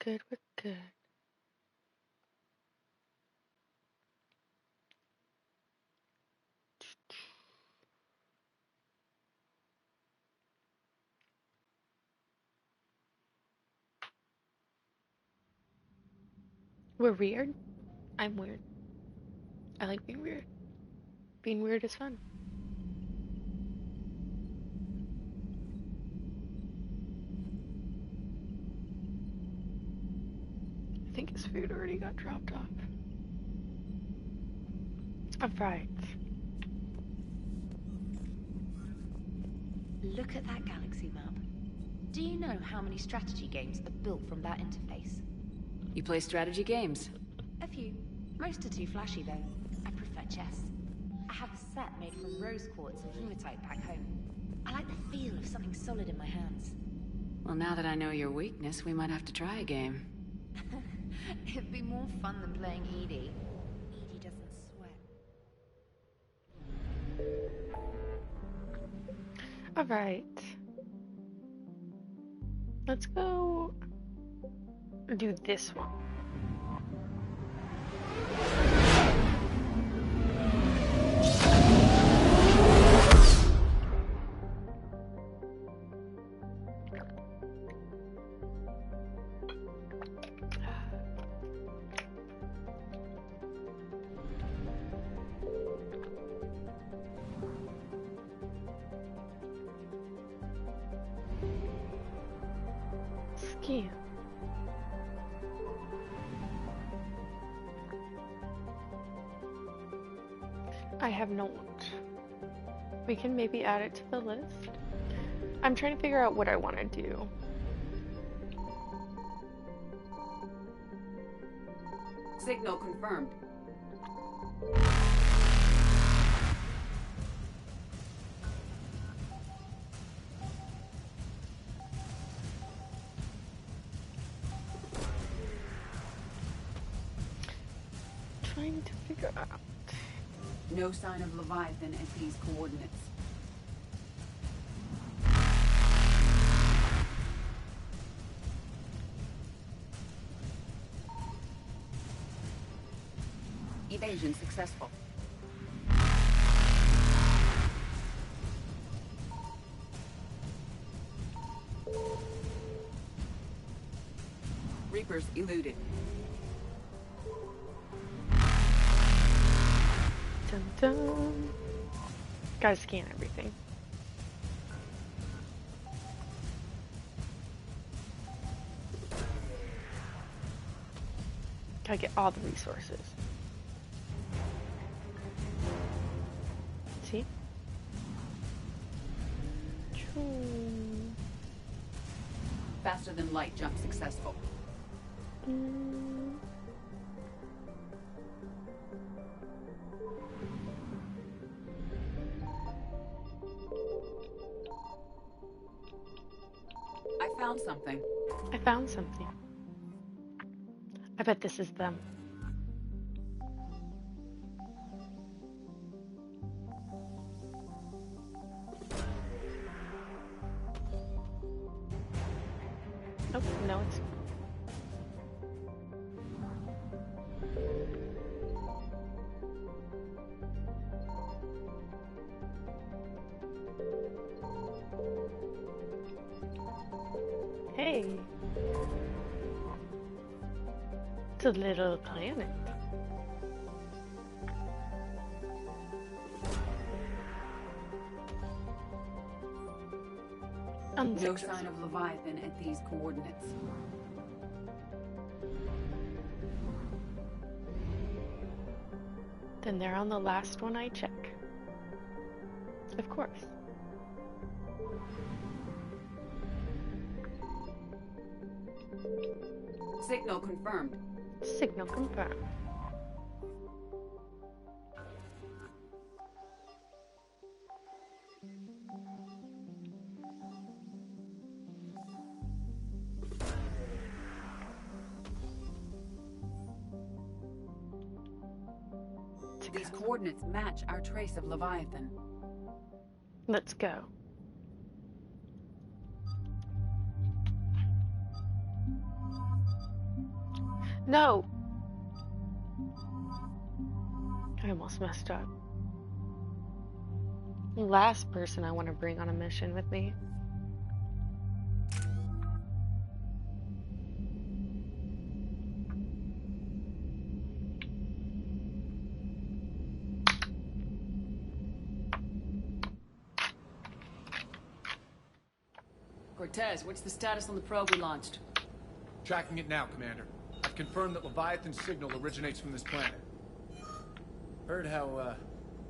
good, we're good. We're weird. I'm weird. I like being weird. Being weird is fun. I think his food already got dropped off. Alright. Look at that galaxy map. Do you know how many strategy games are built from that interface? You play strategy games? A few. Most are too flashy though. I prefer chess. I have a set made from rose quartz and hematite back home. I like the feel of something solid in my hands. Well, now that I know your weakness, we might have to try a game. It'd be more fun than playing Edie. Edie doesn't sweat. Alright. Let's go do this one. Ski. I have not. We can maybe add it to the list. I'm trying to figure out what I want to do. Signal confirmed. Trying to figure out. No sign of Leviathan at these coordinates. Evasion successful. Reapers eluded. Dun dun. Gotta scan everything. Gotta get all the resources. See? Faster than light jump successful. I found something. I found something. I bet this is them. Nope, no, it's. Hey. It's a little planet. No sign of Leviathan at these coordinates. Then they're on the last one I check. Of course. Signal confirmed. Signal confirmed. These coordinates match our trace of Leviathan. Let's go. No! I almost messed up. Last person I want to bring on a mission with me. Cortez, what's the status on the probe we launched? Tracking it now, Commander. I've confirmed that Leviathan's signal originates from this planet. Heard how,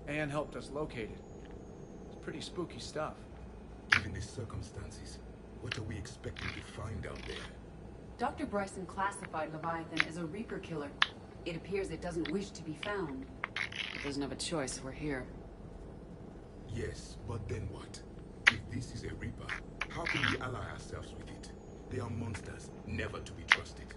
Anne helped us locate it. It's pretty spooky stuff. Given the circumstances, what are we expecting to find out there? Dr. Bryson classified Leviathan as a Reaper killer. It appears it doesn't wish to be found. It doesn't have a choice, we're here. Yes, but then what? If this is a Reaper, how can we ally ourselves with it? They are monsters, never to be trusted.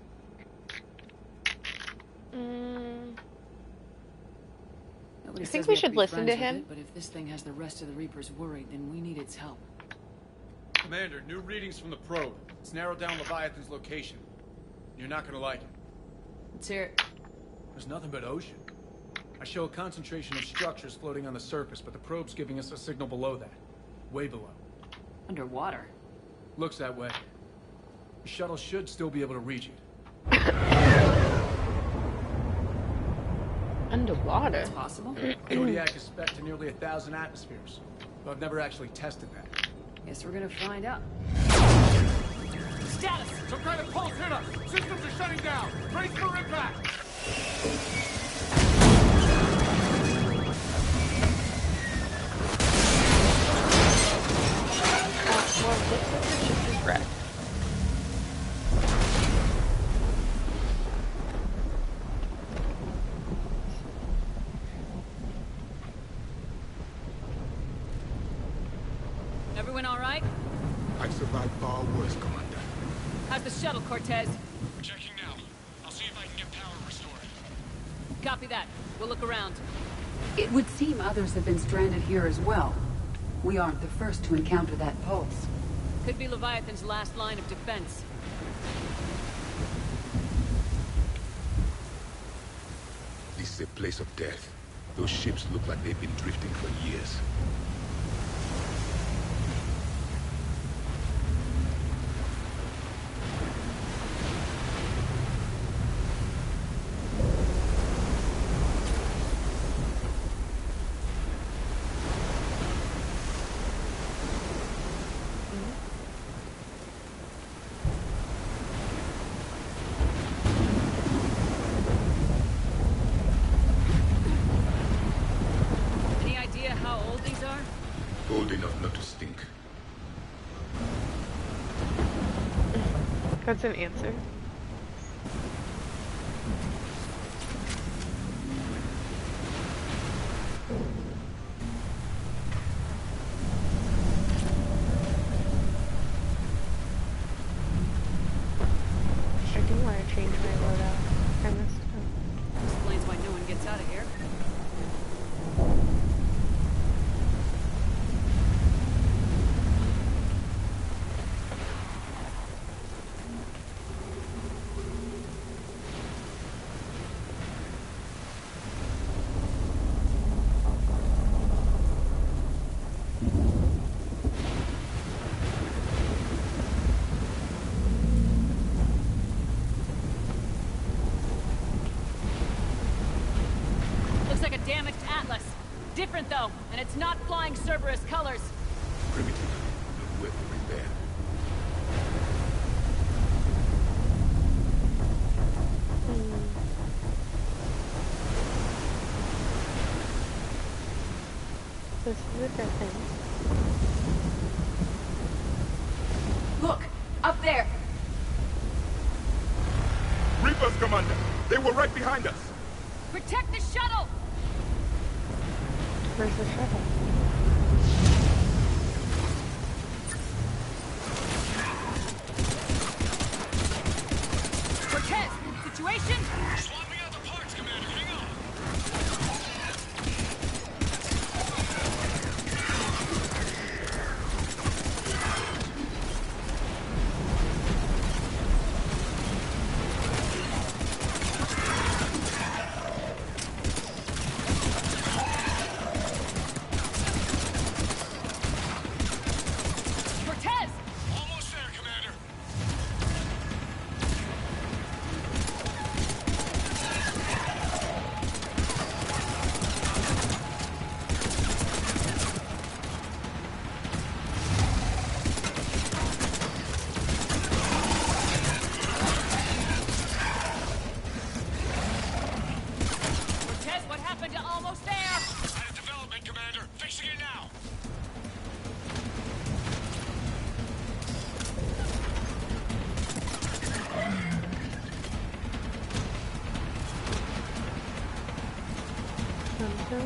Nobody I think says we have should be listen to friends with him. it, but if this thing has the rest of the Reapers worried, then we need its help. Commander, new readings from the probe. It's narrowed down Leviathan's location. You're not gonna like it. Let's hear it. There's nothing but ocean. I show a concentration of structures floating on the surface, but the probe's giving us a signal below that. Way below. Underwater. Looks that way. The shuttle should still be able to reach it. Underwater? It's possible. Zodiac is spec to nearly 1,000 atmospheres, but I've never actually tested that. Guess we're gonna find out. Status! Some kind of pulse hit us! Systems are shutting down! Brace for impact! Well, looks like the ship is wrecked. Everyone all right? I survived far worse, Commander. How's the shuttle, Cortez? Checking now. I'll see if I can get power restored. Copy that. We'll look around. It would seem others have been stranded here as well. We aren't the first to encounter that pulse. Could be Leviathan's last line of defense. This is a place of death. Those ships look like they've been drifting for years. Any idea how old these are? Old enough not to stink. That's an answer. I do want to change my loadout. I messed up. Explains why no one gets out of here. Looks like a damaged Atlas. Different though, and it's not flying Cerberus colors. Primitive. No weapon repair. This is a good thing. Look! Up there! Reapers, Commander! They were right behind us! Protect the shuttle! Where's the shuttle? Cortez, situation? Swapping out the parts, Commander. Hang on. Dun, dun.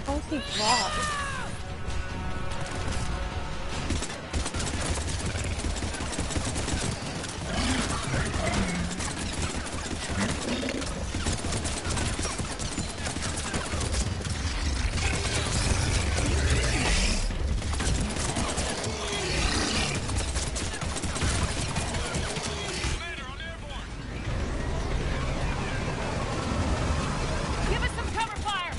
How is he blocked? Give us some cover fire!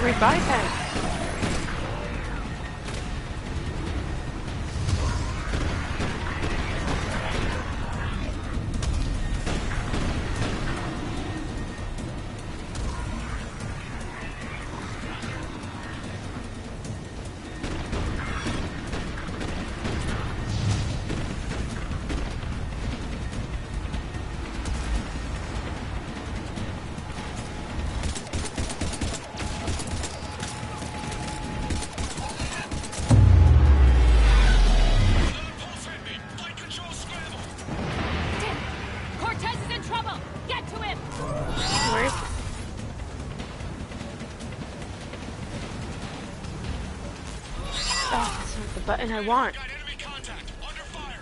Revive him. Cortez is in trouble! Get to him! Where is Oh, that's not the button I want. Got enemy contact. Under fire.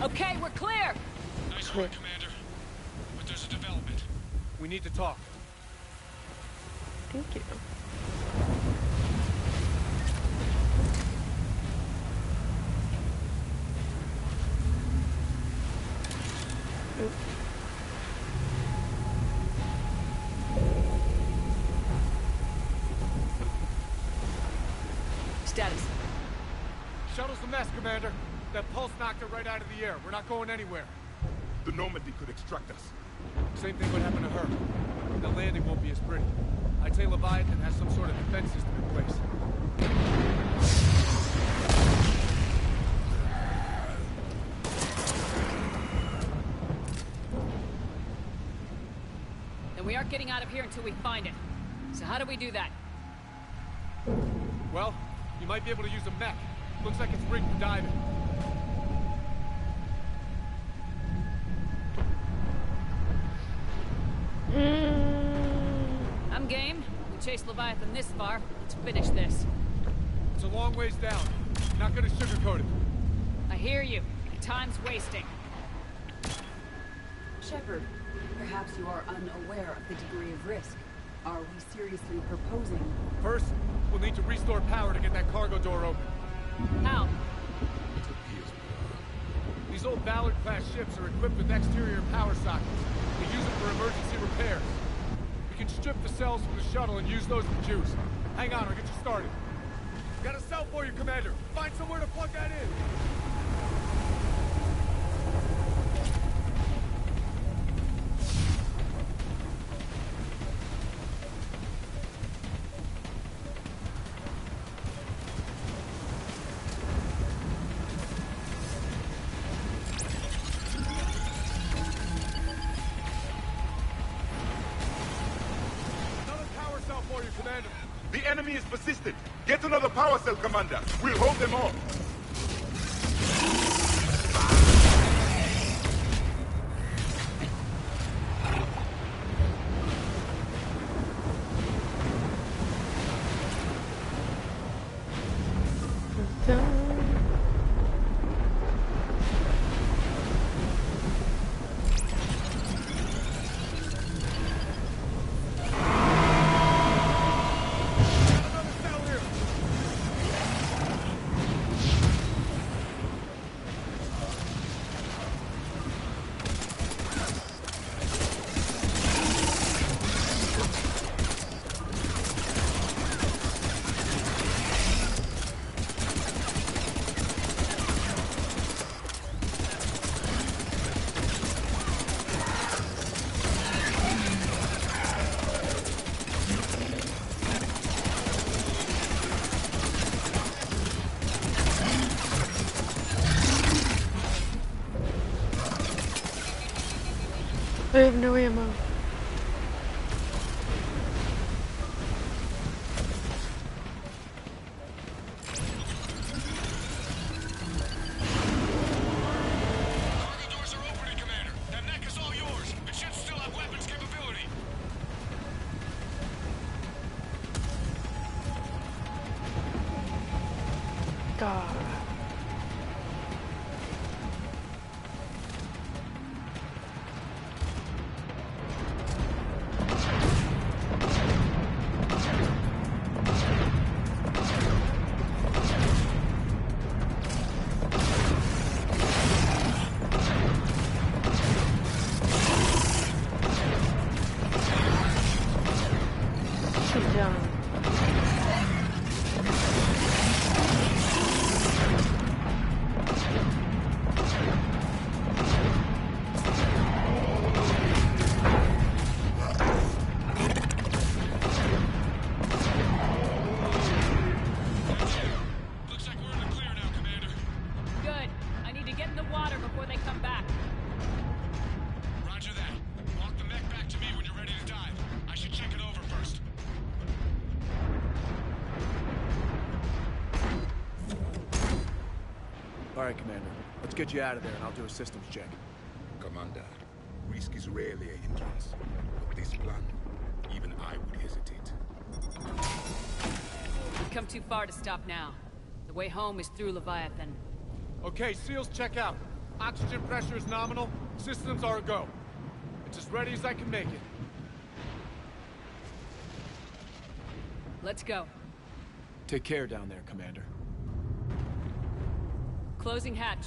Okay, we're clear! Nice work, Commander. But there's a development. We need to talk. Thank you. Oop. Status. Shuttle's a mess, Commander. That pulse knocked it right out of the air. We're not going anywhere. The Normandy could extract us. Same thing would happen to her. The landing won't be as pretty. I'd say Leviathan has some sort of defense system in place. Then we aren't getting out of here until we find it. So how do we do that? Well, you might be able to use a mech. Looks like it's rigged for diving. I'm game. We chased Leviathan this far. Let's finish this. It's a long ways down. Not gonna sugarcoat it. I hear you. Time's wasting. Shepard, perhaps you are unaware of the degree of risk. Are we seriously proposing? First, we'll need to restore power to get that cargo door open. How? It appears These old Ballard-class ships are equipped with exterior power sockets. They use them for emergency repairs. We can strip the cells from the shuttle and use those for juice. Hang on, I'll get you started. Got a cell for you, Commander. Find somewhere to plug that in. Another power cell for you, Commander. The enemy is persistent. Get another power cell, Commander. We'll hold them off. I have no ammo. Cargo doors are opening, Commander. That mech is all yours. It should still have weapons capability. God. She's done. Looks like we're in the clear now, Commander. Good. I need to get in the water before they come back. Roger that. Walk the mech back to me when you're ready to dive. I should check it over first. All right, Commander. Let's get you out of there, and I'll do a systems check. Commander, risk is rarely a hindrance. But this plan, even I would hesitate. We've come too far to stop now. The way home is through Leviathan. Okay, SEALs check out. Oxygen pressure is nominal. Systems are a go. It's as ready as I can make it. Let's go. Take care down there, Commander. Closing hatch.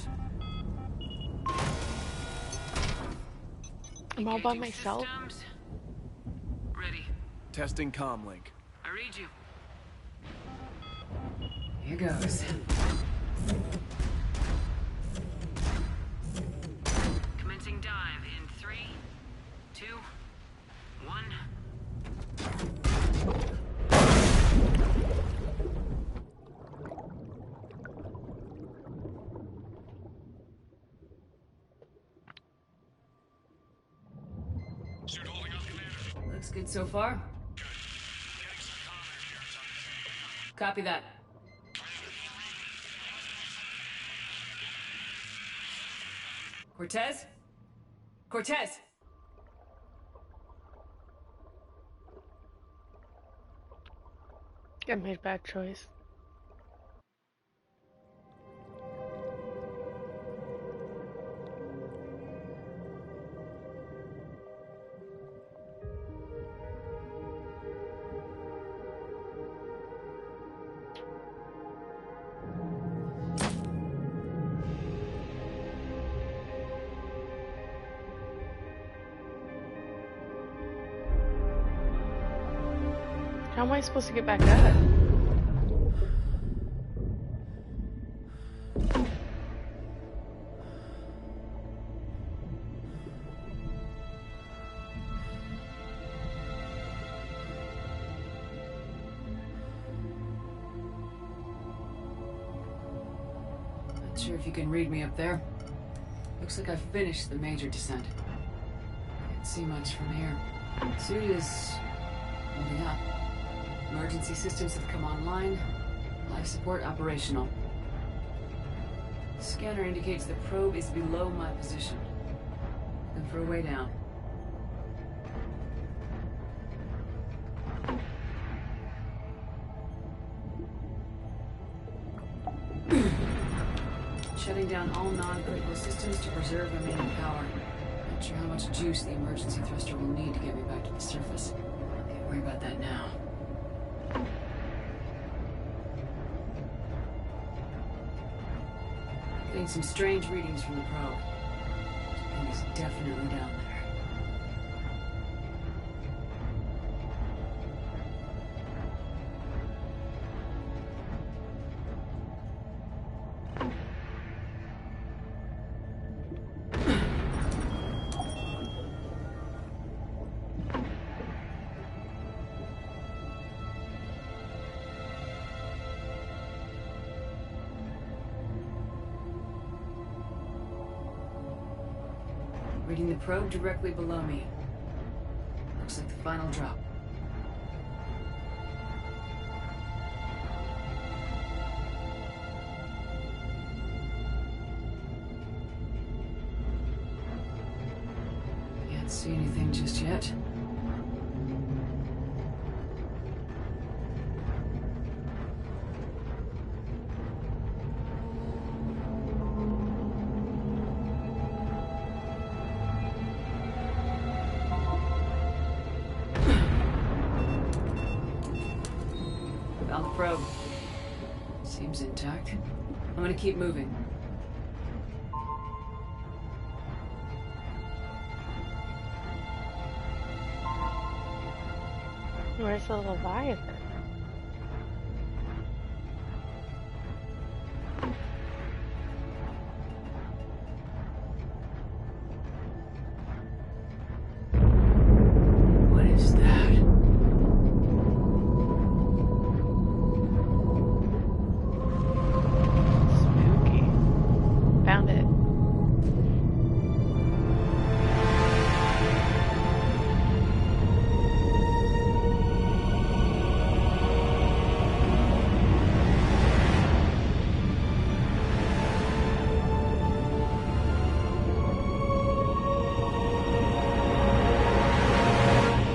I'm all by myself. Systems. Ready. Testing comlink. I read you. Here goes. Commencing dive in 3, 2, 1. Suit holding up, Commander. Looks good so far. Getting some comms here. It's on. Copy that. Cortez? Cortez! I made a bad choice. How am I supposed to get back up? Not sure if you can read me up there. Looks like I've finished the major descent. Can't see much from here. Suit is holding up. Emergency systems have come online. Life support operational. Scanner indicates the probe is below my position. Looking for a way down. Shutting down all non-critical systems to preserve remaining power. Not sure how much juice the emergency thruster will need to get me back to the surface. Can't worry about that now. Getting some strange readings from the probe. And he's definitely down there. Reading the probe directly below me. Looks like the final drop. Can't see anything just yet. Found the probe. Seems intact. I'm gonna keep moving. Where's the Leviathan? What is that? Spooky. Found it.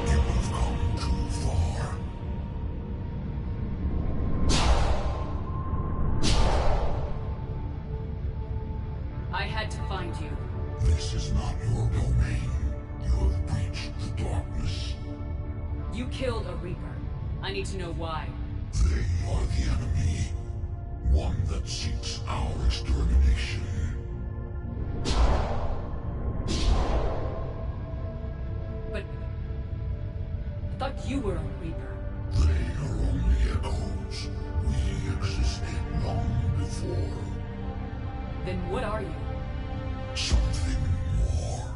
You have come too far. I had to find you. This is not your domain. You have breached the darkness. You killed a Reaper. I need to know why. They are the enemy. One that seeks our extermination. But... I thought you were a Reaper. They are only echoes. We existed long before. Then what are you? Something more.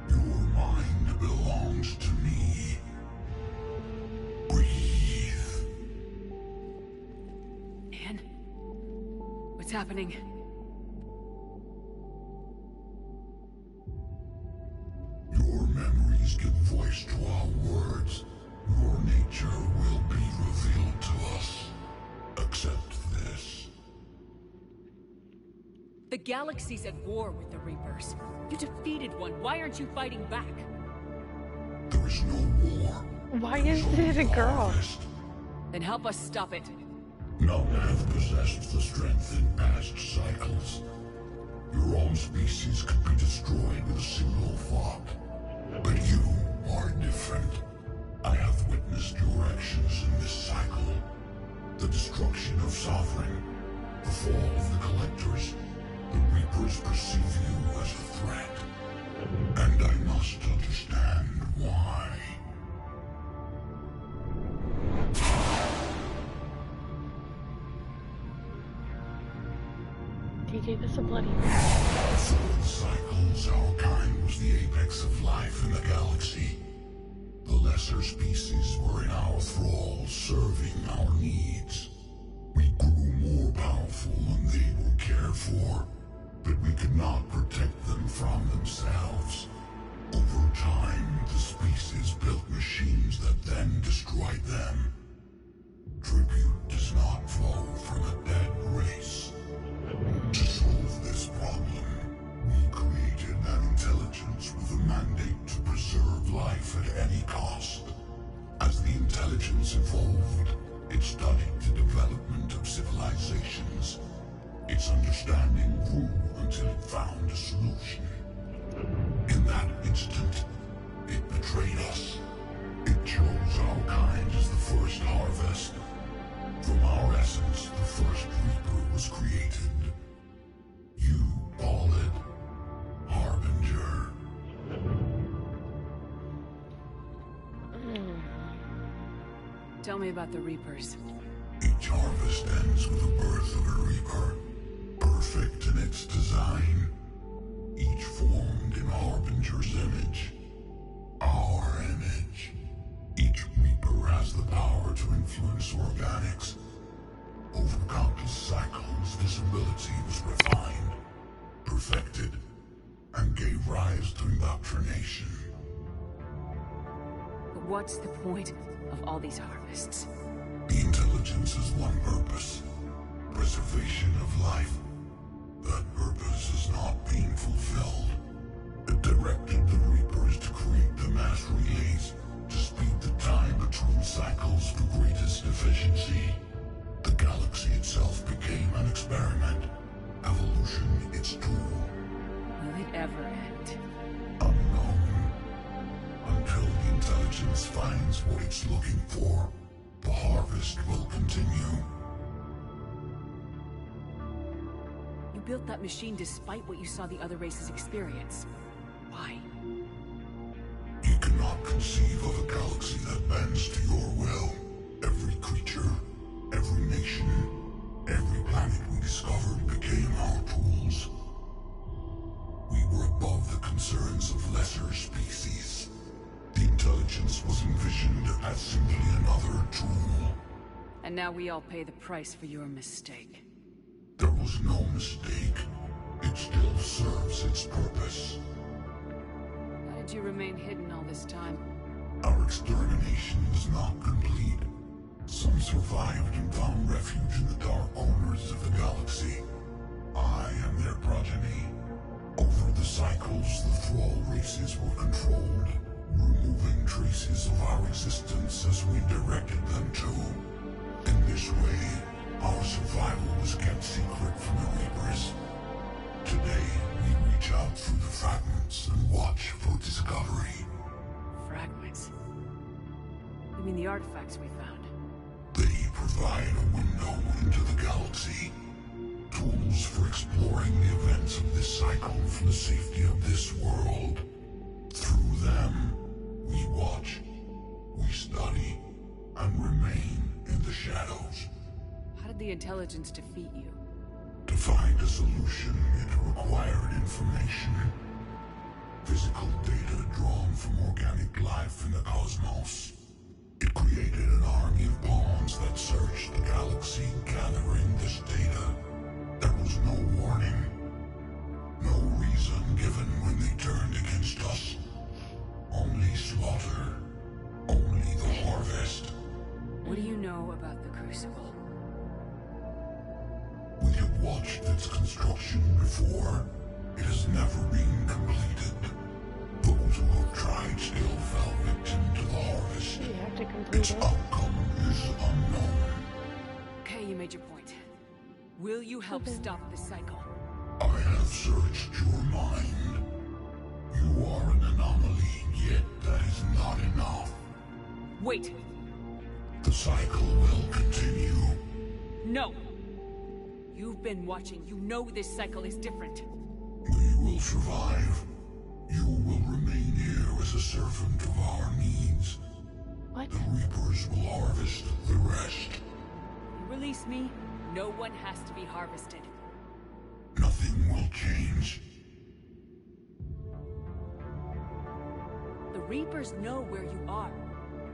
Your mind belongs to me. Breathe. Anne? What's happening? Your memories give voice to our words. Your nature will be revealed to us. Accept this. The galaxy's at war with the Reapers. You defeated one. Why aren't you fighting back? There is no war. Why There is only it a girl? harvest. Then help us stop it. None have possessed the strength in past cycles. Your own species could be destroyed with a single thought. But you are different. I have witnessed your actions in this cycle. The destruction of Sovereign, the fall of the Collectors. The Reapers perceive you as a threat. And I must understand why. He gave us a bloody Through cycles, our kind was the apex of life in the galaxy. The lesser species were in our thrall, serving our needs. We grew more powerful and they were cared for, but we could not protect them from themselves. Over time, the species built machines that then destroyed them. Tribute does not flow from a dead race. To solve this problem, we created an intelligence with a mandate to preserve life at any cost. As the intelligence evolved, it studied the development of civilizations. Its understanding grew until it found a solution. In that instant, it betrayed us. It chose our kind as the first harvest. From our essence, the first Reaper was created. You call it Harbinger. Tell me about the Reapers. Each harvest ends with the birth of a Reaper, perfect in its design. Each formed in Harbinger's image. Our image. Each Reaper has the power to influence influence organics. Over countless cycles, this ability was refined, perfected, and gave rise to indoctrination. But what's the point of all these harvests? The intelligence has one purpose: preservation of life. That purpose is not being fulfilled. It directed the Reapers to create the mass relays to speed the time between cycles for greatest efficiency. The galaxy itself became an experiment. Evolution its tool. Will it ever end? Unknown. Until the intelligence finds what it's looking for, the harvest will continue. You built that machine despite what you saw the other races experience. Why? You cannot conceive of a galaxy that bends to your will. Every creature, every nation, every planet we discovered became our tools. We were above the concerns of lesser species. The intelligence was envisioned as simply another tool. And now we all pay the price for your mistake. There was no mistake. It still serves its purpose. How did you remain hidden all this time? Our extermination was not complete. Some survived and found refuge in the dark corners of the galaxy. I am their progeny. Over the cycles, the Thrall races were controlled, removing traces of our existence as we directed them to. In this way, our survival was kept secret from the Reapers. Today, we reach out through the fragments and watch for discovery. Fragments? You mean the artifacts we found? They provide a window into the galaxy. Tools for exploring the events of this cycle from the safety of this world. Through them, we watch, we study, and remain in the shadows. How did the intelligence defeat you? To find a solution, it required information. Physical data drawn from organic life in the cosmos. It created an army of pawns that searched the galaxy, gathering this data. There was no warning. No reason given when they turned against us. Only slaughter. Only the harvest. What do you know about the Crucible? We have watched its construction before. It has never been completed. Those who have tried still fell victim to the harvest. You have to complete Its it. outcome is unknown. Okay, you made your point. Will you help stop the cycle? I have searched your mind. You are an anomaly, yet that is not enough. Wait! The cycle will continue. No! You've been watching. You know this cycle is different. We will survive. You will remain here as a servant of our needs. What? The Reapers will harvest the rest. You release me, no one has to be harvested. Nothing will change. The Reapers know where you are.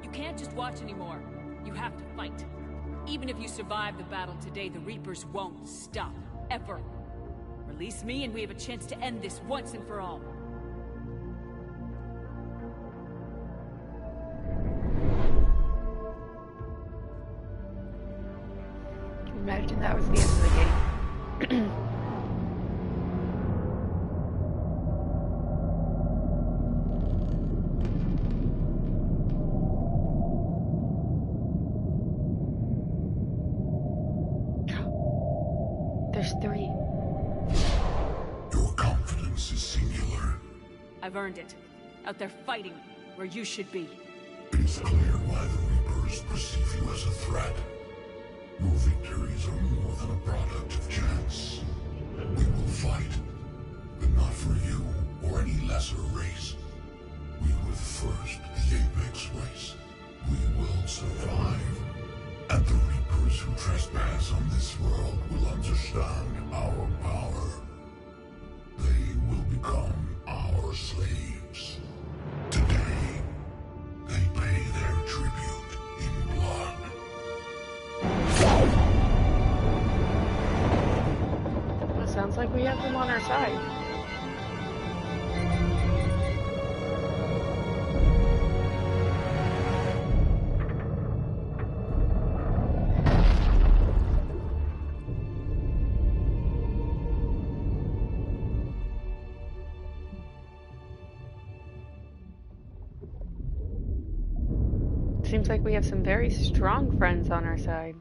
You can't just watch anymore. You have to fight. Even if you survive the battle today, the Reapers won't stop. Ever. Release me and we have a chance to end this once and for all. Imagine that was the end of the game. There's 3. Your confidence is singular. I've earned it. Out there fighting, where you should be. It is clear why the Reapers perceive you as a threat. Your victories are more than a product of chance. We will fight, but not for you or any lesser race. We were the first, the Apex race. We will survive. And the Reapers who trespass on this world will understand our power. They will become our slaves. Today, they pay their tribute in blood. like we have them on our side. Seems like we have some very strong friends on our side.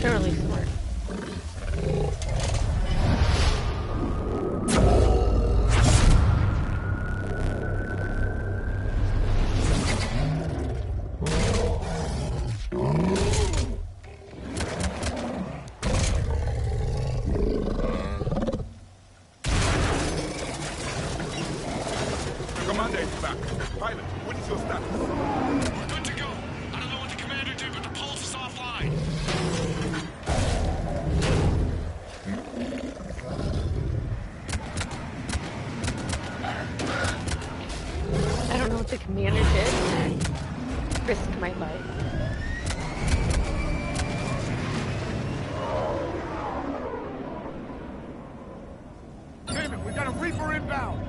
Totally smart. Commander is back. Pilot, what is your status? We're good to go. I don't know what the commander did, but the pulse is offline. I don't know what the commander did. Risk my life. Damn it, we got a Reaper inbound!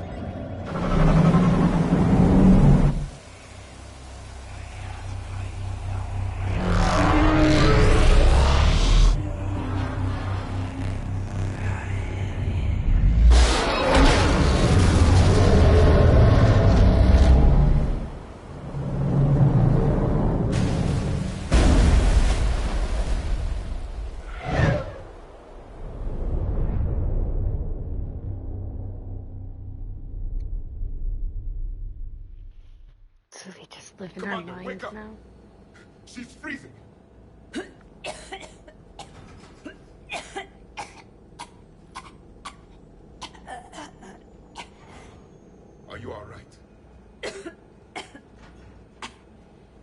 So they just live in Commander, our wake minds up. now? She's freezing. Are you all right?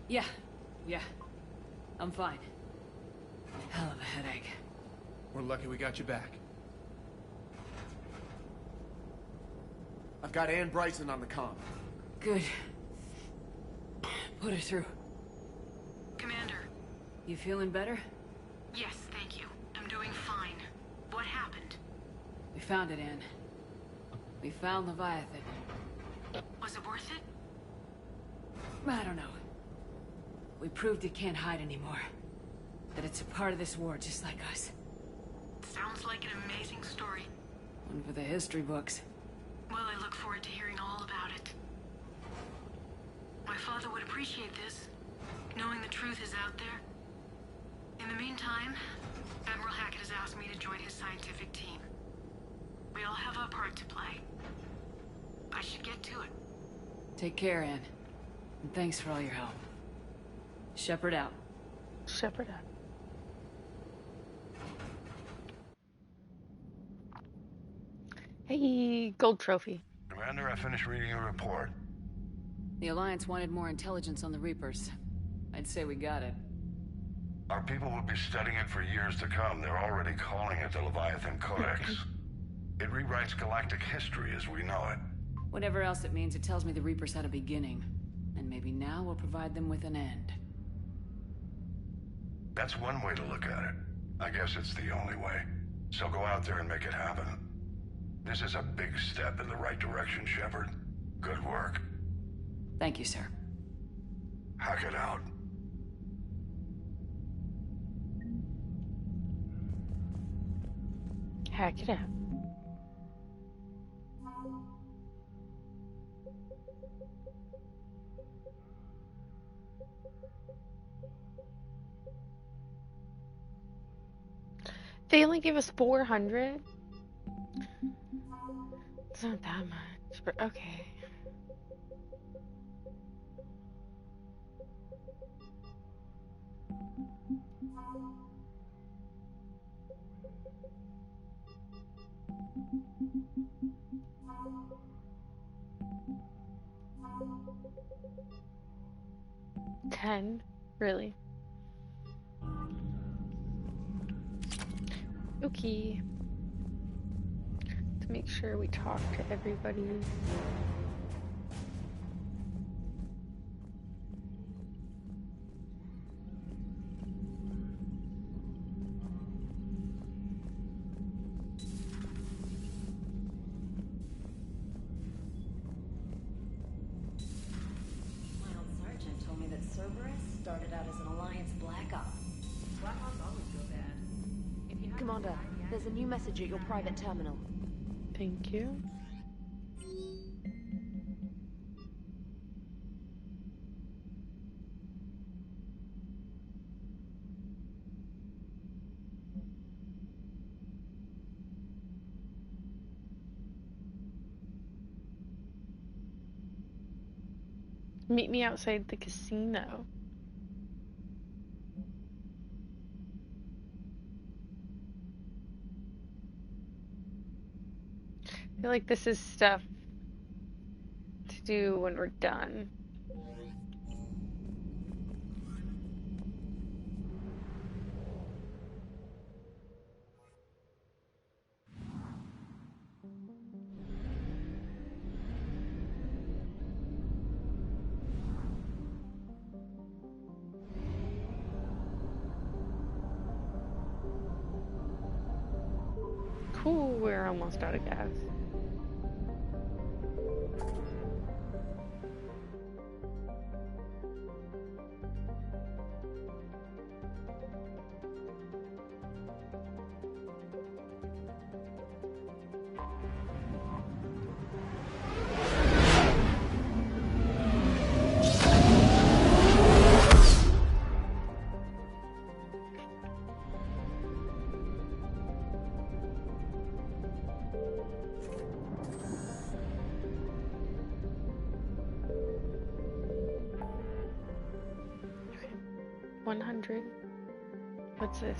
Yeah. I'm fine. Hell of a headache. We're lucky we got you back. I've got Ann Bryson on the comm. Good. Put her through. Commander. You feeling better? Yes, thank you. I'm doing fine. What happened? We found it, Ann. We found Leviathan. Was it worth it? I don't know. We proved it can't hide anymore. That it's a part of this war just like us. Sounds like an amazing story. One for the history books. Well, I look forward to hearing all about it. My father would appreciate this, knowing the truth is out there. In the meantime, Admiral Hackett has asked me to join his scientific team. We all have our part to play. I should get to it. Take care, Ann. And thanks for all your help. Shepard out. Shepard up. Hey, gold trophy. Commander, I finished reading your report. The Alliance wanted more intelligence on the Reapers. I'd say we got it. Our people will be studying it for years to come. They're already calling it the Leviathan Codex. It rewrites galactic history as we know it. Whatever else it means, it tells me the Reapers had a beginning. And maybe now we'll provide them with an end. That's one way to look at it. I guess it's the only way. So go out there and make it happen. This is a big step in the right direction, Shepard. Good work. Thank you, sir. Hackett out. Hack it out. They only gave us 400? It's not that much, but okay. 10, really. Okay. To make sure we talk to everybody. Started out as an Alliance Black Op. Black Ops always go bad. Commander, there's a new message at your private terminal. Thank you. Meet me outside the casino. I feel like this is stuff to do when we're done. Cool, we're almost out of gas. What's this?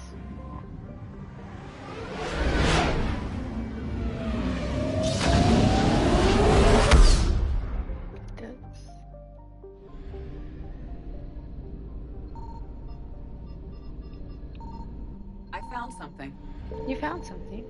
I found something. You found something?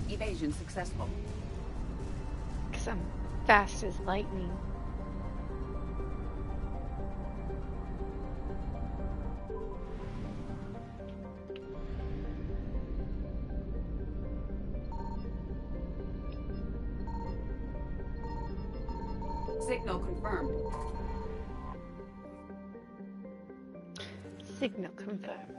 Evasion successful. Because I'm fast as lightning. Signal confirmed. Signal confirmed.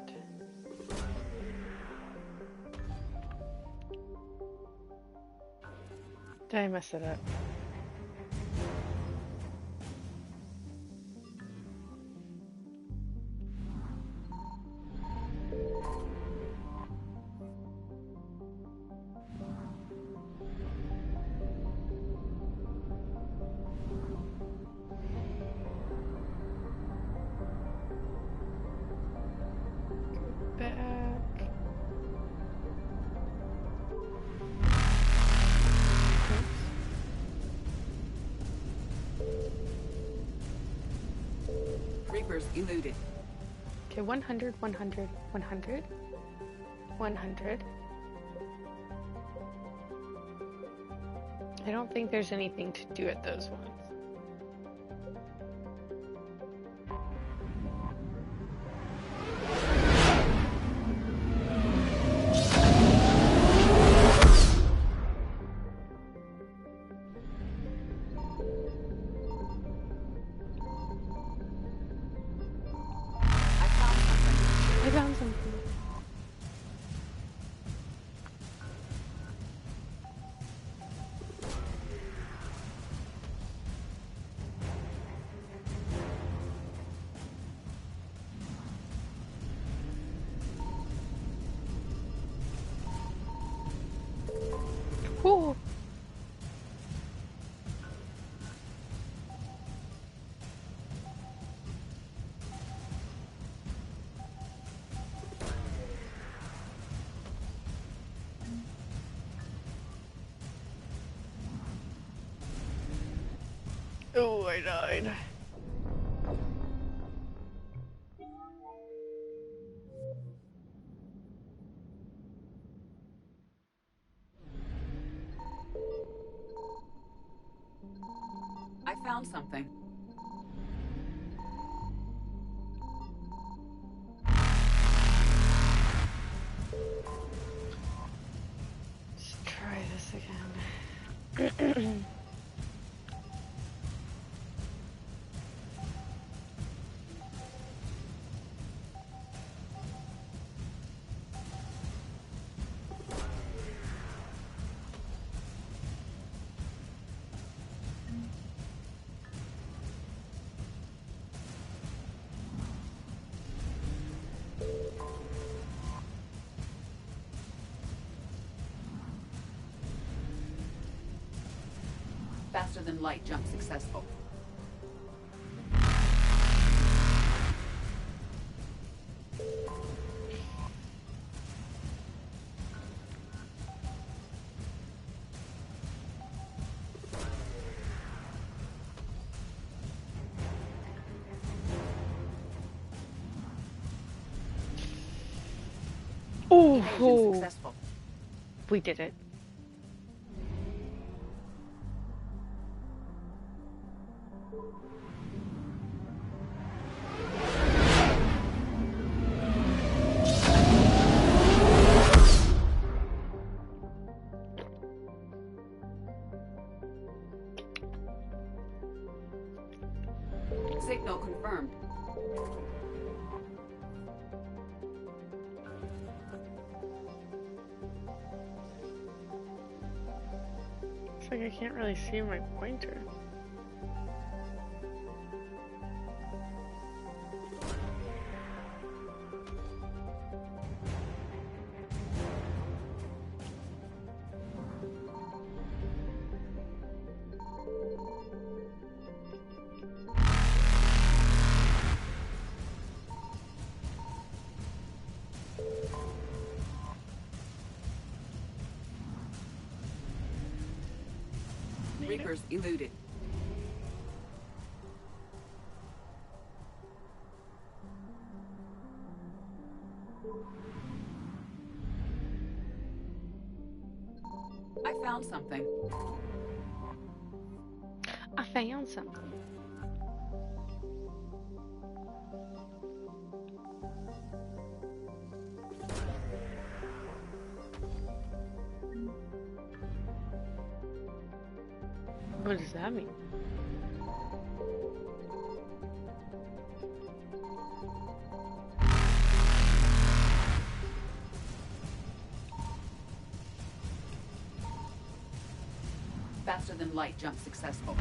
Did I mess it up? Eluded. Okay, 100, 100, 100, 100. I don't think there's anything to do at those ones. Ooh. Oh, I died. I found something. Let's try this again. Faster than light jump successful. Oh, Successful. we did it. Signal confirmed. It's like I can't really see my pointer. Reapers eluded. I found something. I found something. What does that mean? Faster than light jump successful.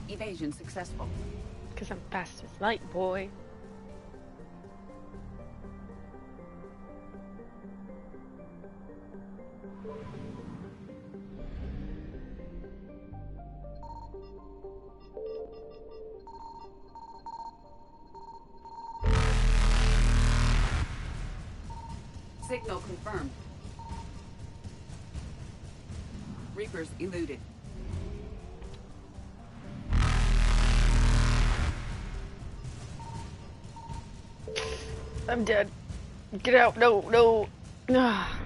Evasion successful. Because I'm fast as light, boy. Signal confirmed. Reapers eluded. I'm dead. Get out. No, no. Ah.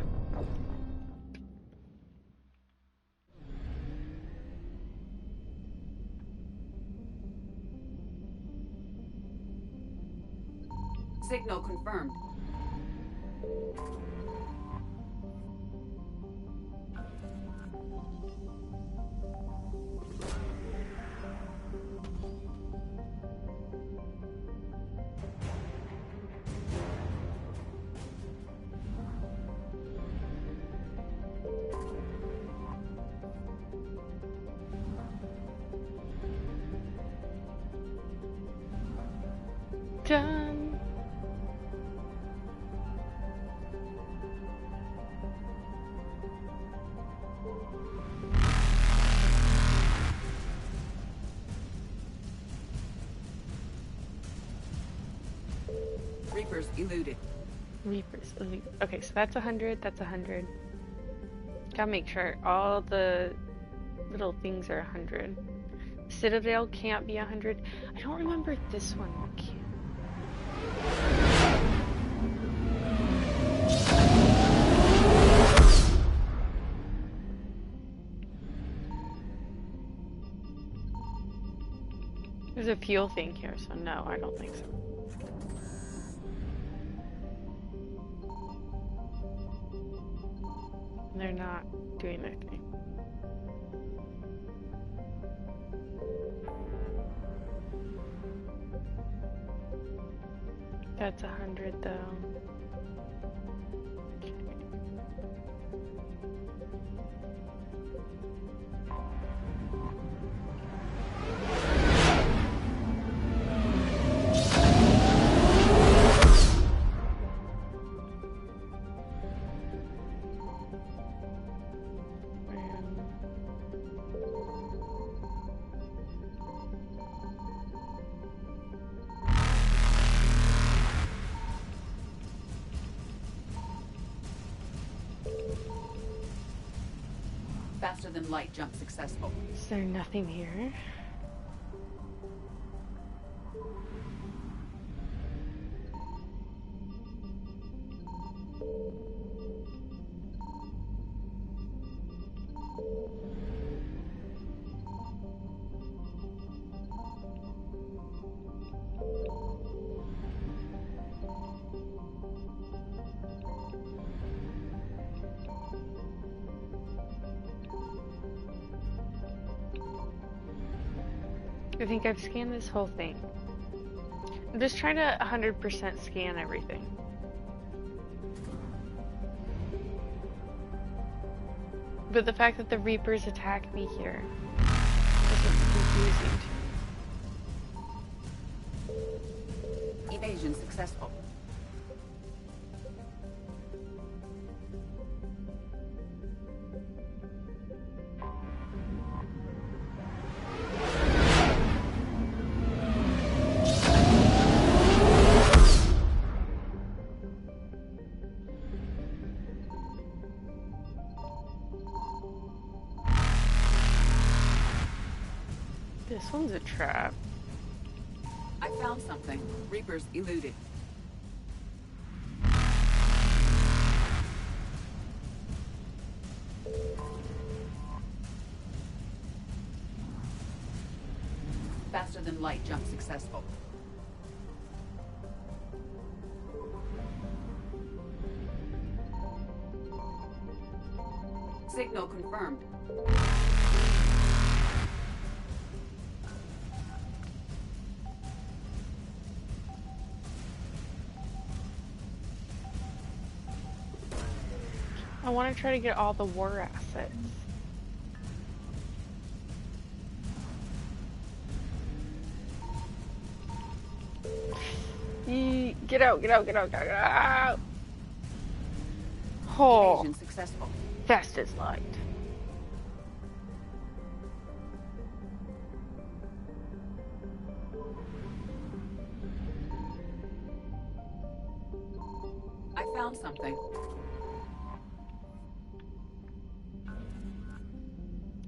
Signal confirmed. Done. Reapers eluded. Reapers eluded. Okay, so that's 100. That's 100. Gotta make sure all the little things are 100. Citadel can't be 100. I don't remember this one. There's a fuel thing here, so no, I don't think so. They're not doing their thing. That's 100 though. Faster than light jump successful. Is there nothing here? I think I've scanned this whole thing. I'm just trying to 100% scan everything. But the fact that the Reapers attack me here is confusing to me. Evasion successful. This one's a trap. I found something. Reapers eluded. Faster than light jump successful. Signal confirmed. I want to try to get all the war assets. Get out, get out, get out, get out! Oh, Evasion successful. fast as light. I found something.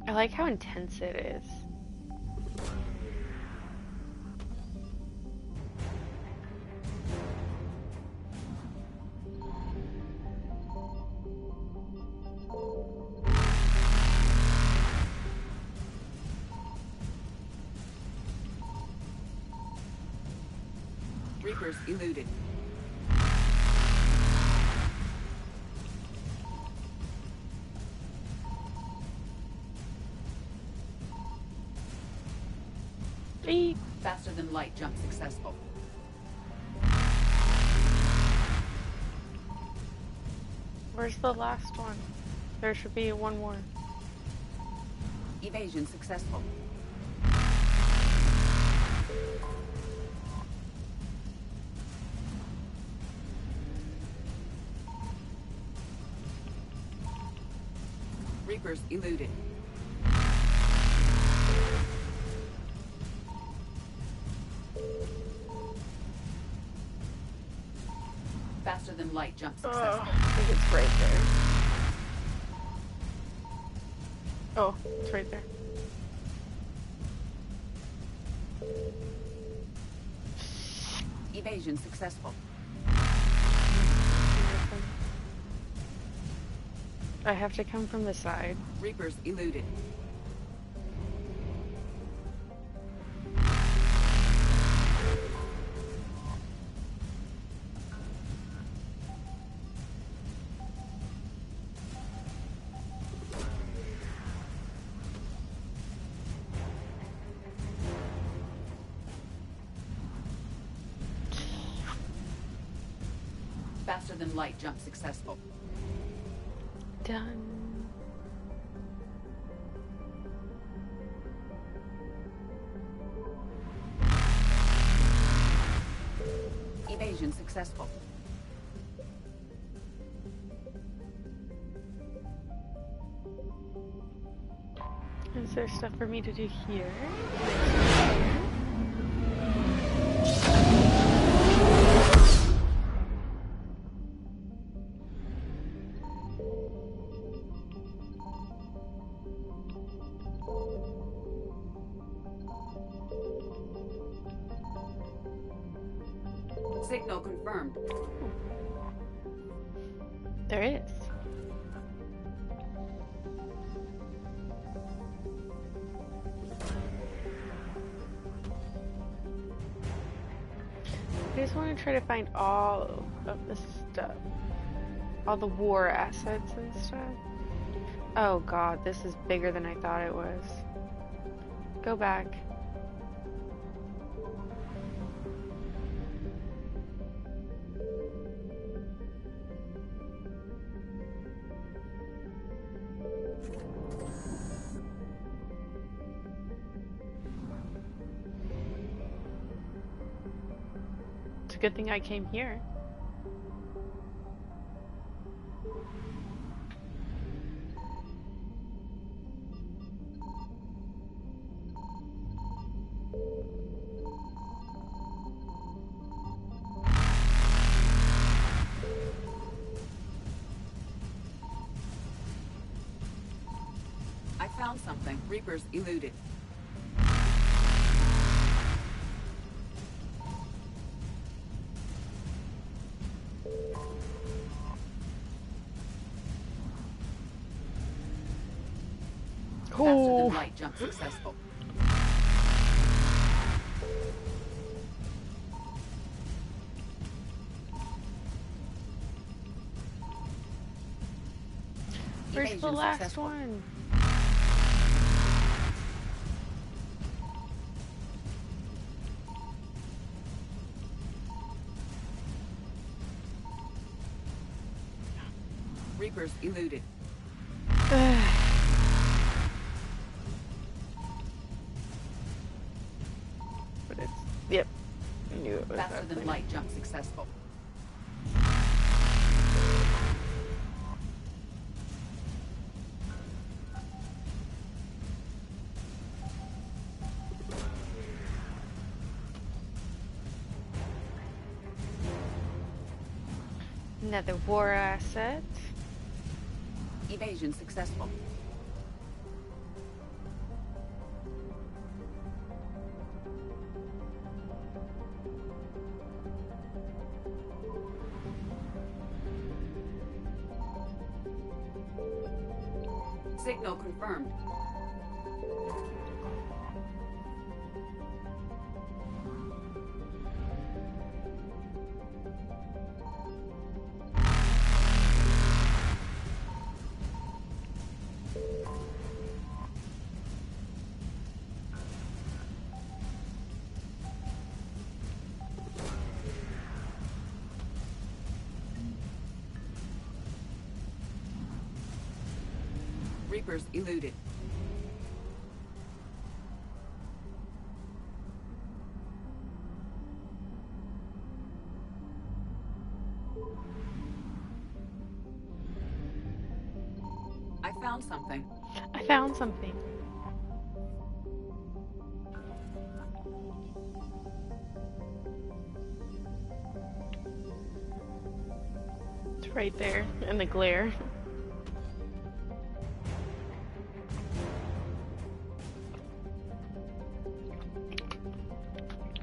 I like how intense it is. Reapers eluded. Faster than light jump successful. Where's the last one? There should be one more. Evasion successful. Reapers eluded. Faster than light jump successful. I think it's right there. Oh, it's right there. Evasion successful. I have to come from the side. Reapers eluded. Faster than light jump successful. Done. Evasion successful. Is there stuff for me to do here? Signal confirmed. There is. I just want to try to find all of the stuff. All the war assets and stuff. Oh god, this is bigger than I thought it was. Go back. It's a good thing I came here. I found something. Reapers eluded. Faster than light jump successful. Where's Evasion the last successful. one? Reapers eluded. But it's, yep. I knew it was Faster that than thing. light jump successful. Another war asset. Evasion successful. Signal confirmed. Reapers eluded. I I found something. I found something. It's right there in the glare.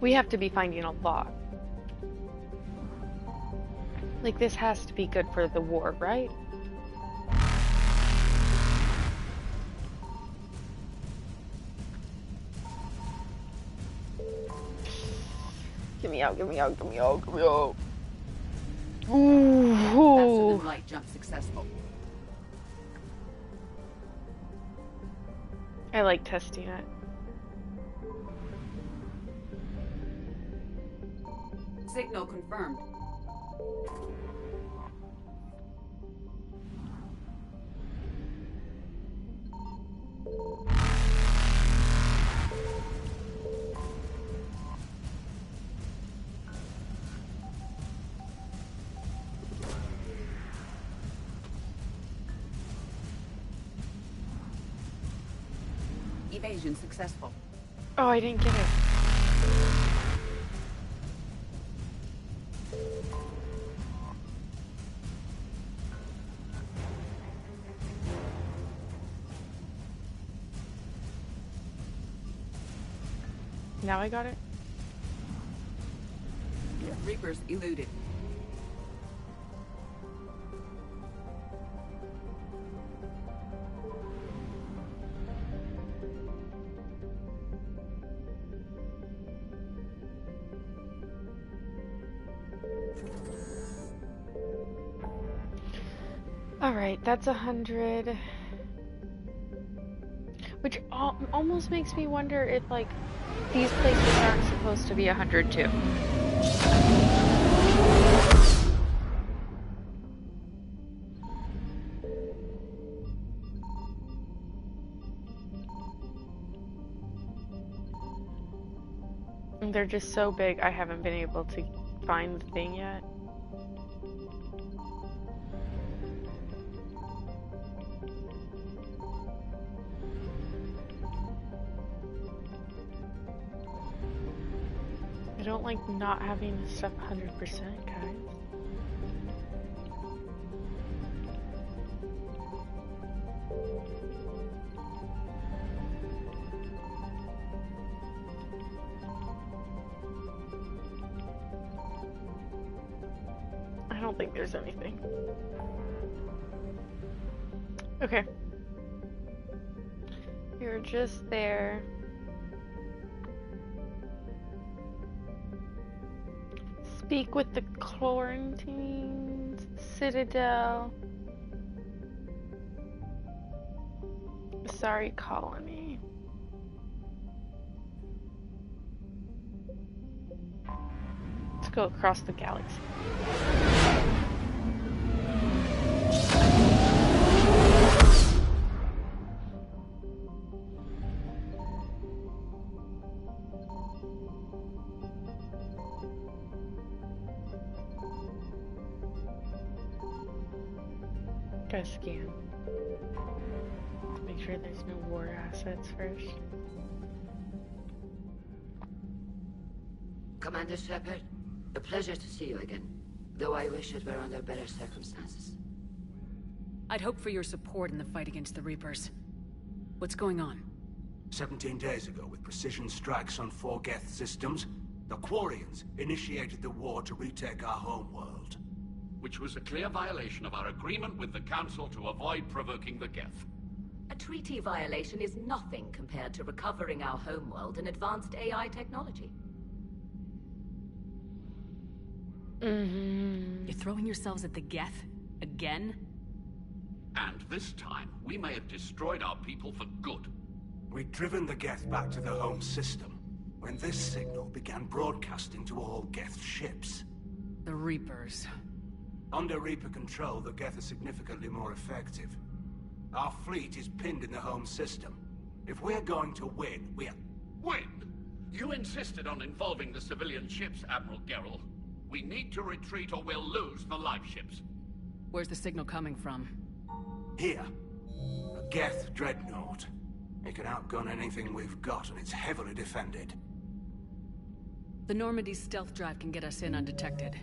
We have to be finding a lot. Like, this has to be good for the war, right? Get me out, get me out, get me out, get me out. Ooh. Faster than light jump successful. I like testing it. Signal confirmed. Evasion successful. Oh, I didn't get it. Now I got it. Reapers eluded. All right, that's 100. Which almost makes me wonder if, like, these places aren't supposed to be 100 too. And they're just so big, I haven't been able to find the thing yet. I don't like not having this stuff 100%, guys. I don't think there's anything. Okay. You're just there. Speak with the Quarantines, Citadel, Sorry Colony. Let's go across the galaxy. Gotta scan. Make sure there's no war assets first. Commander Shepard, a pleasure to see you again, though I wish it were under better circumstances. I'd hope for your support in the fight against the Reapers. What's going on? 17 days ago, with precision strikes on 4 Geth systems, the Quarians initiated the war to retake our homeworld. Which was a clear violation of our agreement with the Council to avoid provoking the Geth. A treaty violation is nothing compared to recovering our homeworld and advanced AI technology. You're throwing yourselves at the Geth? Again? And this time, we may have destroyed our people for good. We'd driven the Geth back to the home system, when this signal began broadcasting to all Geth ships. The Reapers. Under Reaper control, the Geth are significantly more effective. Our fleet is pinned in the home system. If we're going to win, we're... Win? You insisted on involving the civilian ships, Admiral Gerrel. We need to retreat or we'll lose the live ships. Where's the signal coming from? Here. Geth Dreadnought. It can outgun anything we've got, and it's heavily defended. The Normandy's stealth drive can get us in undetected.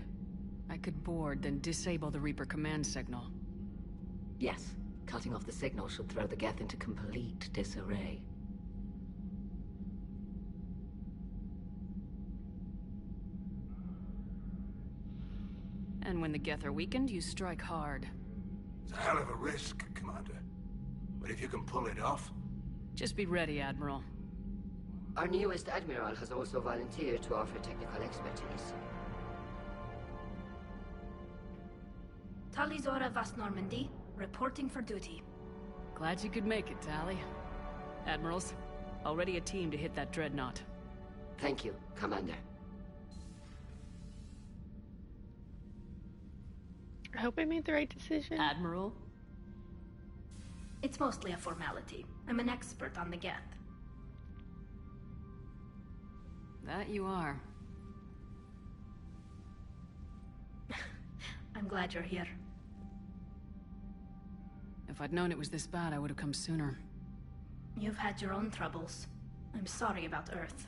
I could board, then disable the Reaper command signal. Yes, cutting off the signal should throw the Geth into complete disarray. And when the Geth are weakened, you strike hard. It's a hell of a risk, Commander. But if you can pull it off... Just be ready, Admiral. Our newest Admiral has also volunteered to offer technical expertise. Talizora Vast Normandy, reporting for duty. Glad you could make it, Tali. Admirals, already a team to hit that dreadnought. Thank you, Commander. I hope I made the right decision. Admiral? It's mostly a formality. I'm an expert on the Geth. That you are. I'm glad you're here. If I'd known it was this bad, I would have come sooner. You've had your own troubles. I'm sorry about Earth.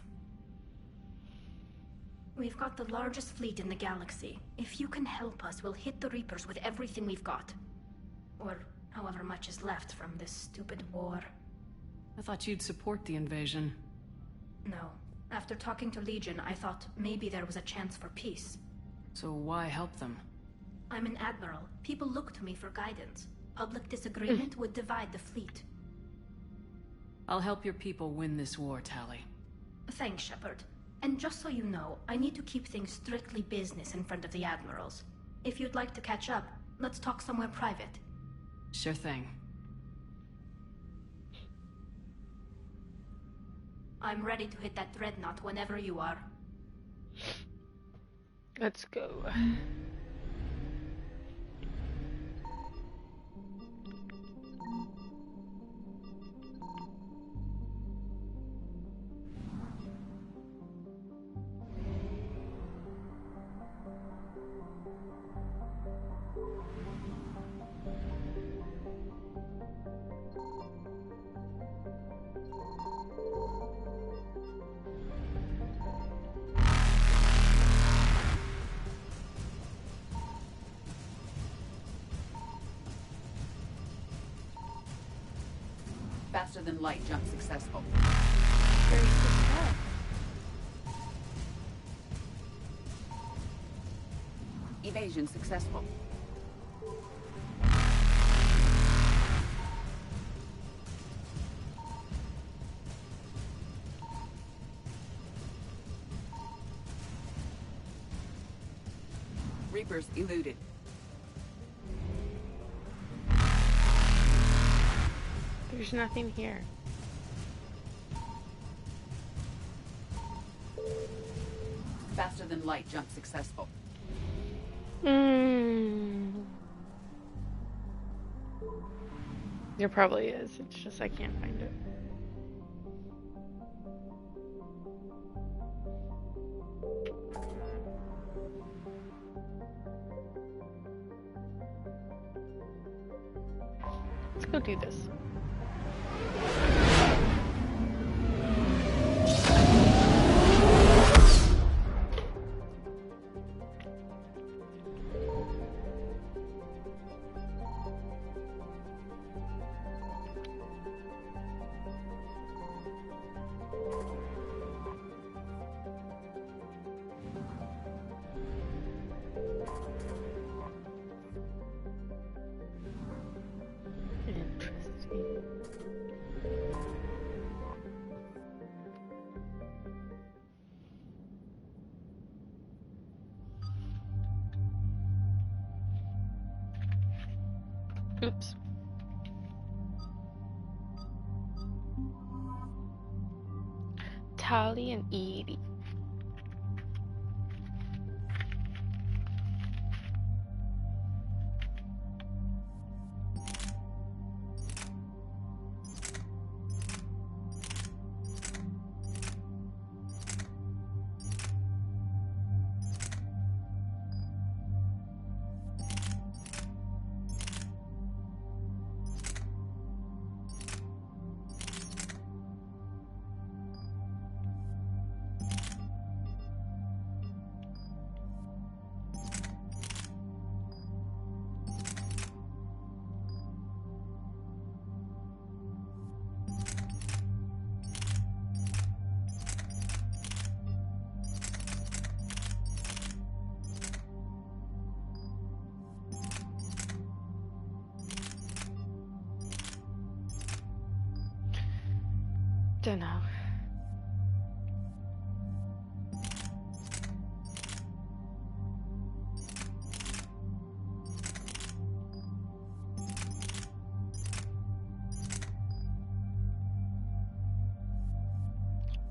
We've got the largest fleet in the galaxy. If you can help us, we'll hit the Reapers with everything we've got. Or however much is left from this stupid war. I thought you'd support the invasion. No. After talking to Legion, I thought maybe there was a chance for peace. So why help them? I'm an admiral. People look to me for guidance. Public disagreement would divide the fleet. I'll help your people win this war, Tali. Thanks, Shepard. And just so you know, I need to keep things strictly business in front of the admirals. If you'd like to catch up, let's talk somewhere private. Sure thing. I'm ready to hit that dreadnought whenever you are. Let's go. Faster than light jump successful. Very good. Evasion successful. Reapers eluded. There's nothing here. Faster than light jump successful. There probably is. It's just I can't find it. Let's go do this. Oops. Tali and Edie. don't know.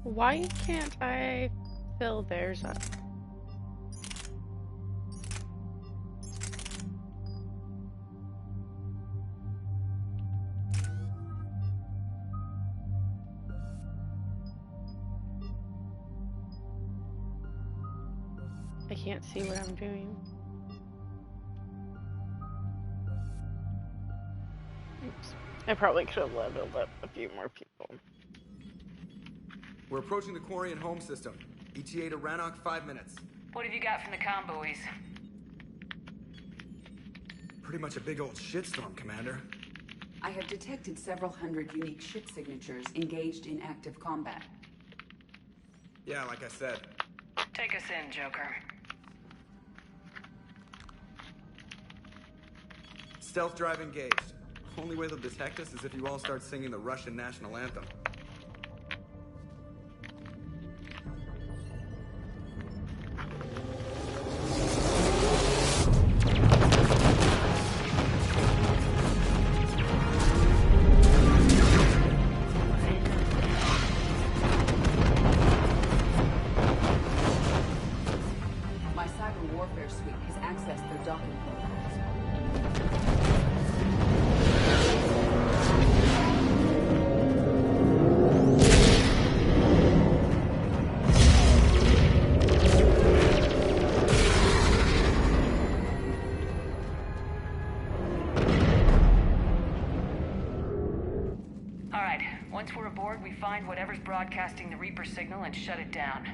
Why can't I fill theirs up? I can't see what I'm doing. Oops. I probably could have leveled up a few more people. We're approaching the quarry and home system. ETA to Rannoch, 5 minutes. What have you got from the convoys? Pretty much a big old shitstorm, Commander. I have detected several hundred unique ship signatures engaged in active combat. Yeah, like I said. Take us in, Joker. Stealth drive engaged. Only way they'll detect us is if you all start singing the Russian national anthem. My cyber warfare suite has accessed their docking protocols. Once we're aboard, we find whatever's broadcasting the Reaper signal and shut it down.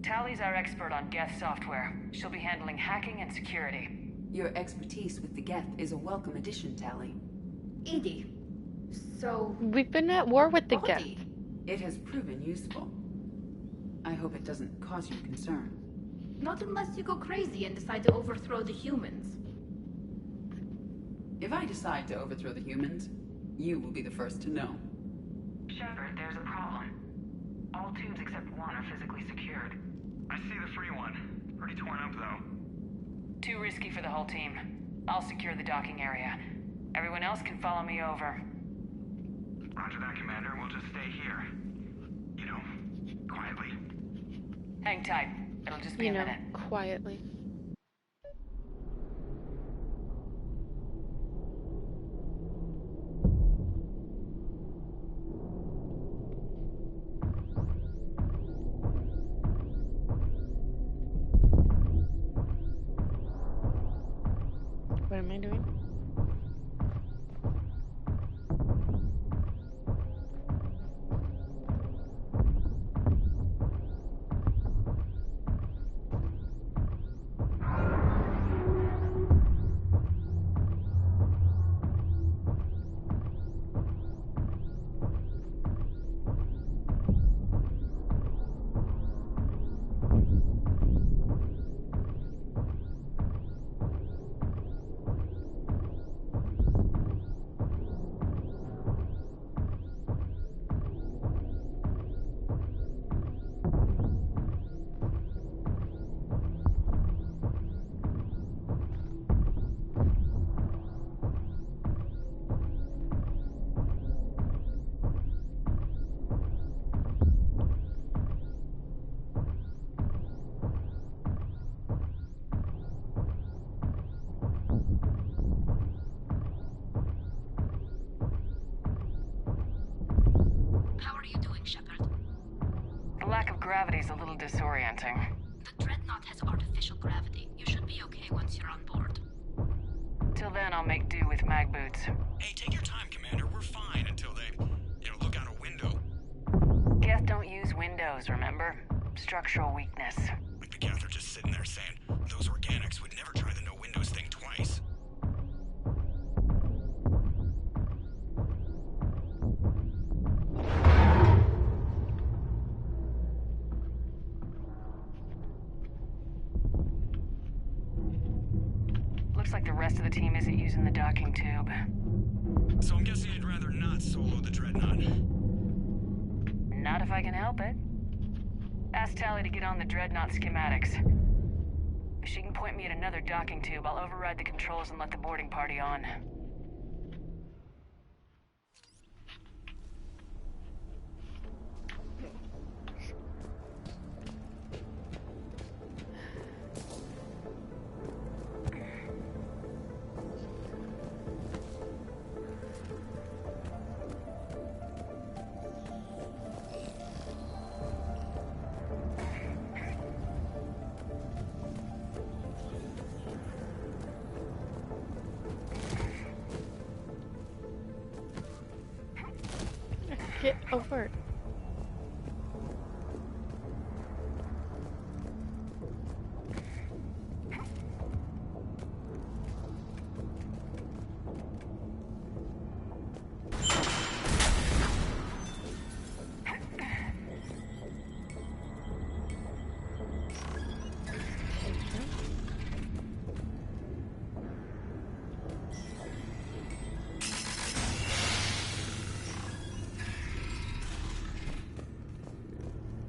Tally's our expert on Geth software. She'll be handling hacking and security. Your expertise with the Geth is a welcome addition, Tally. EDI. So... We've been at war with the Geth. It has proven useful. I hope it doesn't cause you concern. Not unless you go crazy and decide to overthrow the humans. If I decide to overthrow the humans, you will be the first to know. Shepard, there's a problem. All tubes except one are physically secured. I see the free one. Pretty torn up, though. Too risky for the whole team. I'll secure the docking area. Everyone else can follow me over. Roger that, Commander. We'll just stay here. You know, quietly. Hang tight. It'll just be a minute. Quietly. What am I doing? Gravity's a little disorienting. The Dreadnought has artificial gravity. You should be okay once you're on board. Till then, I'll make do with mag boots. Hey, take your time, Commander. We're fine until they, look out a window. Geth don't use windows, remember? Structural weakness. Like the Geth are just sitting there saying, those organics would never try the no windows thing twice. Looks like the rest of the team isn't using the docking tube. So I'm guessing you'd rather not solo the Dreadnought. Not if I can help it. Ask Tali to get on the Dreadnought schematics. If she can point me at another docking tube, I'll override the controls and let the boarding party on. Get over it.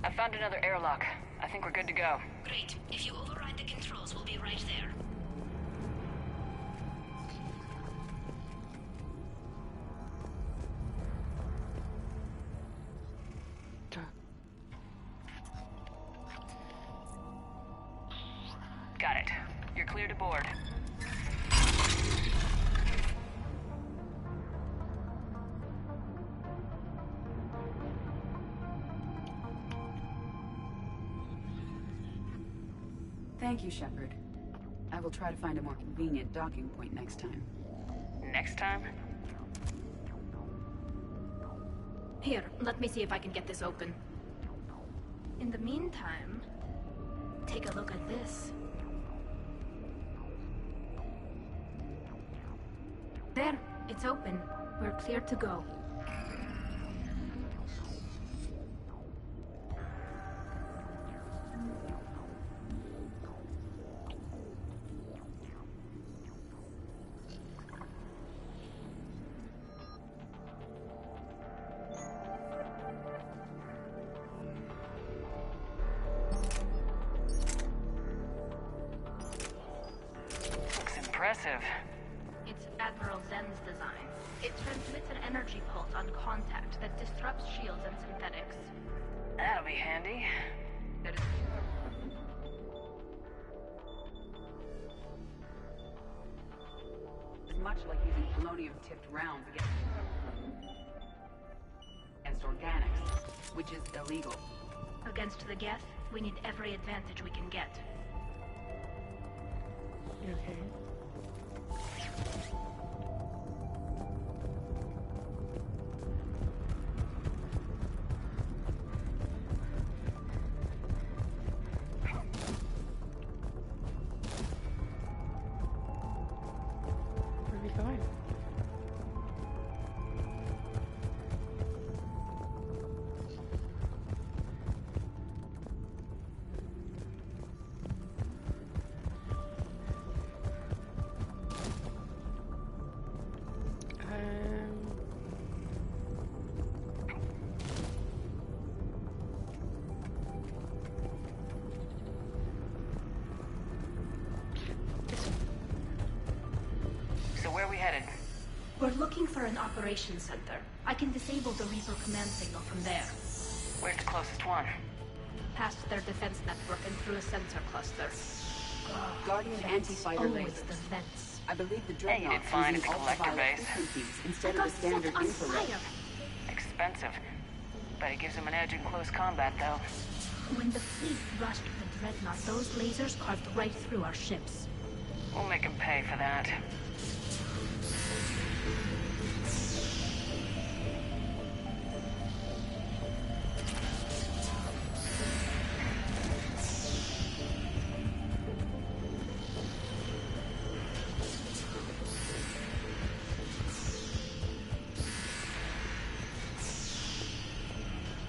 I found another airlock. I think we're good to go. Great. If you override the controls, we'll be right there. Got it. You're clear to board. Thank you, Shepard. I will try to find a more convenient docking point next time. Next time? Here, let me see if I can get this open. In the meantime, take a look at this. There, it's open. We're clear to go. Impressive. It's Admiral Zen's design. It transmits an energy pulse on contact that disrupts shields and synthetics. That'll be handy. It's much like using polonium-tipped rounds against organics, which is illegal. Against the Geth, we need every advantage we can get. Okay. Where are we going? Where are we headed? We're looking for an operations center. I can disable the Reaper command signal from there. Where's the closest one? Past their defense network and through a sensor cluster. Guardian anti-fighter Always lasers. the vents. I believe the Hey, you Dreadnought did fine at using the collector ultraviolet base. frequencies instead I of got the standard set on infrared. fire. Expensive. But it gives them an edge in close combat, though. When the fleet rushed the Dreadnought, those lasers carved right through our ships. We'll make them pay for that.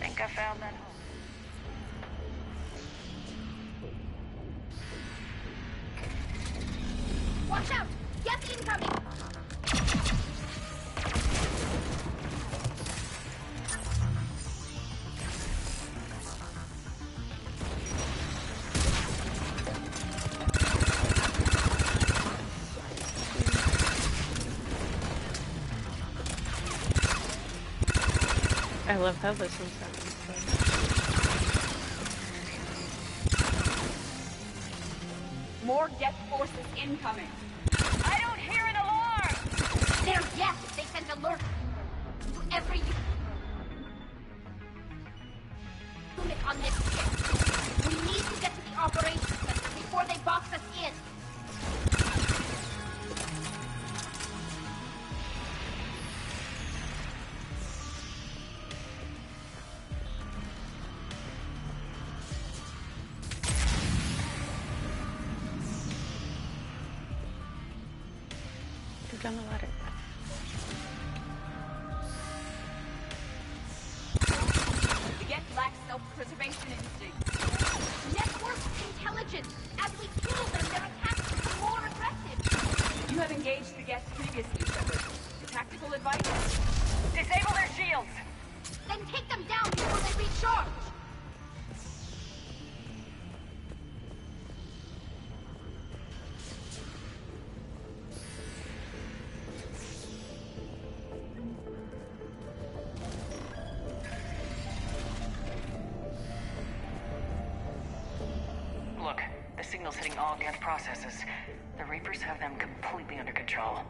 Think I found that hole. Watch out! Geth incoming! I love how this one sounds. More Geth forces incoming. I don't hear an alarm! They're Geth! They sent alert to every unit on this ship. We need to get to the operations center before they box us in. Down the ladder. The Geth lacks self-preservation instinct. Network intelligence. As we kill them, their attacks become more aggressive. You have engaged the Geth previously, Shepard. Tactical advice? Disable their shields! Then take them down before they recharge. Look, the signal's hitting all Geth processes. The Reapers have them completely under control.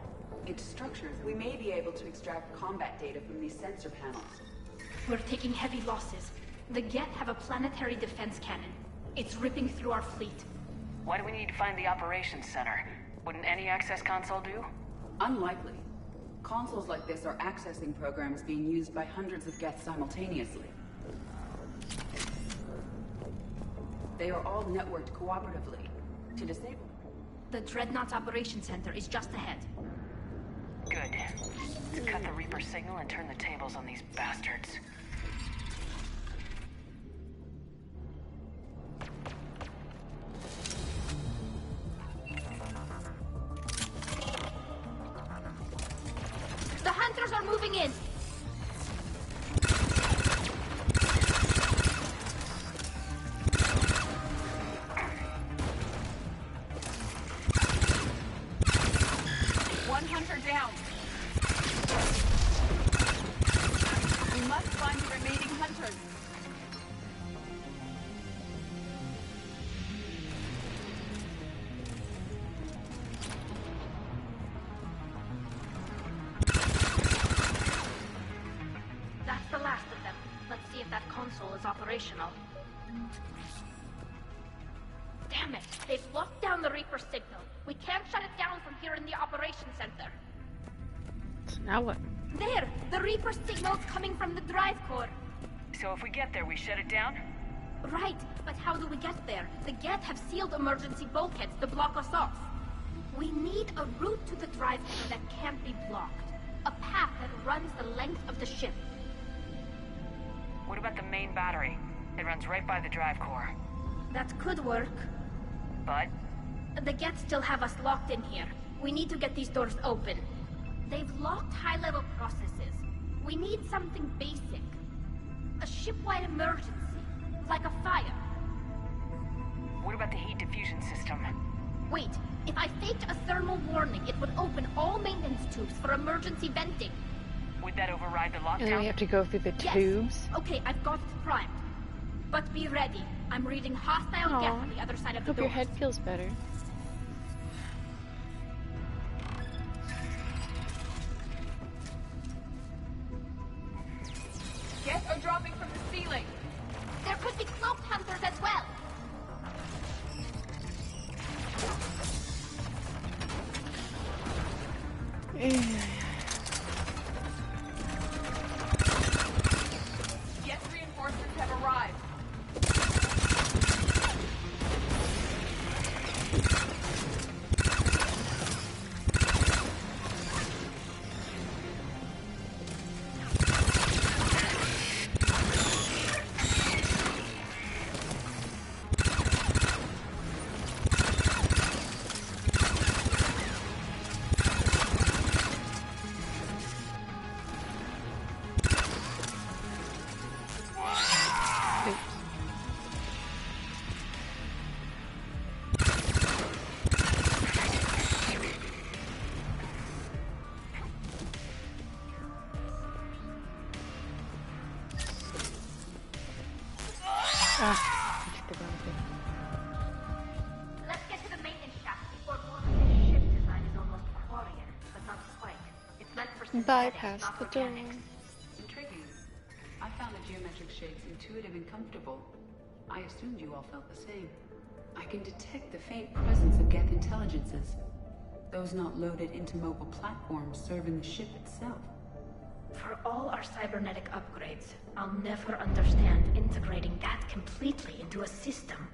It's structures. We may be able to extract combat data from these sensor panels. We're taking heavy losses. The Geth have a planetary defense cannon. It's ripping through our fleet. Why do we need to find the operations center? Wouldn't any access console do? Unlikely. Consoles like this are accessing programs being used by hundreds of Geth simultaneously. They are all networked cooperatively. To disable The Dreadnought's operations center is just ahead. Good. Let's cut the Reaper signal and turn the tables on these bastards. The hunters are moving in. One hunter down. We must find the remaining hunters. That's the last of them. Let's see if that console is operational. Damn it! They've locked down the Reaper signal. We can't shut it down from here in the operations center. So now what? There! The Reaper signal's coming from the drive core. So if we get there, we shut it down? Right, but how do we get there? The Geth have sealed emergency bulkheads to block us off. We need a route to the drive core that can't be blocked. A path that runs the length of the ship. What about the main battery? It runs right by the drive core. That could work. But? The Geth still have us locked in here. We need to get these doors open. They've locked high-level processes. We need something basic. A ship-wide emergency. Like a fire. What about the heat diffusion system? Wait, if I faked a thermal warning, it would open all maintenance tubes for emergency venting. Would that override the lockdown? And then we have to go through the tubes? Yes. Okay, I've got it primed. But be ready. I'm reading hostile Geth on the other side of the Hope door. your head feels better. Geth are dropping from the ceiling. There could be cloaked hunters as well. Geth reinforcements have arrived. Ah, I took the wrong thing. Let's get to the maintenance shaft before more of this ship design is almost Quarian, but not quite. It's meant for Bypass the door. Intriguing. I found the geometric shapes intuitive and comfortable. I assumed you all felt the same. I can detect the faint presence of Geth intelligences. Those not loaded into mobile platforms serving the ship itself. For all our cybernetic upgrades, I'll never understand integrating that completely into a system.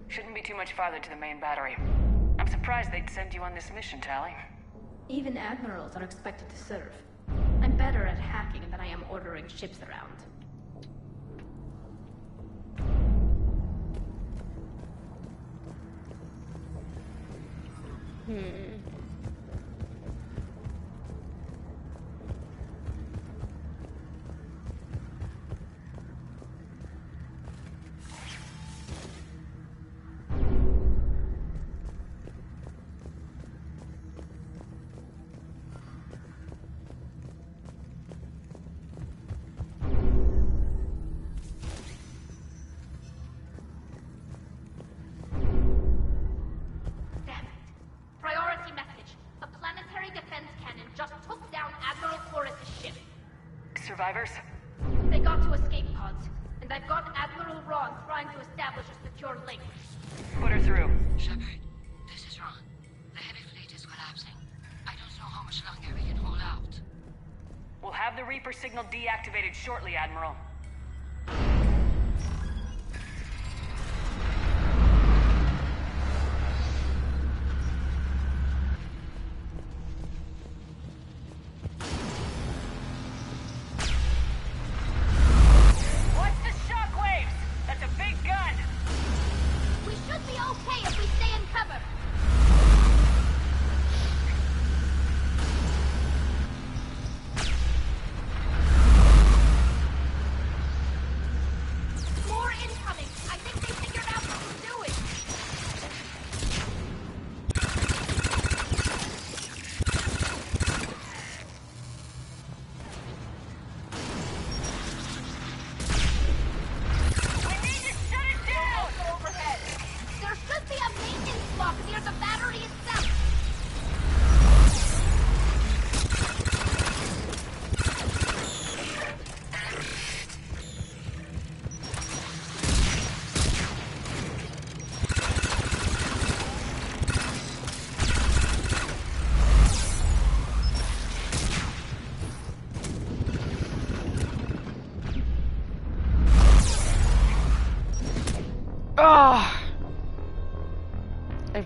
Shouldn't be too much farther to the main battery. I'm surprised they'd send you on this mission, Tali. Even admirals are expected to serve. I'm better at hacking than I am ordering ships around. Survivors? They got to escape pods, and I've got Admiral Ron trying to establish a secure link. Put her through. Shepard, this is Ron. The heavy fleet is collapsing. I don't know how much longer we can hold out. We'll have the Reaper signal deactivated shortly, Admiral.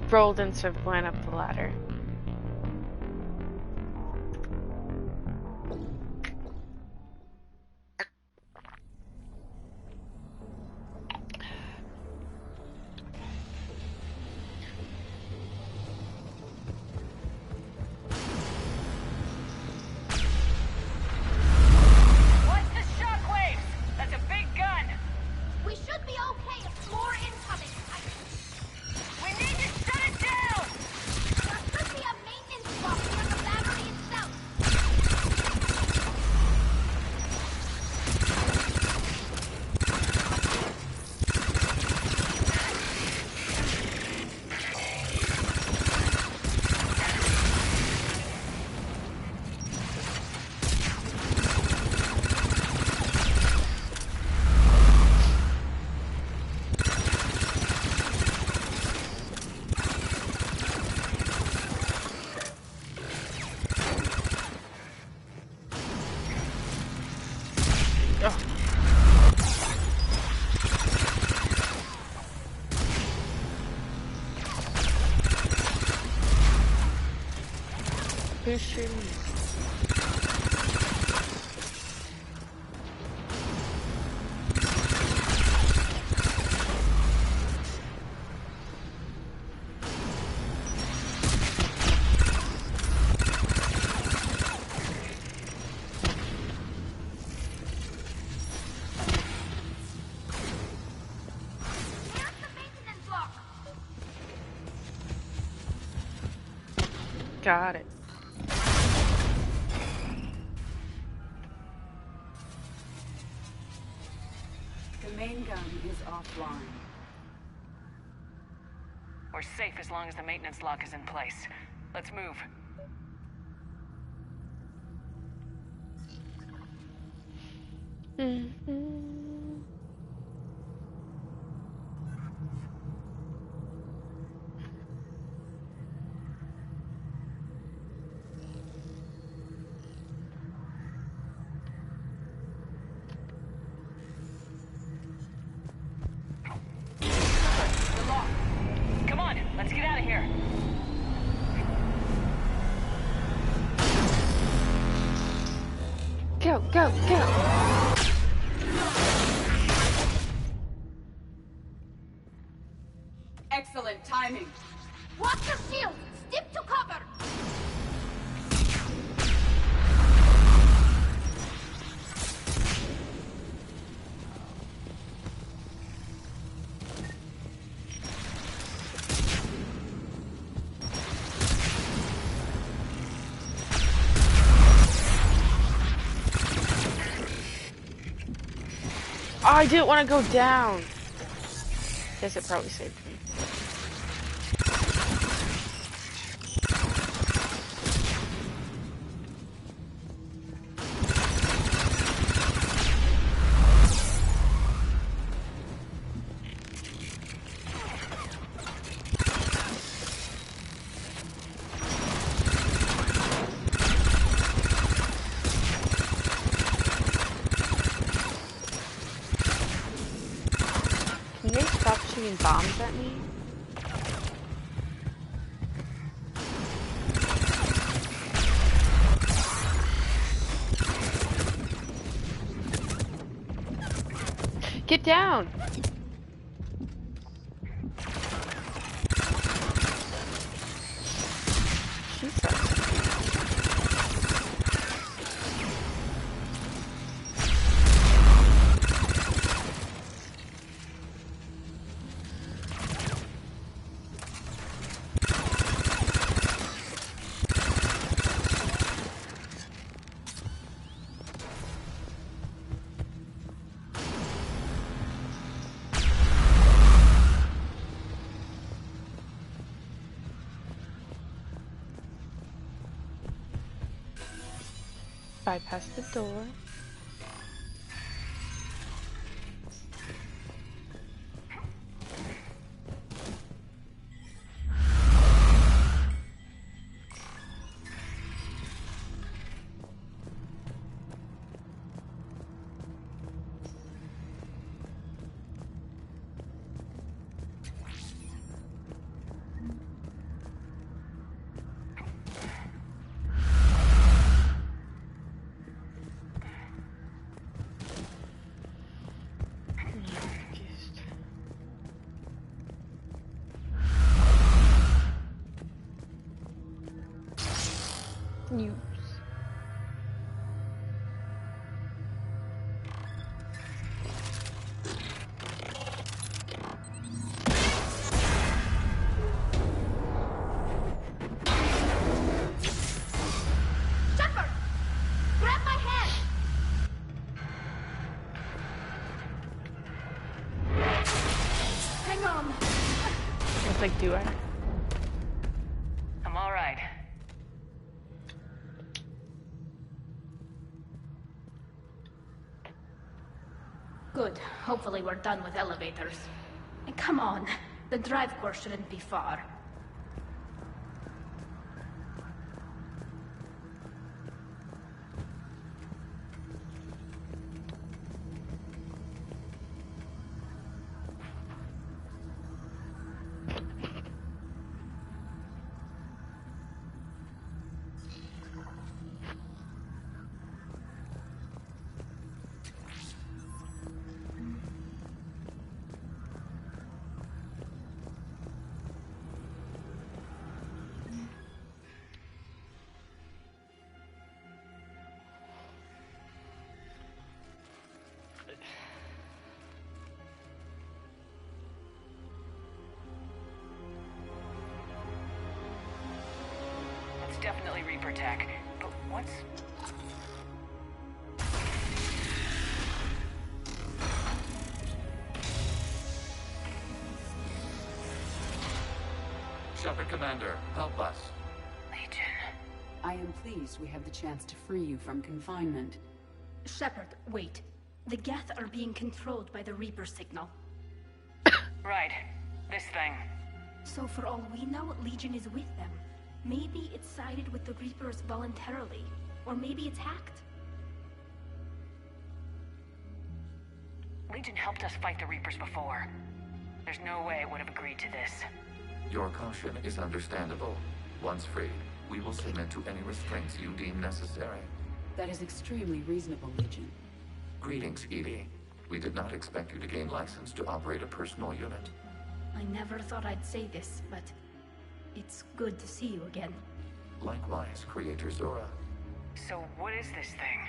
Rolled and sort of went up the ladder. What's the shockwaves? That's a big gun. We should be okay if more incoming. We need to shut it down! There should be a maintenance block near the battery itself. Who's shooting? Got it. The main gun is offline. We're safe as long as the maintenance lock is in place. Let's move. Come on, let's get out of here. Go, go, go! Excellent timing. Watch your shield! Step to cover! Oh, I didn't want to go down. Guess it probably saved me. Can they stop shooting bombs at me? Get down! She sucks. Bypass the door. News. Shepard! Grab my hand! Hang on. I was like, do I? I'm all right. Good. Hopefully we're done with elevators. And come on, the drive course shouldn't be far. It's definitely Reaper tech, but what's... Shepard Commander, help us. Legion. I am pleased we have the chance to free you from confinement. Shepard, wait. The Geth are being controlled by the Reaper signal. Right. This thing. So for all we know, Legion is with them. Maybe it sided with the Reapers voluntarily. Or maybe it's hacked. Legion helped us fight the Reapers before. There's no way it would have agreed to this. Your caution is understandable. Once freed, we will submit to any restraints you deem necessary. That is extremely reasonable, Legion. Greetings, EDI. We did not expect you to gain license to operate a personal unit. I never thought I'd say this, but it's good to see you again. Likewise, Creator Zora. So what is this thing?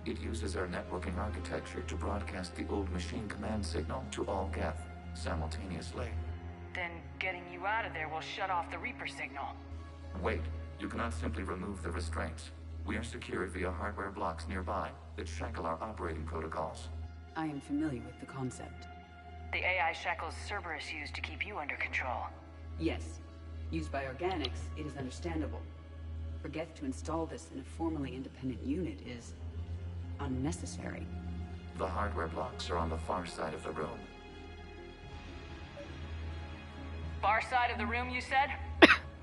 It uses our networking architecture to broadcast the old machine command signal to all Geth simultaneously. Then getting you out of there will shut off the Reaper signal. Wait, you cannot simply remove the restraints. We are secured via hardware blocks nearby that shackle our operating protocols. I am familiar with the concept. The AI shackles Cerberus used to keep you under control. Yes. Used by organics, it is understandable. For Geth to install this in a formally independent unit is unnecessary. The hardware blocks are on the far side of the room. Far side of the room, you said?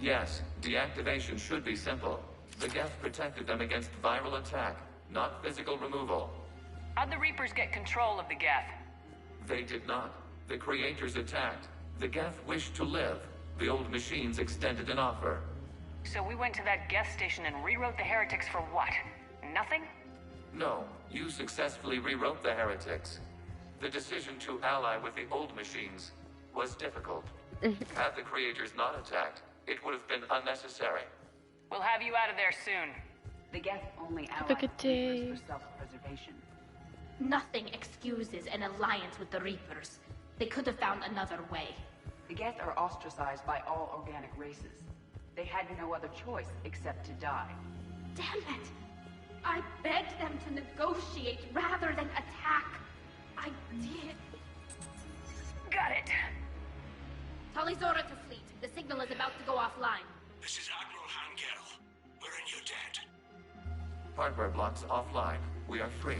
Yes, deactivation should be simple. The Geth protected them against viral attack, not physical removal. How'd the Reapers get control of the Geth? They did not. The Creators attacked. The Geth wished to live. The old machines extended an offer. So we went to that Geth station and rewrote the heretics for what? Nothing? No, you successfully rewrote the heretics. The decision to ally with the old machines was difficult. Had the Creators not attacked, it would have been unnecessary. We'll have you out of there soon. The Geth only Have a good day. for self-preservation. Nothing excuses an alliance with the Reapers. They could have found another way. The Geth are ostracized by all organic races. They had no other choice except to die. Damn it! I begged them to negotiate rather than attack. I did. Got it. Tali Zora to fleet. The signal is about to go offline. This is Admiral Hangel. We're in your debt. Hardware blocks offline. We are free.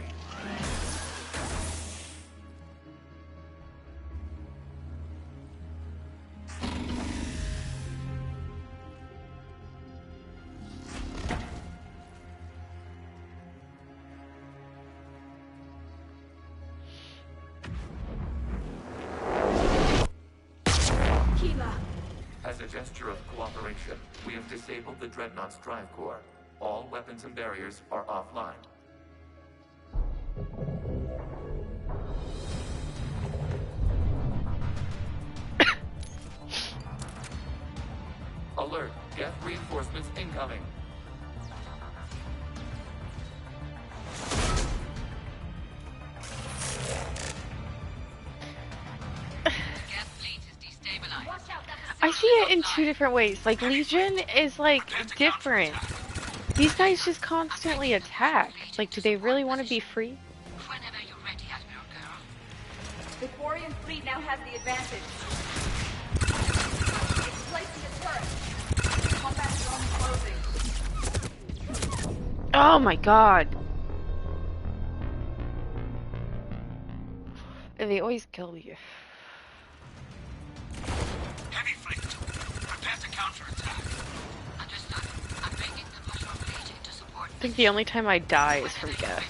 As a gesture of cooperation, we have disabled the Dreadnought's drive core. All weapons and barriers are offline. Alert! Geth reinforcements incoming! I see it in two different ways. Like, Legion is, like, different. These guys just constantly attack. Like, do they really want to be free? The Quarian fleet now has the advantage. It's placing a turret. Combat zone closing. Oh my god. And they always kill you. Heavy fleet. Prepare to counterattack. Understood. I'm bringing the Mushroom Legion to support. I think the only time I die is from Geth.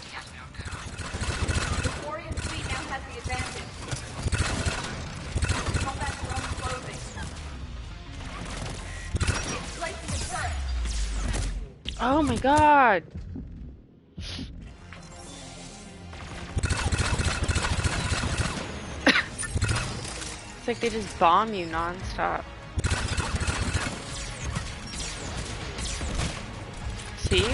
The Quarian fleet now has the advantage. Combat zone closing. It's placing a turret. Oh my god. It's like they just bomb you non-stop. See?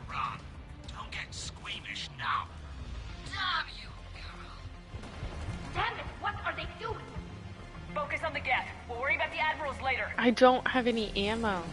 run. Don't get squeamish now. Damn you, girl. Damn it, what are they doing? Focus on the Geth. We'll worry about the admirals later. I don't have any ammo.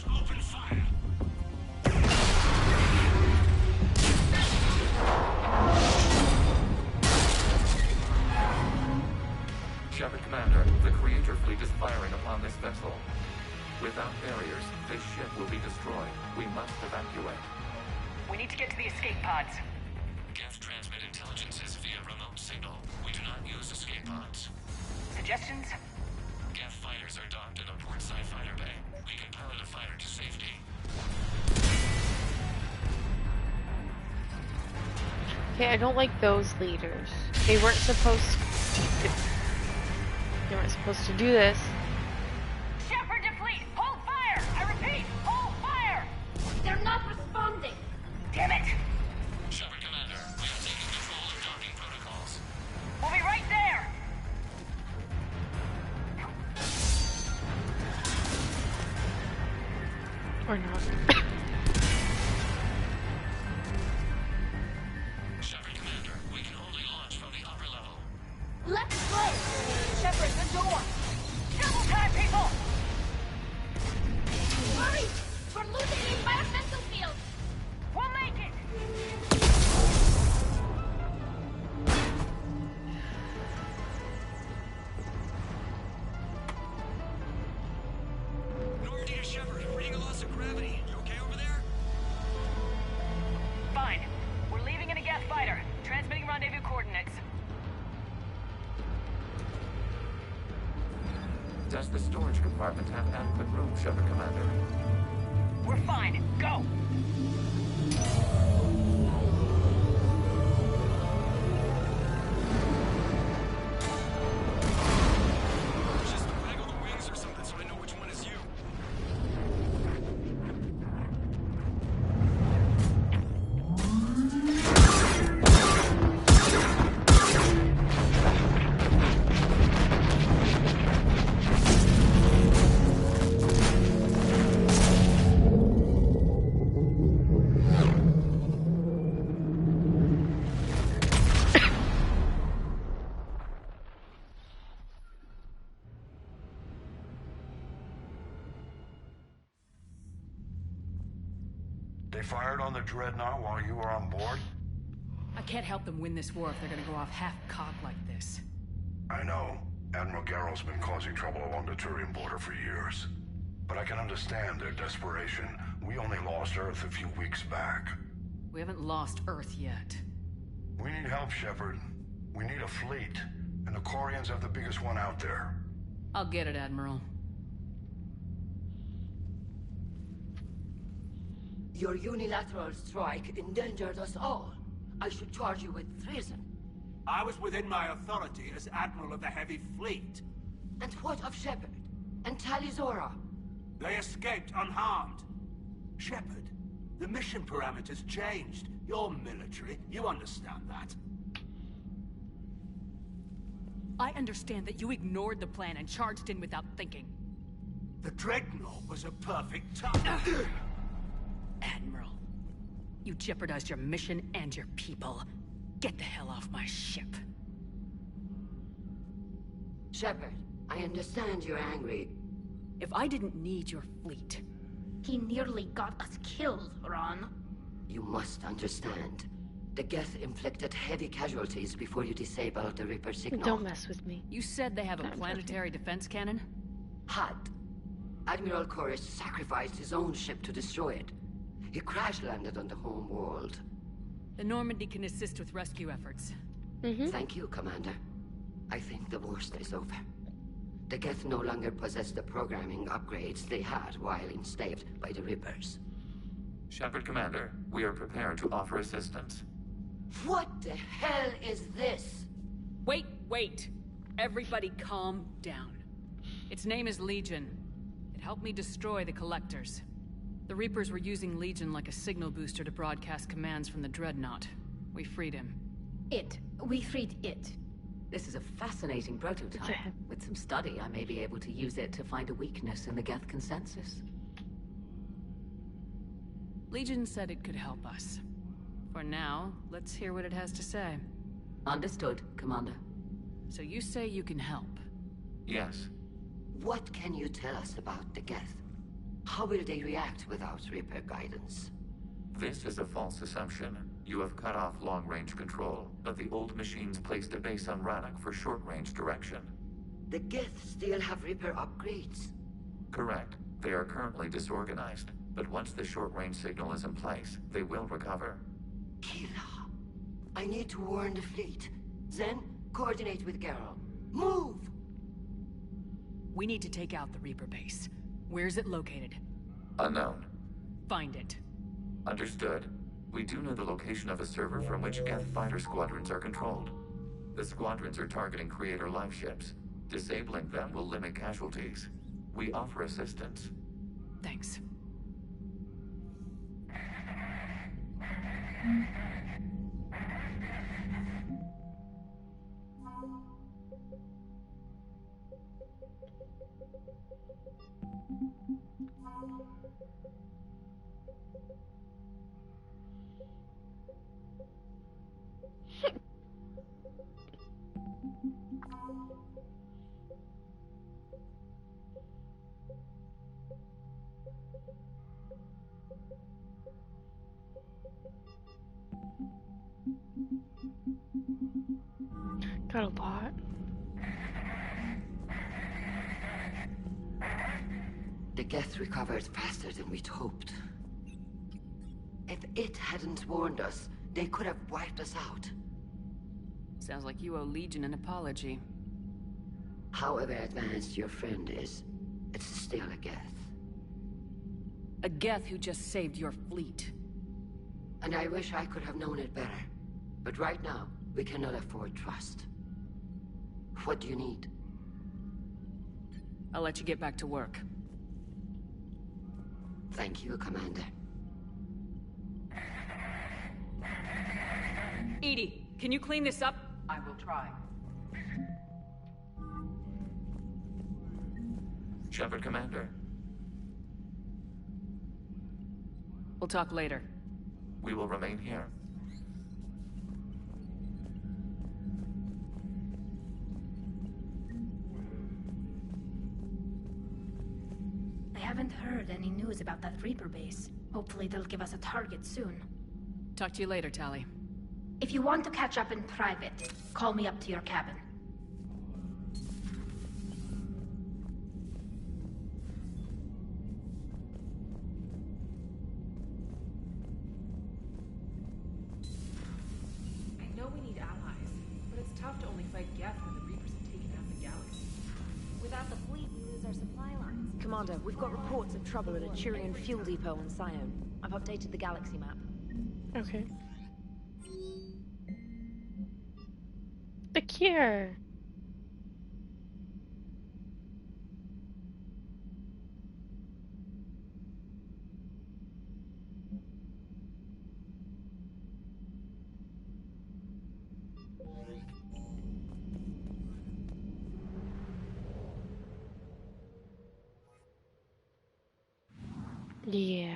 Open fire! Shepard Commander, the Creator fleet is firing upon this vessel. Without barriers, this ship will be destroyed. We must evacuate. We need to get to the escape pods. Geth transmit intelligences via remote signal. We do not use escape pods. Suggestions? Geth fighters are docked in the port side fighter bay. We can pilot a fighter to safety. Okay, I don't like those leaders. They weren't supposed to... They weren't supposed to do this. Shepard to fleet! Hold fire! I repeat, hold fire! They're not responding! Damn it! Shepard Commander, we are taking control of docking protocols. We'll be right there! Or not. Shepard Commander, we can only launch from the upper level. Let's go! Shepard, the door! Double time, people! Hurry! We're losing the environmental field! We'll make it! Normandy to Shepard, reading a loss of gravity. You okay over there? Fine. We're leaving in a Geth fighter. Transmitting rendezvous coordinates. Does the storage compartment have adequate room, Shepard Commander? We're fine. Go! Just waggle the wings or something so I know which one is you. They fired on the Dreadnought while you were on board? I can't help them win this war if they're gonna go off half-cocked like this. I know. Admiral Garrow's been causing trouble along the Turian border for years. But I can understand their desperation. We only lost Earth a few weeks back. We haven't lost Earth yet. We need help, Shepard. We need a fleet. And the Quarians have the biggest one out there. I'll get it, Admiral. Your unilateral strike endangered us all. I should charge you with treason. I was within my authority as Admiral of the Heavy Fleet. And what of Shepard? And Talizora? They escaped unharmed. Shepard, the mission parameters changed. You're military, you understand that. I understand that you ignored the plan and charged in without thinking. The Dreadnought was a perfect target. Admiral, you jeopardized your mission and your people. Get the hell off my ship. Shepard, I understand you're angry. If I didn't need your fleet... He nearly got us killed, Ron. You must understand. The Geth inflicted heavy casualties before you disabled the Reaper signal. Don't mess with me. You said they have a planetary defense cannon? Had. Admiral Koris sacrificed his own ship to destroy it. He crash-landed on the home world. The Normandy can assist with rescue efforts. Thank you, Commander. I think the worst is over. The Geth no longer possess the programming upgrades they had while enslaved by the Reapers. Shepard, Commander, we are prepared to offer assistance. What the hell is this? Wait! Everybody calm down. Its name is Legion. It helped me destroy the Collectors. The Reapers were using Legion like a signal booster to broadcast commands from the Dreadnought. We freed him. We freed it. This is a fascinating prototype. With some study, I may be able to use it to find a weakness in the Geth consensus. Legion said it could help us. For now, let's hear what it has to say. Understood, Commander. So you say you can help? Yes. What can you tell us about the Geth? How will they react without Reaper guidance? This is a false assumption. You have cut off long-range control, but the old machines placed a base on Rannoch for short-range direction. The Geth still have Reaper upgrades? Correct. They are currently disorganized, but once the short-range signal is in place, they will recover. Kila, I need to warn the fleet. Then, coordinate with Geralt. Move! We need to take out the Reaper base. Where's it located? Unknown. Find it. Understood. We do know the location of a server from which Geth fighter squadrons are controlled. The squadrons are targeting Creator life ships. Disabling them will limit casualties. We offer assistance. Thanks. Got a lot. The Geth recovered faster than we'd hoped. If it hadn't warned us, they could have wiped us out. Sounds like you owe Legion an apology. However advanced your friend is, it's still a Geth. A Geth who just saved your fleet. And I wish I could have known it better. But right now, we cannot afford trust. What do you need? I'll let you get back to work. Thank you, Commander. EDI, can you clean this up? I will try. Shepard, Commander. We'll talk later. We will remain here. I haven't heard any news about that Reaper base. Hopefully they'll give us a target soon. Talk to you later, Tali. If you want to catch up in private, call me up to your cabin. I know we need allies, but it's tough to only fight Geth when the Reapers have taken out the galaxy. Without the fleet, we lose our supply lines. Commander, we've got reports of trouble at a Turian fuel depot on Scion. I've updated the galaxy map. Okay. The cure. Yeah.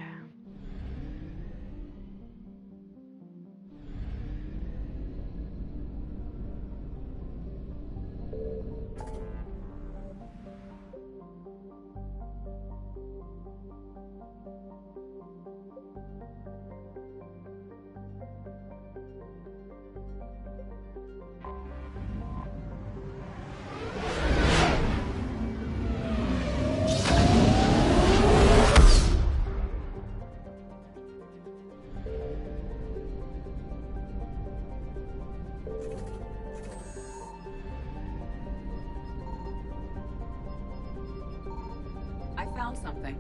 I found something.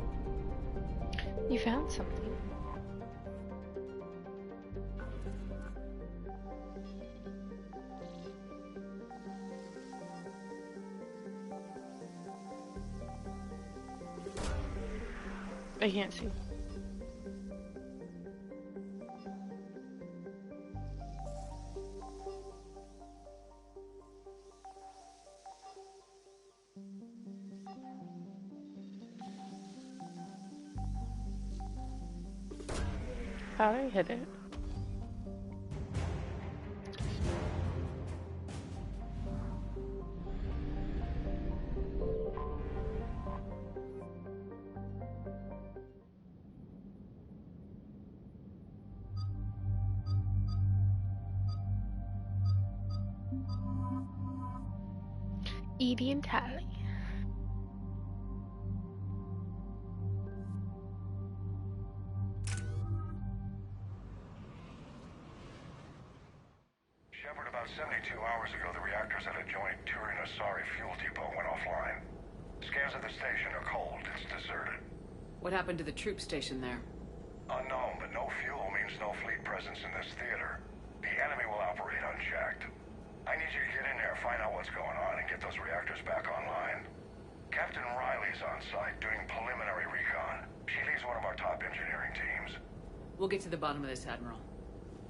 You found something. I can't see. How did I hit it? Edie and Tally. Shepard, about 72 hours ago, the reactors at adjoining Turin-Asari fuel depot went offline. Scans of the station are cold. It's deserted. What happened to the troop station there? Unknown, but no fuel means no fleet presence in this theater. The enemy will operate unchecked. I need you to get in there, find out what's going on, and get those reactors back online. Captain Riley's on site doing preliminary recon. She leads one of our top engineering teams. We'll get to the bottom of this, Admiral.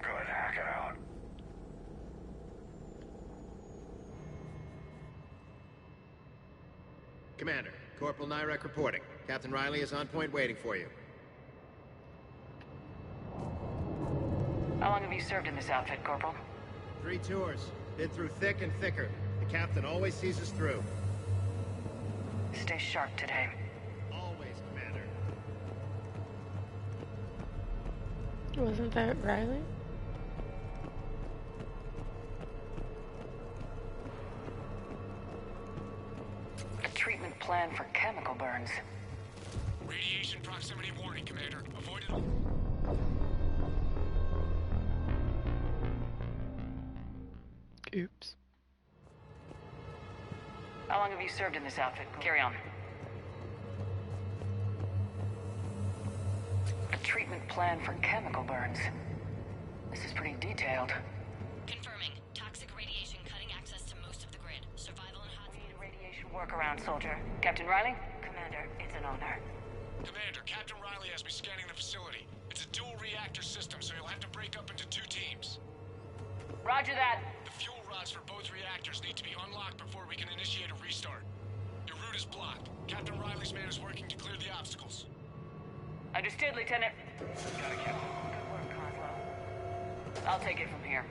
Good, hack it out. Commander, Corporal Nyrek reporting. Captain Riley is on point waiting for you. How long have you served in this outfit, Corporal? 3 tours. Been through thick and thicker. The captain always sees us through. Stay sharp today. Always, Commander. Wasn't that Riley? A treatment plan for chemical burns. Radiation proximity warning, Commander. Avoid it. Oops. How long have you served in this outfit? Carry on. A treatment plan for chemical burns. This is pretty detailed. Confirming. Toxic radiation cutting access to most of the grid. Survival and hot... We need a radiation workaround, soldier. Captain Riley? Commander, it's an honor. Commander, Captain Riley has me scanning the facility. It's a dual reactor system, so you'll have to break up into 2 teams. Roger that. The fuel rods for both reactors need to be unlocked before we can initiate a restart. Your route is blocked. Captain Riley's man is working to clear the obstacles. Understood, Lieutenant. Got it, Captain. Good work, Coslow. I'll take it from here.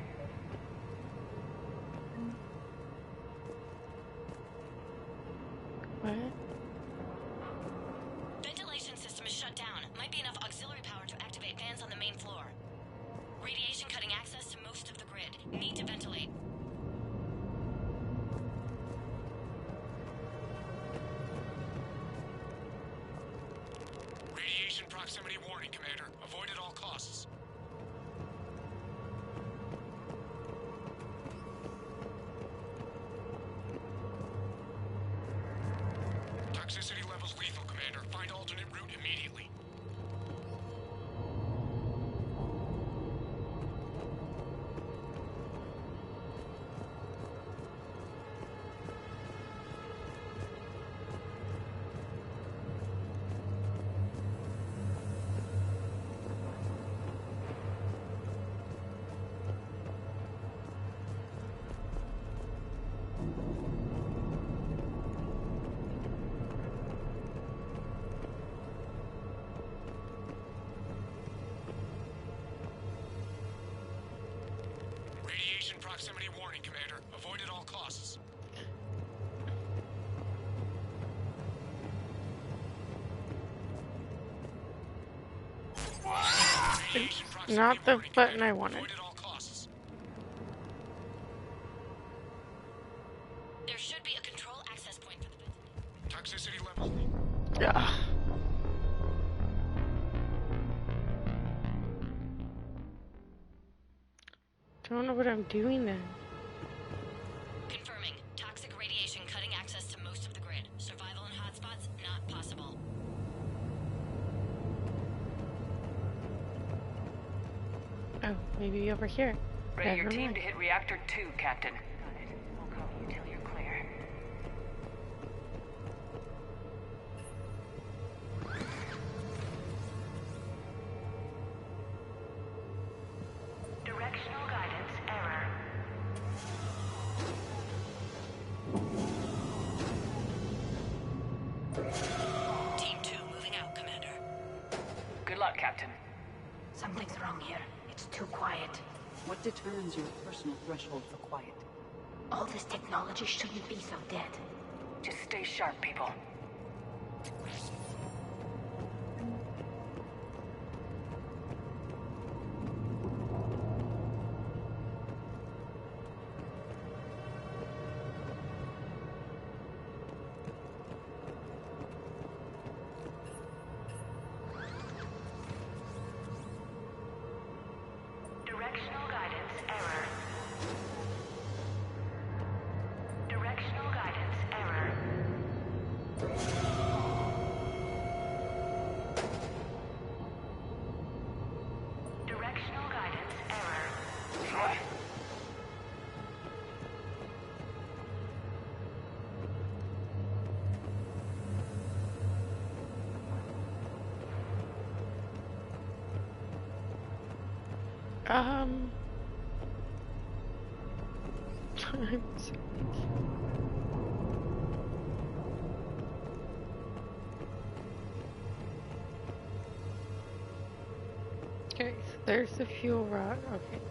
What? Ventilation system is shut down. Might be enough auxiliary power to activate fans on the main floor. Radiation cutting access to most of the grid. Need to ventilate. Radiation proximity warning, Commander. Avoid at all costs. Toxicity levels lethal, Commander. Find alternate route immediately. It's not the button I wanted. There should be a control access point for the toxicity level. Yeah. Don't know what I'm doing then. Confirming. Toxic radiation cutting access to most of the grid. Survival in hotspots not possible. Oh, maybe over here. Ready your team to hit reactor 2, Captain. Got it. I'll cover you till you're clear. Directional guidance error. Team 2 moving out, Commander. Good luck, Captain. Something's wrong here. It's too quiet. What determines your personal threshold for quiet? All this technology shouldn't be so dead. Just stay sharp, people. Directional guidance error. Directional guidance error. Directional guidance error. I'm sorry. Okay, so there's the fuel rod. Okay.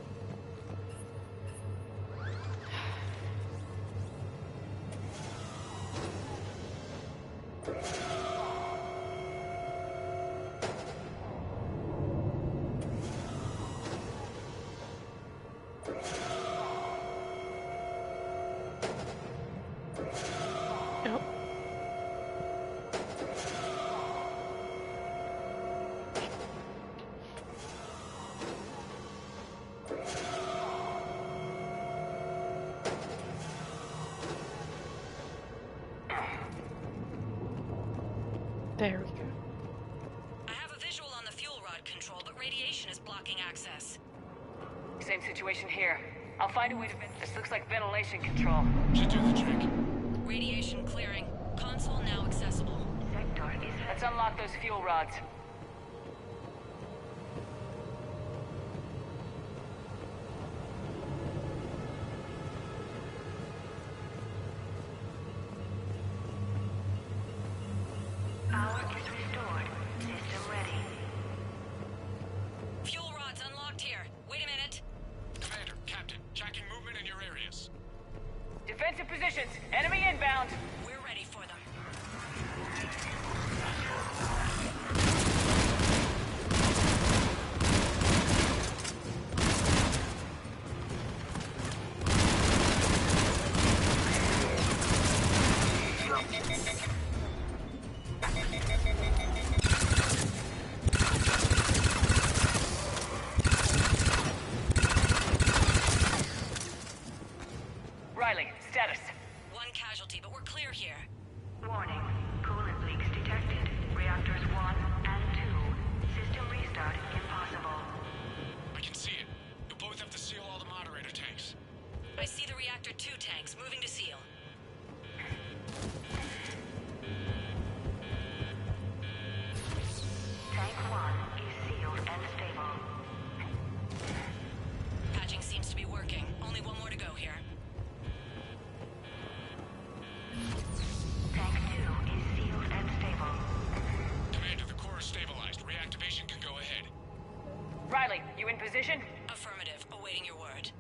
Nope. There we go. I have a visual on the fuel rod control, but radiation is blocking access. Same situation here. I'll find a way to this looks like ventilation control. Should do the trick. Radiation clearing. Console now accessible. Sector is... Let's unlock those fuel rods. Power is restored. System ready. Fuel rods unlocked here. Wait a minute. Commander, Captain, checking movement in your areas. Defensive positions. Enemy inbound. We're ready for them. Riley, status. One casualty, but we're clear here. Warning. Coolant leaks detected. Reactors 1 and 2. System restart impossible. I can see it. You'll both have to seal all the moderator tanks. I see the reactor 2 tanks moving to seal. Tank 1 is sealed and stable. Patching seems to be working. Only one more to go here. Tank 2 is sealed and stable. Commander, the core is stabilized. Reactivation can go ahead. Riley, you in position? Affirmative. Awaiting your word.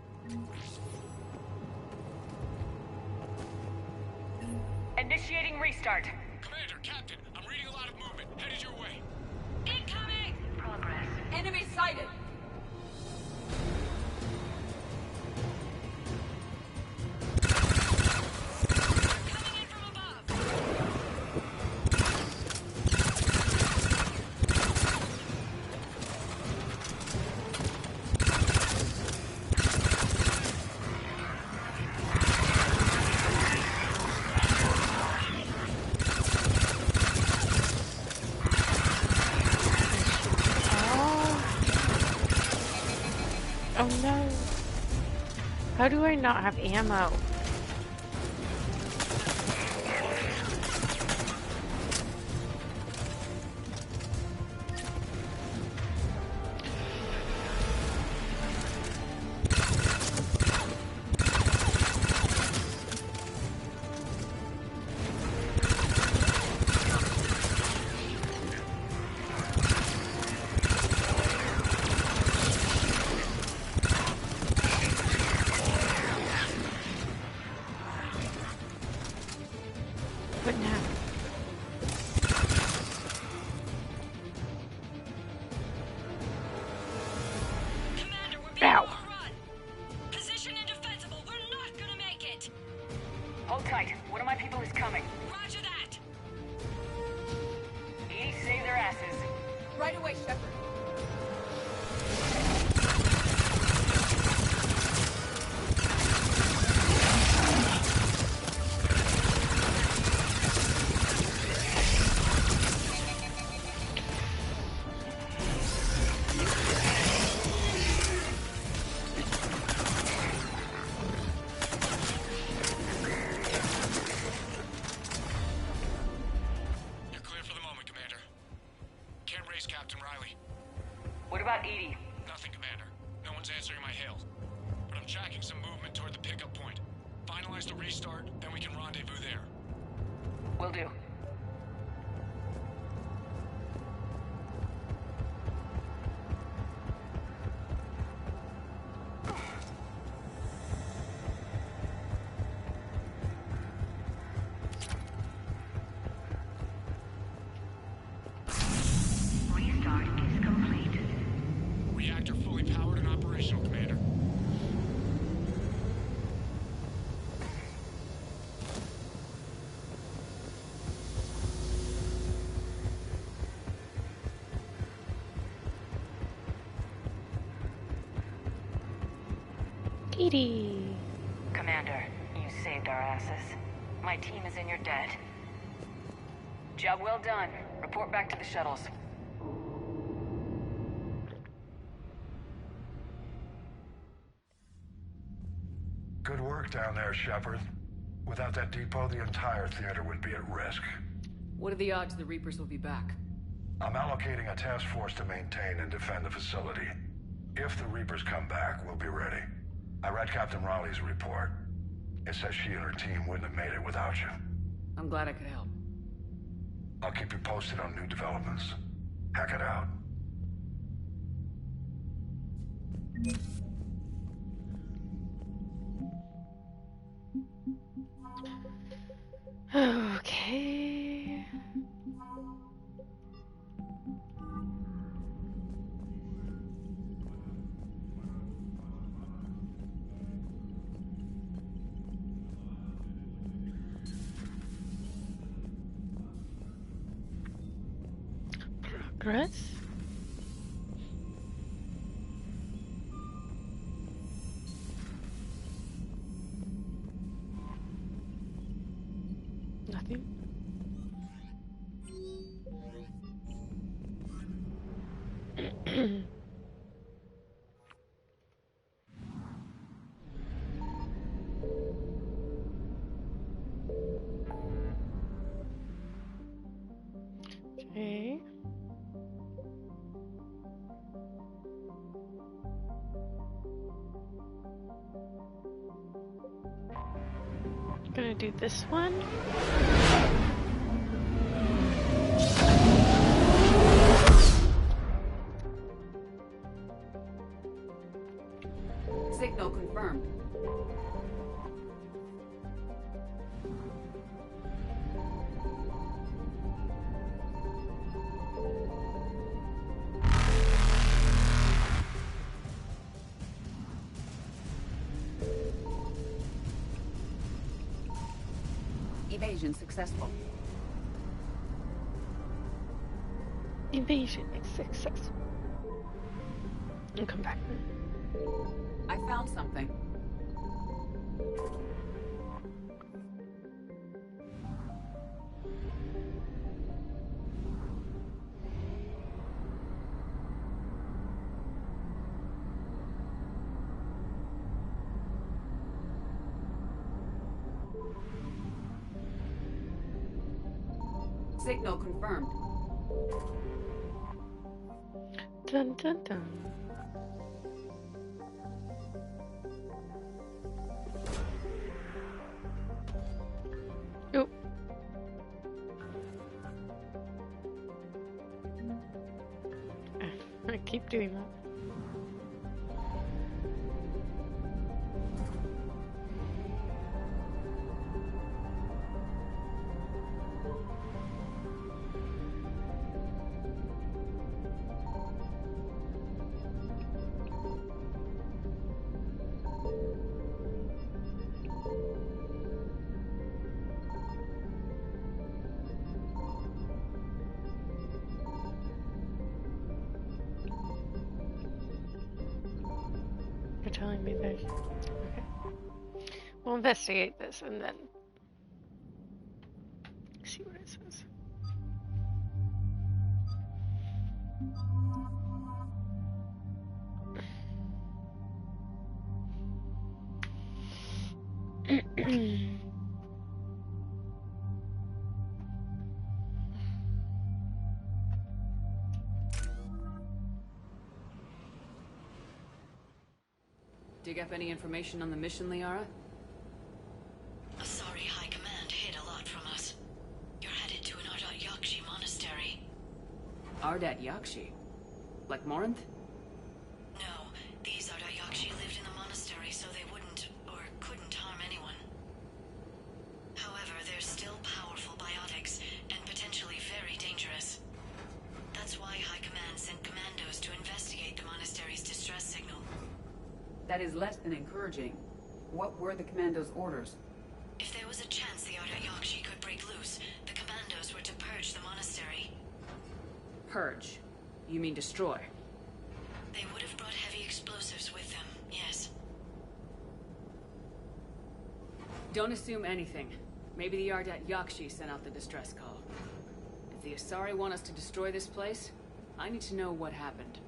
Initiating restart. Commander, Captain, I'm reading a lot of movement. Headed your way. Incoming! Progress. Enemy sighted! How do I not have ammo? Hold tight. One of my people is coming. Roger that. Edie, save their asses. Right away, Shepard. Captain Riley. What about Edie? Nothing, Commander. No one's answering my hail. But I'm tracking some movement toward the pickup point. Finalize the restart, then we can rendezvous there. Will do. Reactor fully powered and operational, Commander. Edie. Commander, you saved our asses. My team is in your debt. Job well done. Report back to the shuttles. Good work down there, Shepard. Without that depot, the entire theater would be at risk. What are the odds the Reapers will be back? I'm allocating a task force to maintain and defend the facility. If the Reapers come back, we'll be ready. I read Captain Riley's report. It says she and her team wouldn't have made it without you. I'm glad I could help. I'll keep you posted on new developments. Hack it out. Okay. Progress? Nothing. Okay. Gonna do this one. Signal confirmed. Evasion successful. Evasion is successful. And come back. I found something. Signal confirmed. Dun dun dun. Oh. I keep doing that. You're telling me there's... Okay. We'll investigate this and then see what it says. Dig up any information on the mission, Liara? Asari High Command hid a lot from us. You're headed to an Ardat Yakshi monastery. Ardat Yakshi? Like Morinth? No, these Ardat Yakshi lived in the monastery so they wouldn't, or couldn't harm anyone. However, they're still powerful biotics, and potentially very dangerous. That's why High Command sent commandos to investigate the monastery's distress signal. That is less than encouraging. What were the commandos' orders? If there was a chance the Ardat Yakshi could break loose, the commandos were to purge the monastery. Purge? You mean destroy? They would have brought heavy explosives with them, yes. Don't assume anything. Maybe the Ardat Yakshi sent out the distress call. If the Asari want us to destroy this place, I need to know what happened.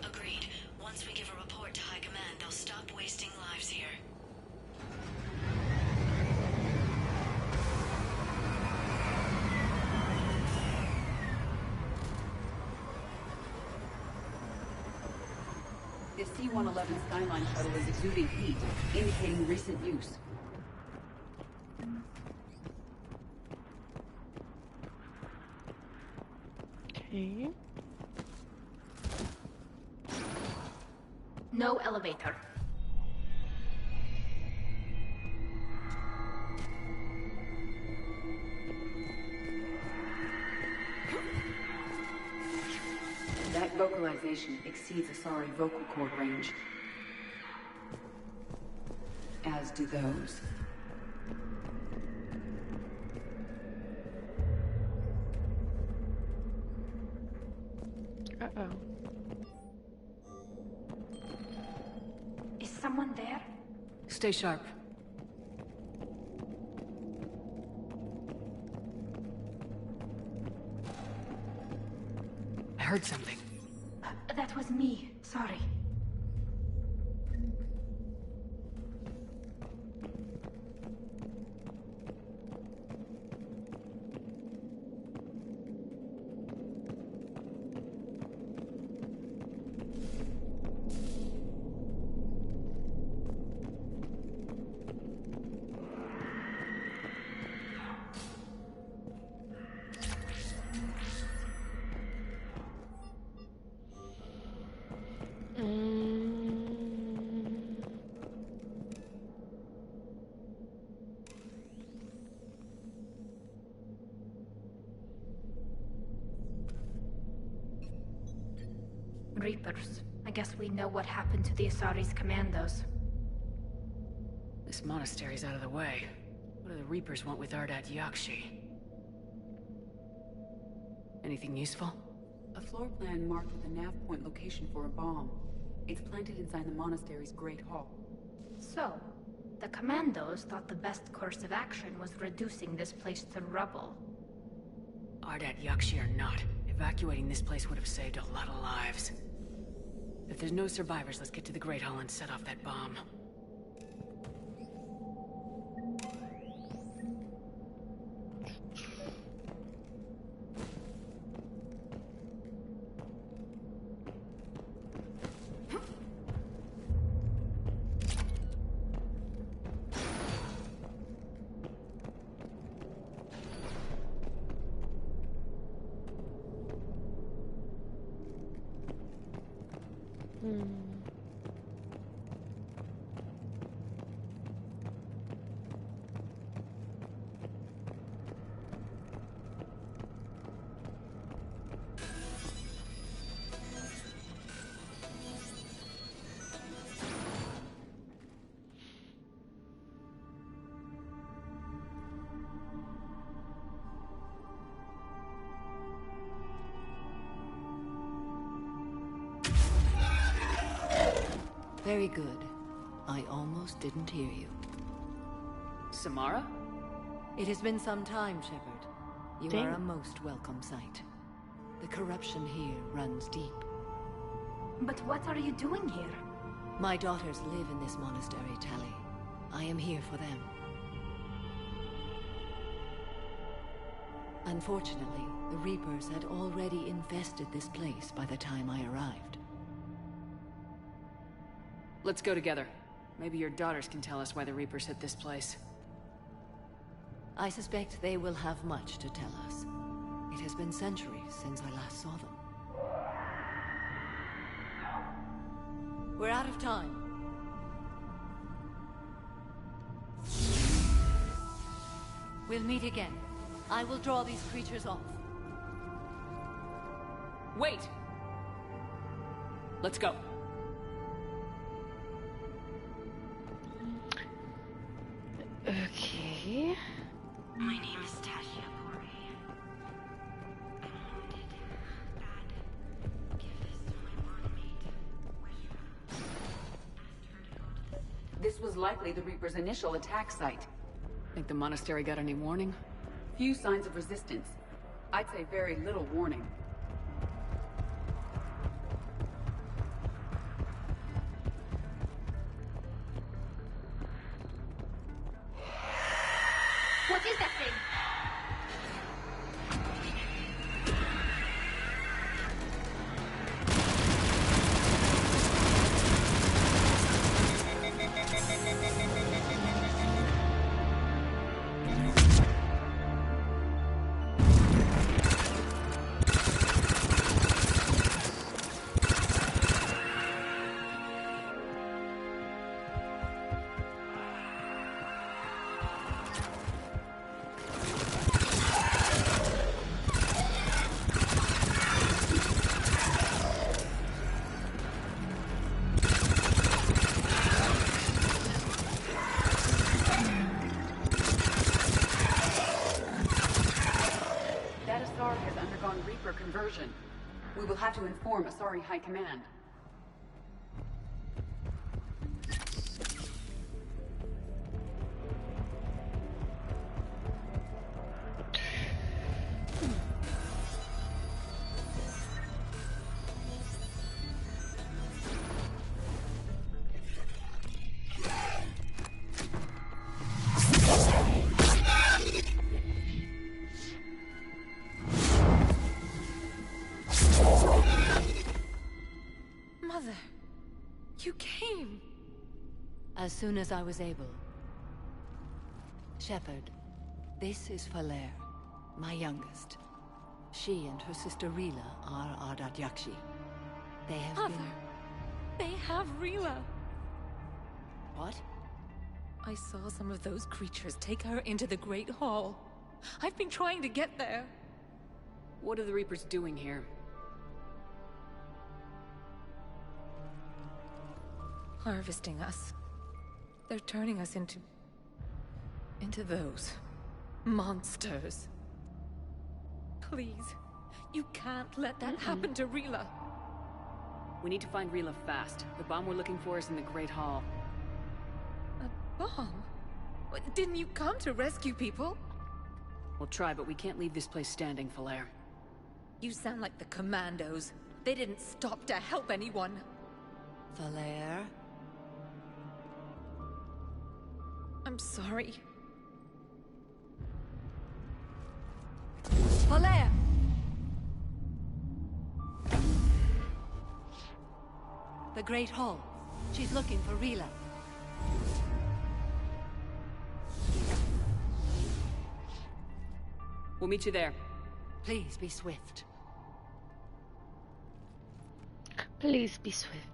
Agreed. Once we give a report to High Command, they'll stop wasting lives here. The C-111 Skyline shuttle is exuding heat, indicating recent use. Okay. No elevator. That vocalization exceeds Asari vocal cord range. As do those. Uh-oh. Is someone there? Stay sharp. I heard something. That was me. Sorry. Reapers. I guess we know what happened to the Asari's commandos. This monastery's out of the way. What do the Reapers want with Ardat Yakshi? Anything useful? A floor plan marked with a nav point location for a bomb. It's planted inside the monastery's Great Hall. So, the commandos thought the best course of action was reducing this place to rubble. Ardat Yakshi or not, evacuating this place would have saved a lot of lives. If there's no survivors, let's get to the Great Hall and set off that bomb. Very good. I almost didn't hear you. Samara? It has been some time, Shepard. You Dang. are a most welcome sight. The corruption here runs deep. But what are you doing here? My daughters live in this monastery, Tali. I am here for them. Unfortunately, the Reapers had already infested this place by the time I arrived. Let's go together. Maybe your daughters can tell us why the Reapers hit this place. I suspect they will have much to tell us. It has been centuries since I last saw them. We're out of time. We'll meet again. I will draw these creatures off. Wait! Let's go. Okay. My name is Tasha Bori. I'm wounded. Bad. Give this to my barmate. This was likely the Reaper's initial attack site. Think the monastery got any warning? Few signs of resistance. I'd say very little warning. What is that thing? Conversion. We will have to inform Asari High Command. You came! As soon as I was able. Shepard, this is Falere, my youngest. She and her sister Rila are Ardat Yakshi. They have Mother, been... they have Rila! What? I saw some of those creatures take her into the Great Hall. I've been trying to get there. What are the Reapers doing here? Harvesting us. They're turning us into those monsters. Please, you can't let that happen to Rila. We need to find Rila fast. The bomb we're looking for is in the Great Hall. A bomb? Didn't you come to rescue people? We'll try, but we can't leave this place standing, Falere. You sound like the Commandos. They didn't stop to help anyone. Falere? I'm sorry. Falere! The Great Hall. She's looking for Rila. We'll meet you there. Please be swift. Please be swift.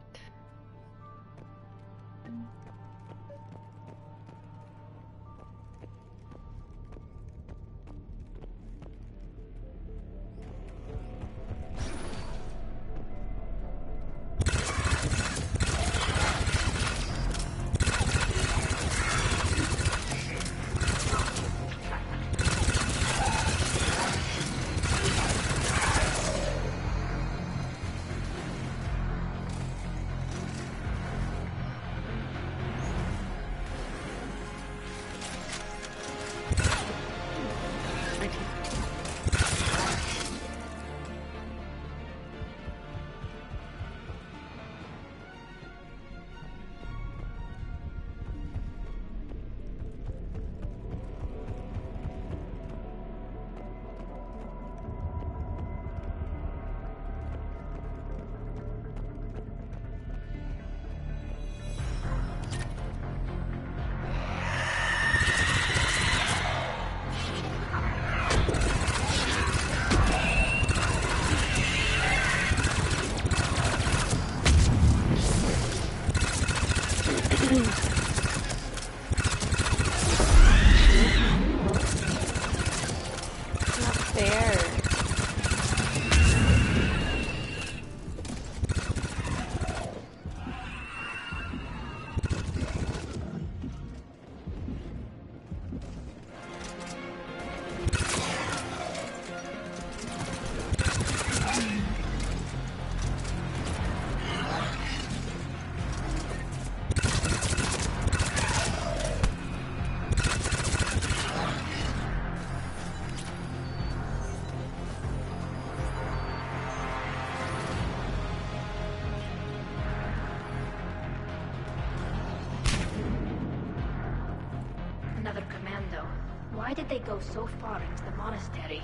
Another commando. Why did they go so far into the monastery?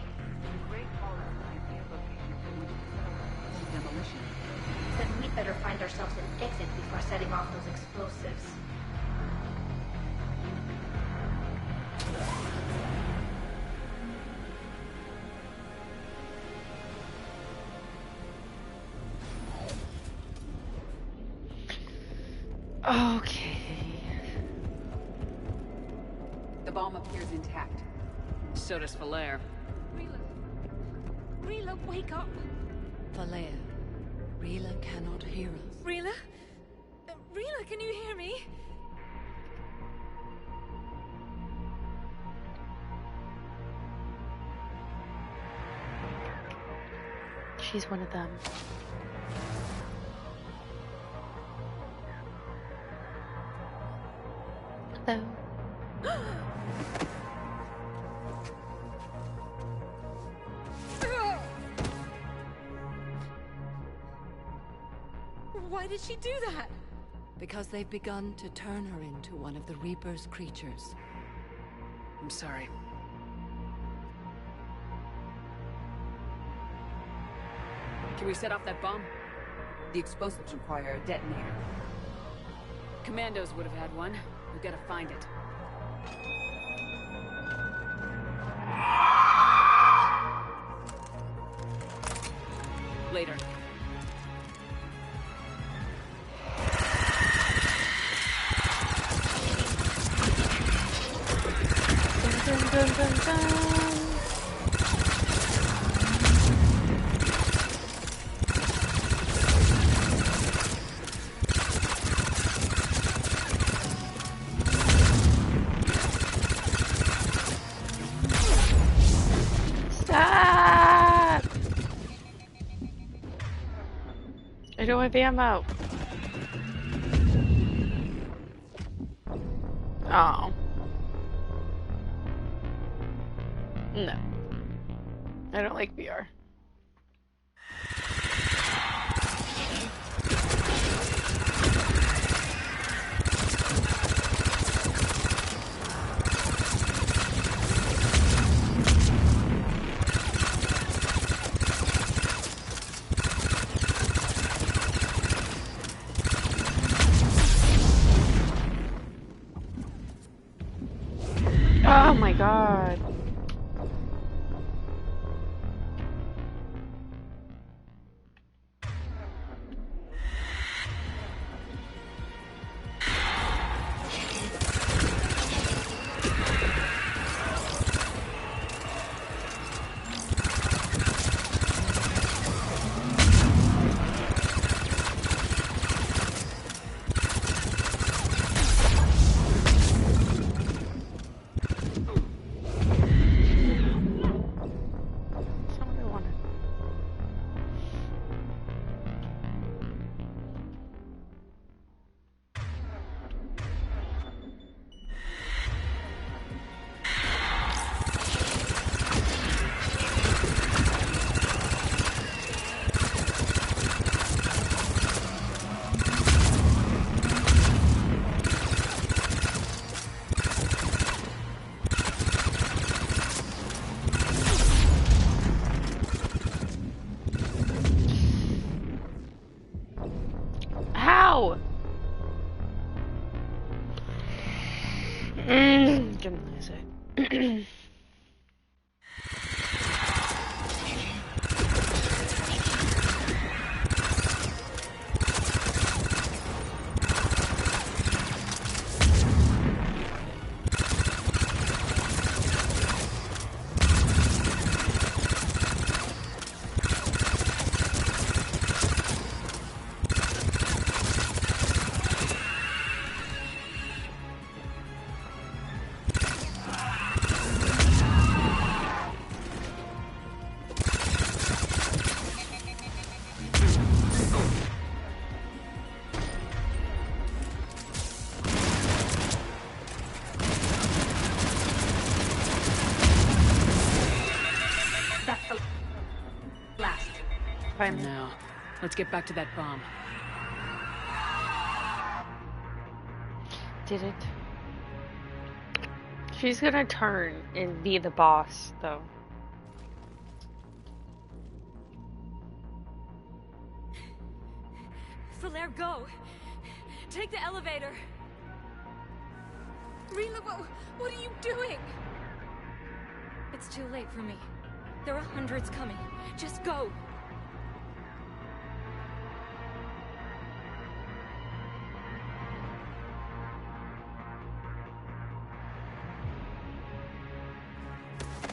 Demolition. Then we'd better find ourselves an exit before setting off those explosives. Okay. The bomb appears intact. So does Falaire. Rila, wake up! Falaire, Rila cannot hear us. Rila? Rila, can you hear me? She's one of them. Hello. Why did she do that? Because they've begun to turn her into one of the Reaper's creatures. I'm sorry. Can we set off that bomb? The explosives require a detonator. Commandos would have had one. We've got to find it. Later. Dun, dun, dun, dun. Stop! I don't have ammo. Oh. No. I don't like VR. Oh my god. Finally. Now, let's get back to that bomb. Did it? She's gonna turn and be the boss, though. Falaire, go! Take the elevator! Rila, what are you doing? It's too late for me. There are hundreds coming. Just go!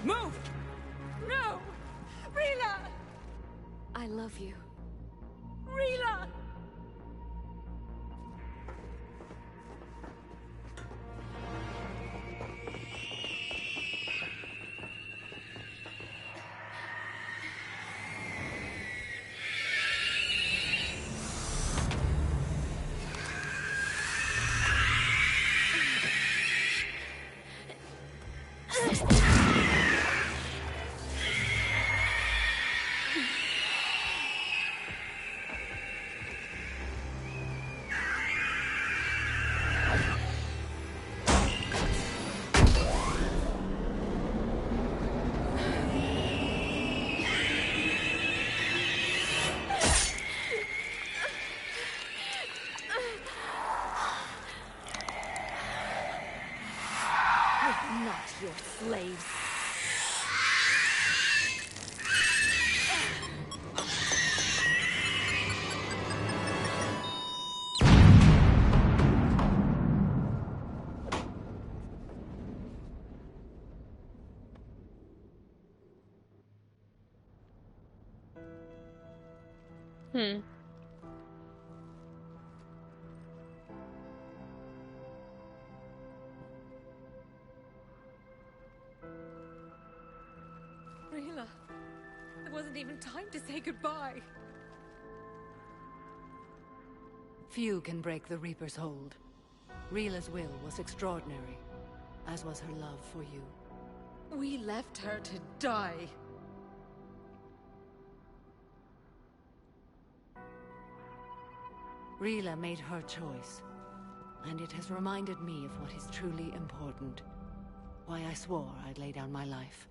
Move! No! Rila! I love you. Rila! Not your slaves. Rila, there wasn't even time to say goodbye. Few can break the Reaper's hold. Rila's will was extraordinary, as was her love for you. We left her to die. Rila made her choice, and it has reminded me of what is truly important. Why I swore I'd lay down my life.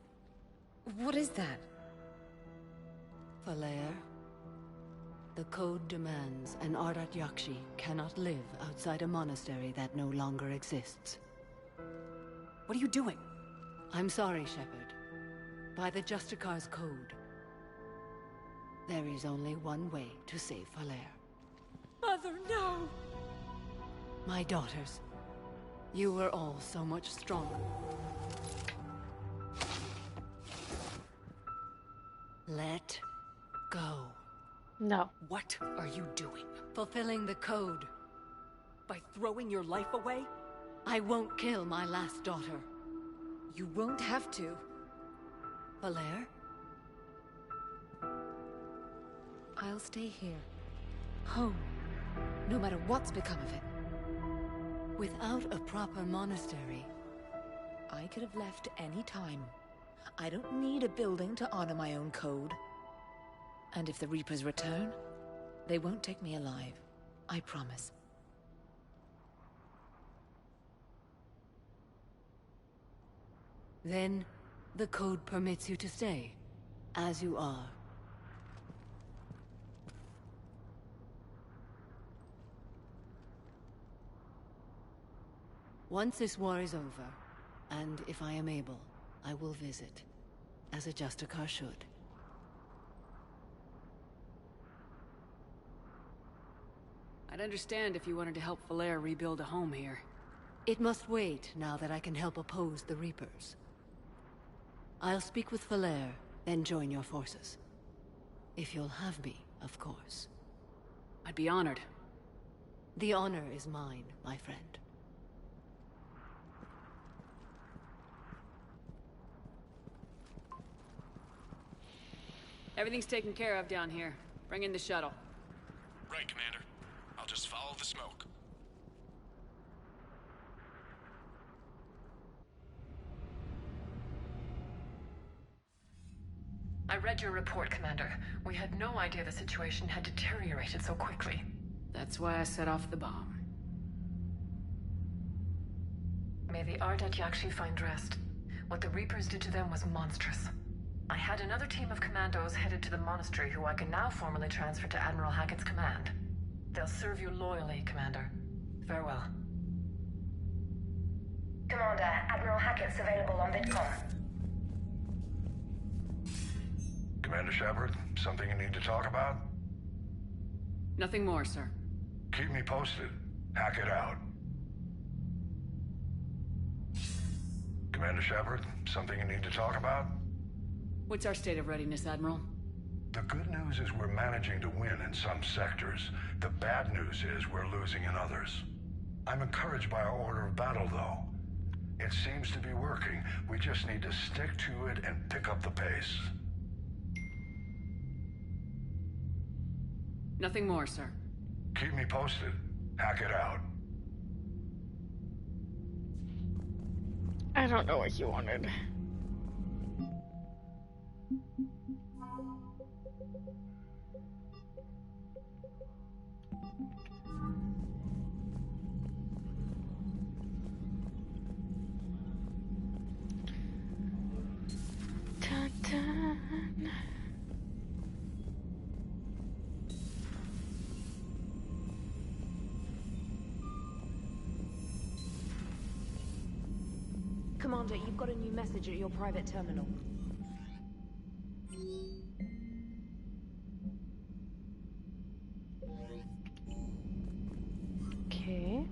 What is that? Falaire, the code demands an Ardat Yakshi cannot live outside a monastery that no longer exists. What are you doing? I'm sorry, Shepard. By the Justicar's code, there is only one way to save Falaire. Mother, no! My daughters, you were all so much stronger. Let go. No. What are you doing? Fulfilling the code. By throwing your life away? I won't kill my last daughter. You won't have to. Falaire? I'll stay here. Home. No matter what's become of it. Without a proper monastery. I could have left any time. I don't need a building to honor my own code. And if the Reapers return, they won't take me alive. I promise. Then, the code permits you to stay, as you are. Once this war is over, and if I am able, I will visit, as a Justicar should. I'd understand if you wanted to help Falaire rebuild a home here. It must wait now that I can help oppose the Reapers. I'll speak with Falaire, then join your forces. If you'll have me, of course. I'd be honored. The honor is mine, my friend. Everything's taken care of down here. Bring in the shuttle. Right, Commander. I'll just follow the smoke. I read your report, Commander. We had no idea the situation had deteriorated so quickly. That's why I set off the bomb. May the Ardat Yakshi find rest. What the Reapers did to them was monstrous. I had another team of commandos headed to the monastery who I can now formally transfer to Admiral Hackett's command. They'll serve you loyally, Commander. Farewell. Commander, Admiral Hackett's available on VidCom. Commander Shepard, something you need to talk about? Nothing more, sir. Keep me posted. Hackett out. Commander Shepard, something you need to talk about? What's our state of readiness, Admiral? The good news is we're managing to win in some sectors. The bad news is we're losing in others. I'm encouraged by our order of battle, though. It seems to be working. We just need to stick to it and pick up the pace. Nothing more, sir. Keep me posted. Hackett out. I don't know what you wanted. Dun, dun. Commander, you've got a new message at your private terminal. Okay.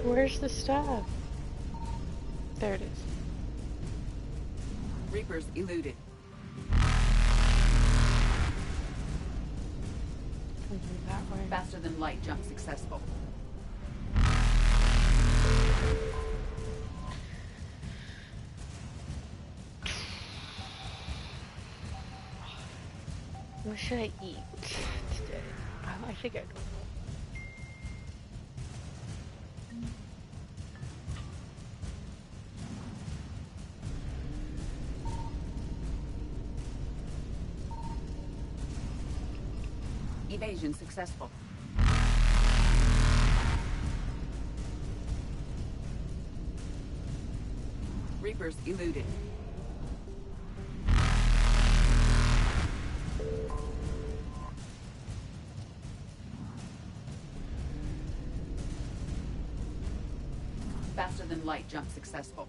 Where's the stuff? There it is. Reapers eluded. Something that way. Faster than light jump successful. What should I eat today? I think I'd... Evasion successful. Reapers eluded. Faster than light jump successful.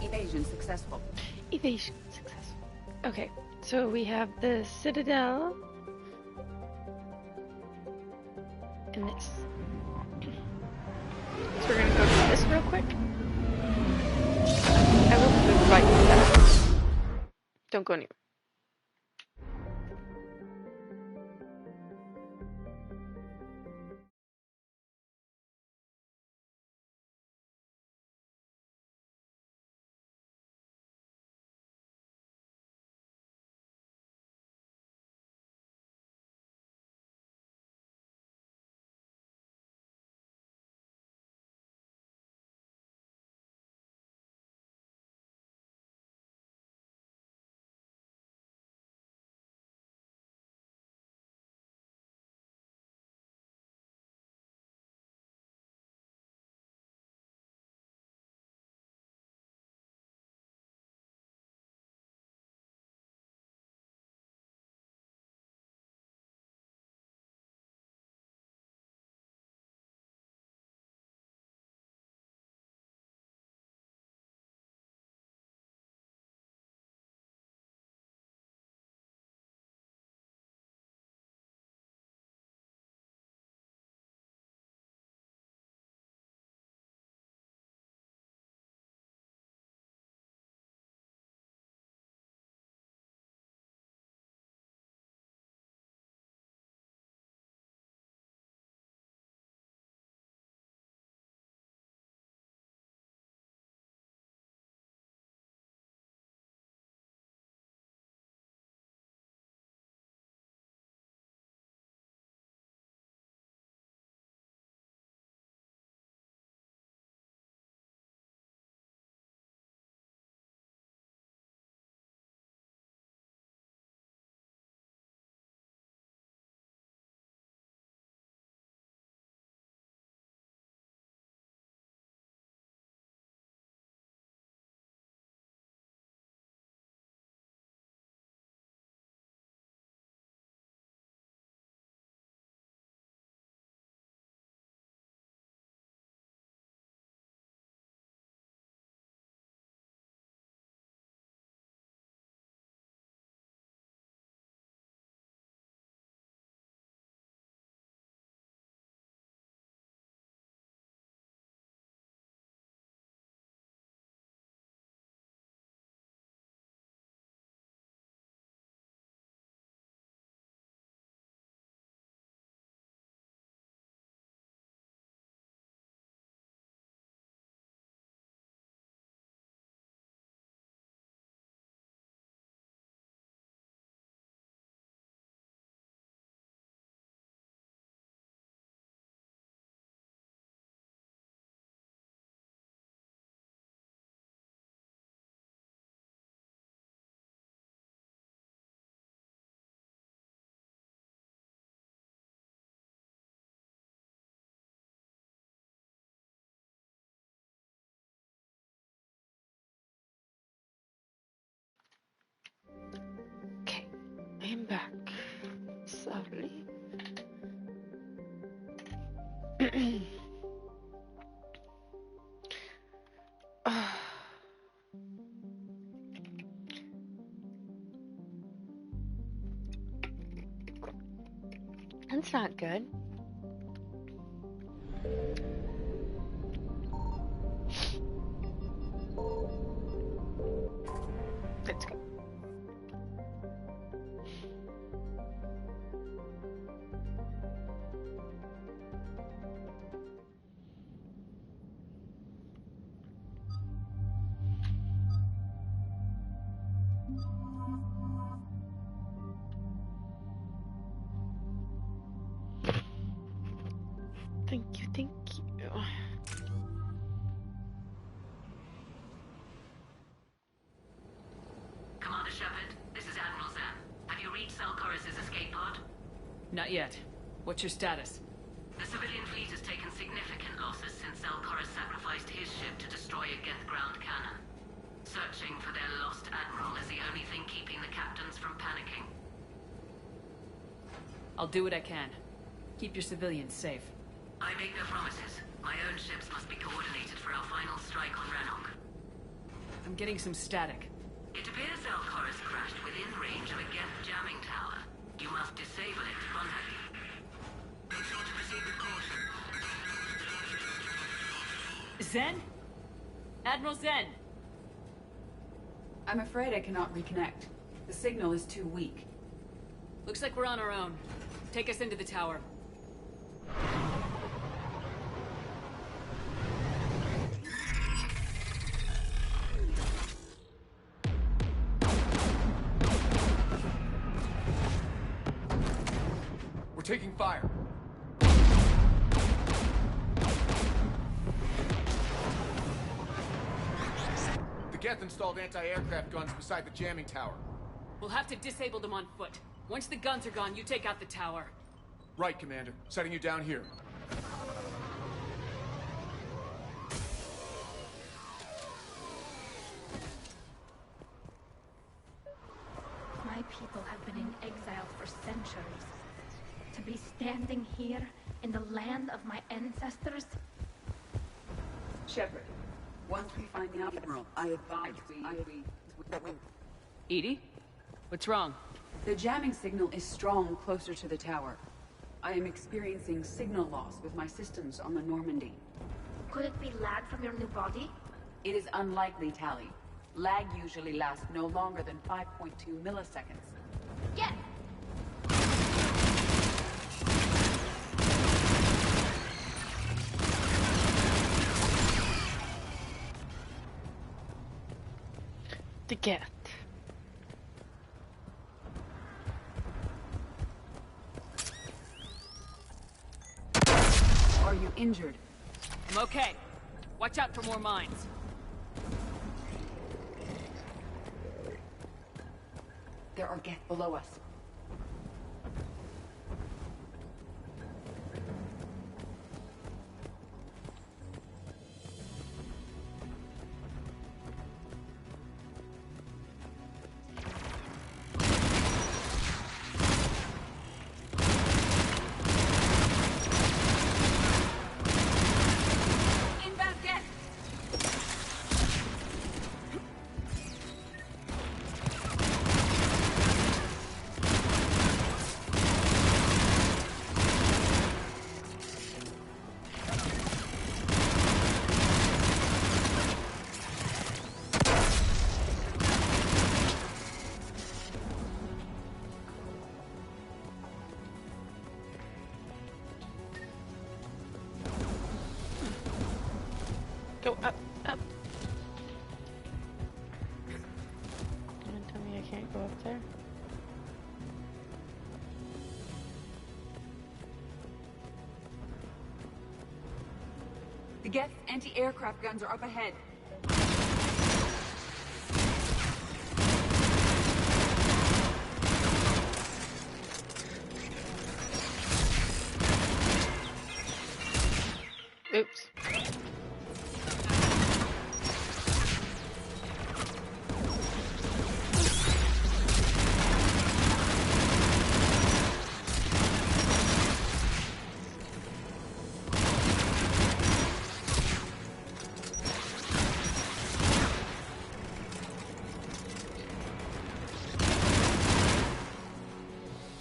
Evasion successful. Evasion successful. Okay, so we have the Citadel. And this. So we're gonna go do this real quick. I will be right back. Don't go anywhere. I'm back. Sadly. That's not good. That's good. Thank you, thank you. Commander Shepard, this is Admiral Zan. Have you reached Salkoris' escape pod? Not yet. What's your status? The civilian fleet has taken significant losses since Salkoris sacrificed his ship to destroy a Geth ground cannon. Searching for their lost admiral is the only thing keeping the captains from panicking. I'll do what I can. Keep your civilians safe. I make no promises. My own ships must be coordinated for our final strike on Rannoch. I'm getting some static. It appears Salkoris crashed within range of a Geth jamming tower. You must disable it to contact you. Make sure to proceed with caution. Zen? Admiral Zen! I'm afraid I cannot reconnect. The signal is too weak. Looks like we're on our own. Take us into the tower. We're taking fire. The Geth installed anti-aircraft guns beside the jamming tower. We'll have to disable them on foot. Once the guns are gone, you take out the tower. Right, Commander. Setting you down here. My people have been in exile for centuries. To be standing here in the land of my ancestors? Shepard, once we find the Admiral, I advise we... Edie? What's wrong? The jamming signal is strong closer to the tower. I am experiencing signal loss with my systems on the Normandy. Could it be lag from your new body? It is unlikely, Tali. Lag usually lasts no longer than 5.2 milliseconds. Yes! The Geth. Are you injured? I'm okay. Watch out for more mines. There are Geth below us. Go up, up. Don't tell me I can't go up there. The Geth anti-aircraft guns are up ahead. Oops.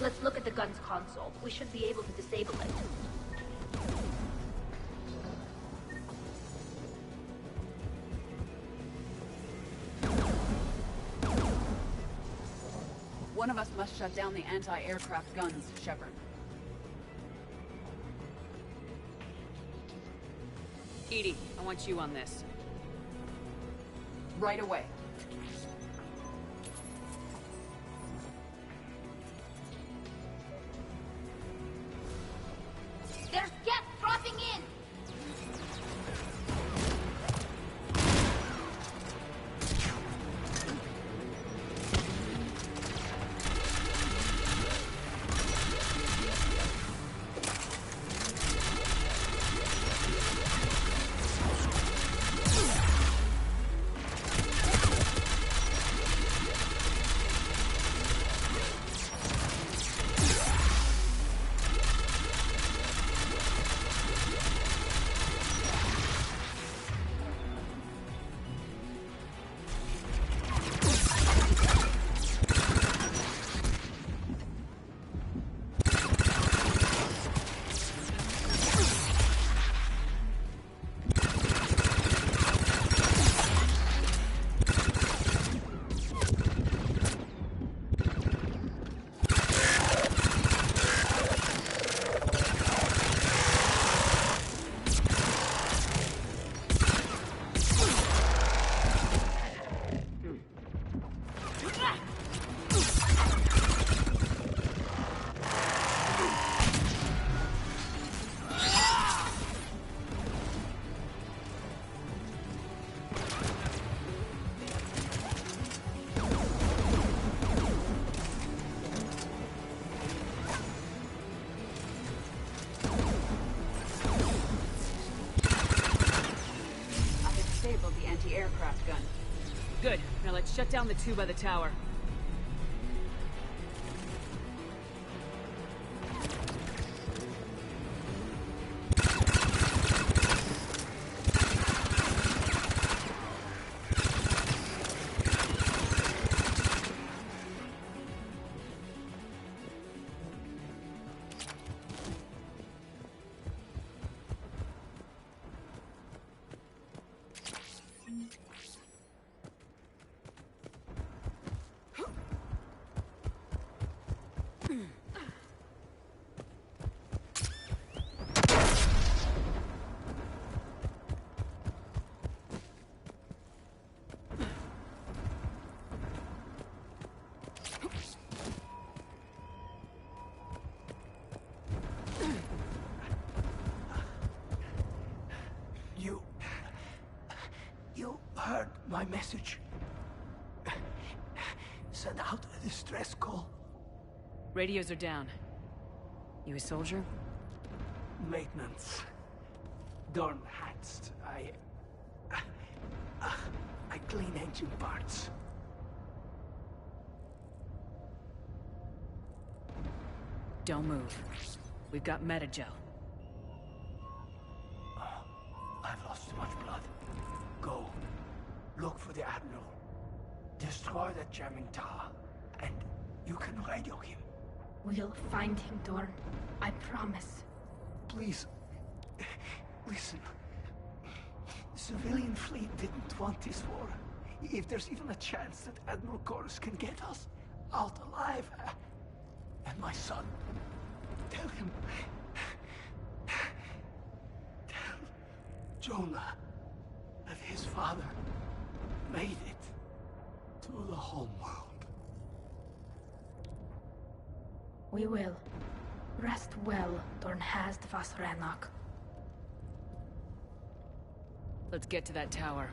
Let's look at the gun's console. We should be able to disable it. One of us must shut down the anti-aircraft guns, Shepard. EDI, I want you on this. Right away. There's Geth dropping in! Aircraft gun. Good. Now let's shut down the two by the tower. heard my message. Send out a distress call. Radios are down. You a soldier? Maintenance. Dorn Hatst. I clean engine parts. Don't move. We've got Metagel. I've lost too much blood. Go. Look for the Admiral. Destroy that jamming tower. And you can radio him. We'll find him, Dorn. I promise. Please. Listen. The civilian fleet didn't want this war. If there's even a chance that Admiral Chorus can get us out alive... And my son, tell him, tell Jonah that his father made it to the homeworld. We will. Rest well, Dorn Hast Vasrenak. Let's get to that tower.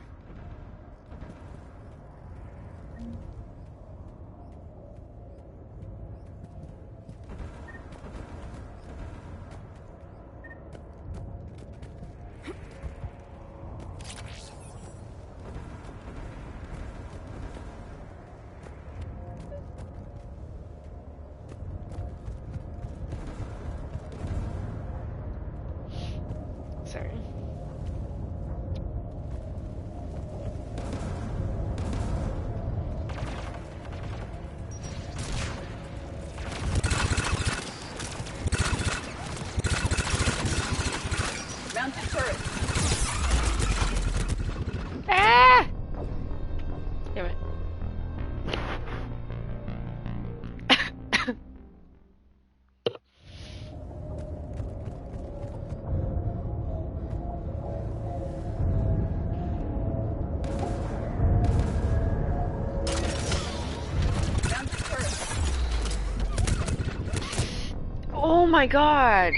my god!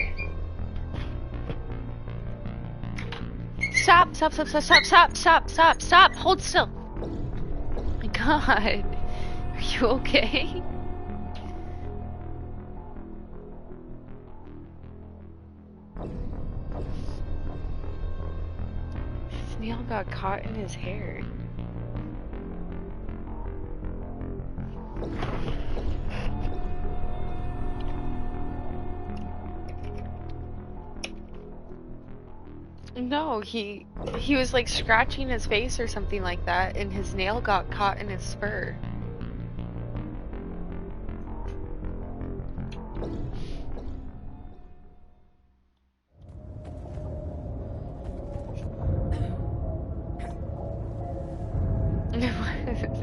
Stop! Stop! Stop! Stop! Stop! Stop! Stop! Stop! Stop! Hold still! Oh my god. Are you okay? His nail got caught in his hair. No, he was like scratching his face or something like that, and his nail got caught in his fur.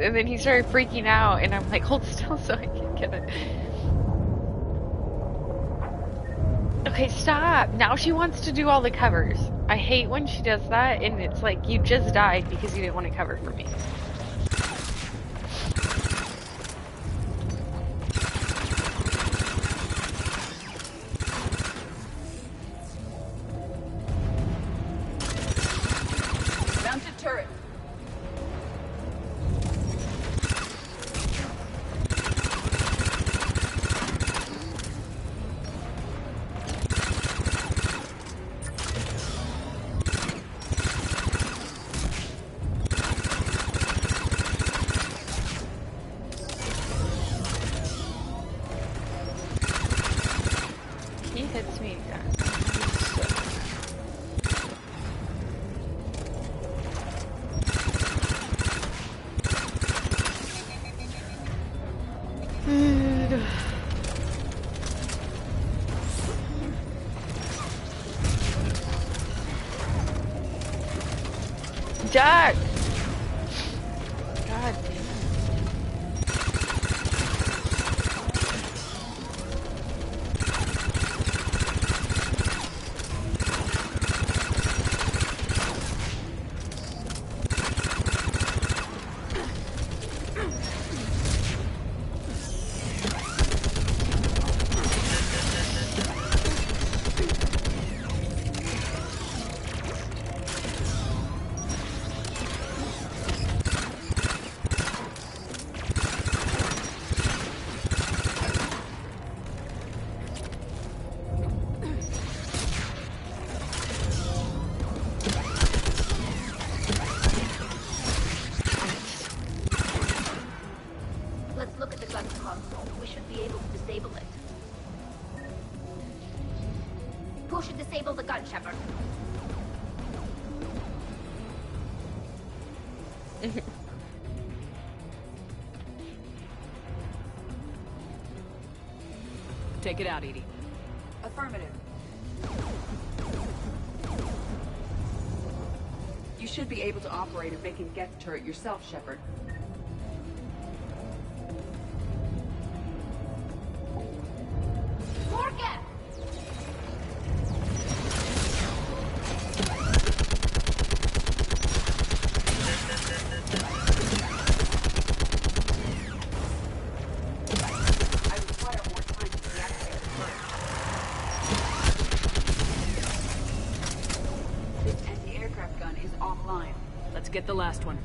And then he started freaking out, and I'm like, hold still so I can get it. Okay, stop! Now she wants to do all the covers. I hate when she does that, and it's like, you just died because you didn't want to cover for me. Mounted turret. He hits me again. Jack! God damn it. Let's look at the gun console. We should be able to disable it. Who should disable the gun, Shepard? Take it out, Edie. Affirmative. You should be able to operate a vacant Geth turret yourself, Shepard. More Geth! I require more time to deactivate the turret. This anti-aircraft gun is offline. Let's get the last one.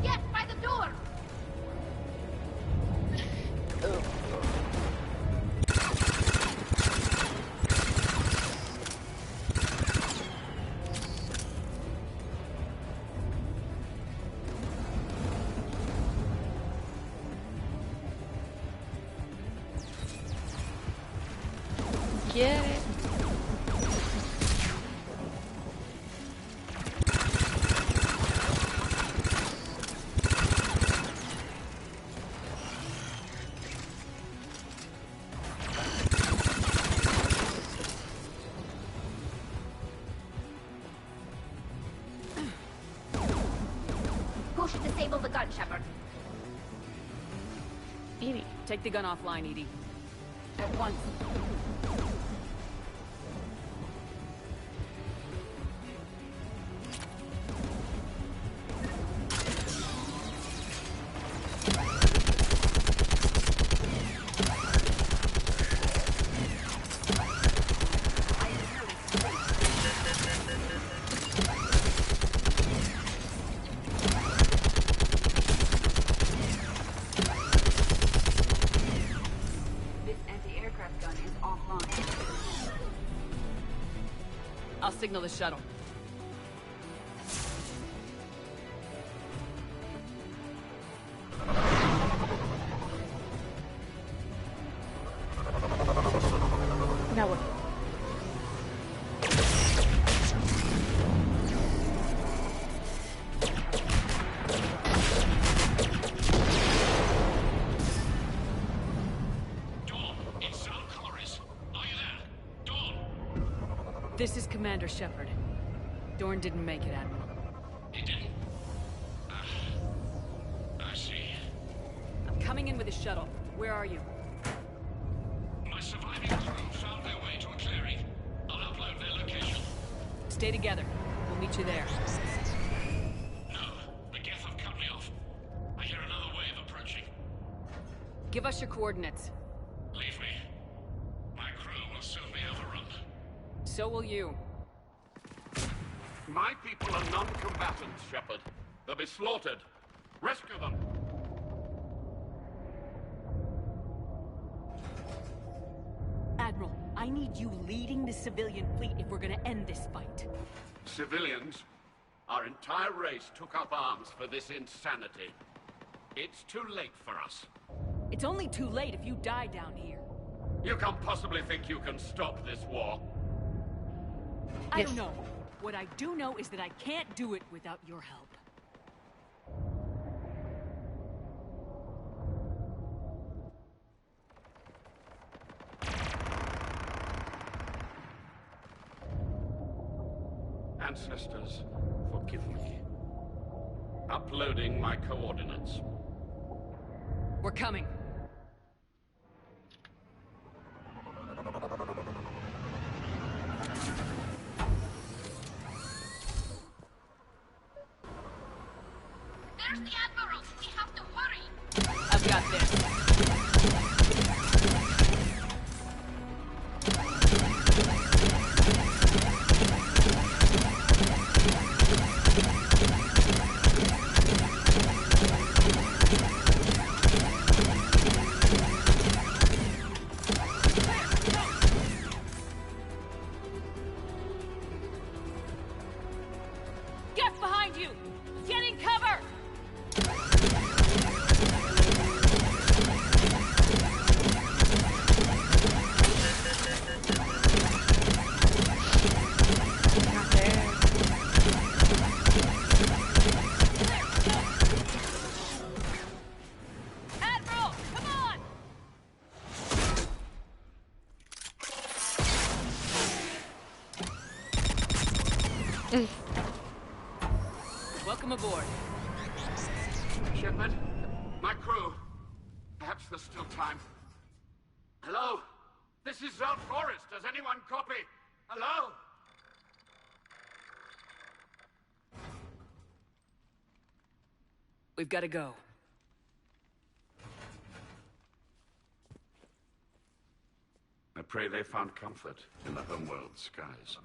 Yes, by the door! Get it. Who should disable the gun, Shepard? Edie. Take the gun offline, Edie. At once. signal the shuttle. Now what? This is Commander Shepard. Dorn didn't make it, Admiral. He didn't? I see. I'm coming in with a shuttle. Where are you? My surviving crew found their way to a clearing. I'll upload their location. Stay together. We'll meet you there. No, the Geth have cut me off. I hear another wave approaching. Give us your coordinates. Leave me. My crew will soon be overrun. So will you. My people are non-combatants, Shepard. They'll be slaughtered. Rescue them! Admiral, I need you leading the civilian fleet if we're gonna end this fight. Civilians? Our entire race took up arms for this insanity. It's too late for us. It's only too late if you die down here. You can't possibly think you can stop this war. I don't know. What I do know is that I can't do it without your help. Ancestors, forgive me. Uploading my coordinates. We're coming. There's the Admiral! We have to hurry! I've got this. Get behind you! Get in cover! Admiral, come on! Welcome aboard. Shepard, my crew. Perhaps there's still time. Hello? This is Zelt Forest. Does anyone copy? Hello? We've got to go. I pray they found comfort in the homeworld skies.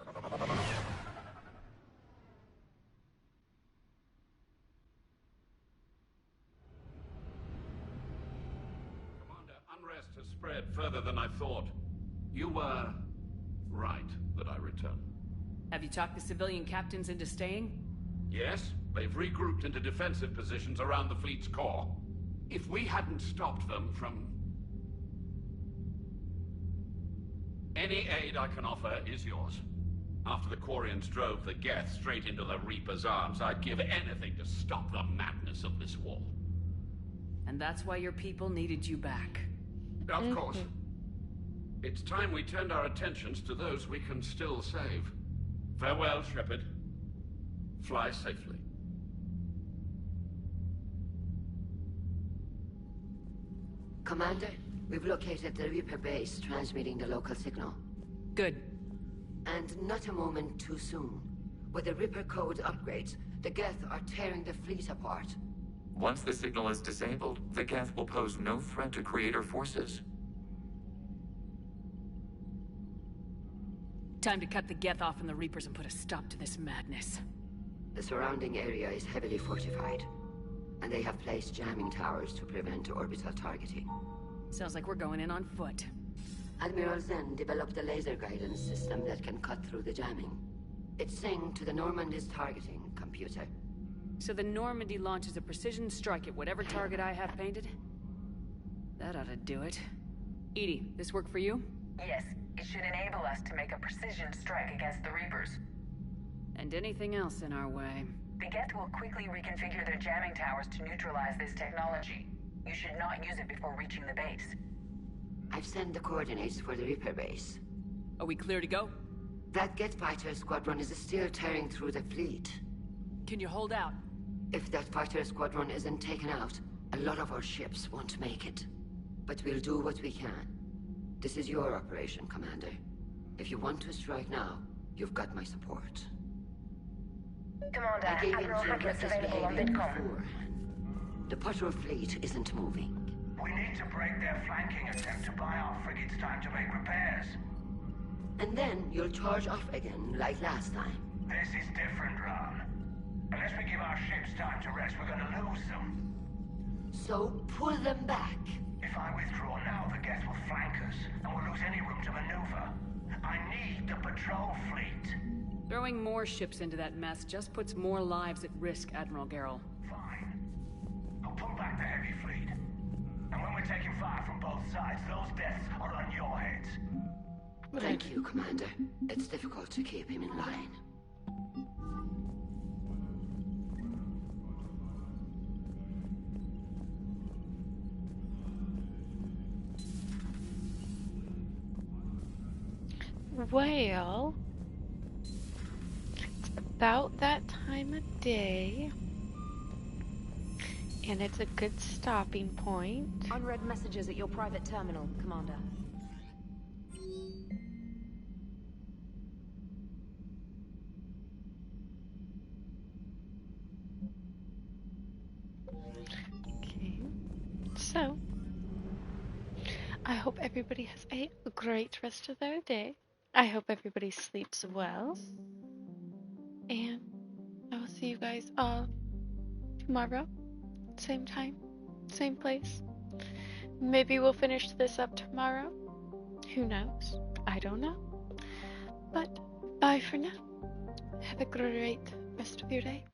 Commander, unrest has spread further than I thought. You were right that I return. Have you talked the civilian captains into staying? Yes, they've regrouped into defensive positions around the fleet's core. If we hadn't stopped them from... Any aid I can offer is yours. After the Quarians drove the Geth straight into the Reaper's arms, I'd give anything to stop the madness of this war. And that's why your people needed you back. Of course. It's time we turned our attentions to those we can still save. Farewell, Shepard. Fly safely. Commander, we've located the Reaper base transmitting the local signal. Good. And not a moment too soon. With the Reaper code upgrades, the Geth are tearing the fleet apart. Once the signal is disabled, the Geth will pose no threat to Creator forces. Time to cut the Geth off from the Reapers and put a stop to this madness. The surrounding area is heavily fortified, and they have placed jamming towers to prevent orbital targeting. Sounds like we're going in on foot. Admiral Zen developed a laser guidance system that can cut through the jamming. It's synced to the Normandy's targeting computer. So the Normandy launches a precision strike at whatever target I have painted? That ought to do it. EDI, this work for you? Yes, it should enable us to make a precision strike against the Reapers. And anything else in our way. The Geth will quickly reconfigure their jamming towers to neutralize this technology. You should not use it before reaching the base. I've sent the coordinates for the Reaper base. Are we clear to go? That Geth fighter squadron is still tearing through the fleet. Can you hold out? If that fighter squadron isn't taken out, a lot of our ships won't make it. But we'll do what we can. This is your operation, Commander. If you want to strike now, you've got my support. Commander, Admiral Hackett's available on VidCom. The patrol fleet isn't moving. We need to break their flanking attempt to buy our frigates time to make repairs. And then you'll charge off again, like last time. This is different, Ron. Unless we give our ships time to rest, we're gonna lose them. So pull them back. If I withdraw now, the Geth will flank us, and we'll lose any room to maneuver. I need the patrol fleet. Throwing more ships into that mess just puts more lives at risk, Admiral Garrel. Fine. I'll pull back the heavy fleet. And when we're taking fire from both sides, those deaths are on your heads. Thank you, Commander. It's difficult to keep him in line. Well, it's about that time of day, and it's a good stopping point. Unread messages at your private terminal, Commander. Okay, so I hope everybody has a great rest of their day. I hope everybody sleeps well. And I will see you guys all tomorrow. Same time, same place. Maybe we'll finish this up tomorrow. Who knows? I don't know. But bye for now. Have a great rest of your day.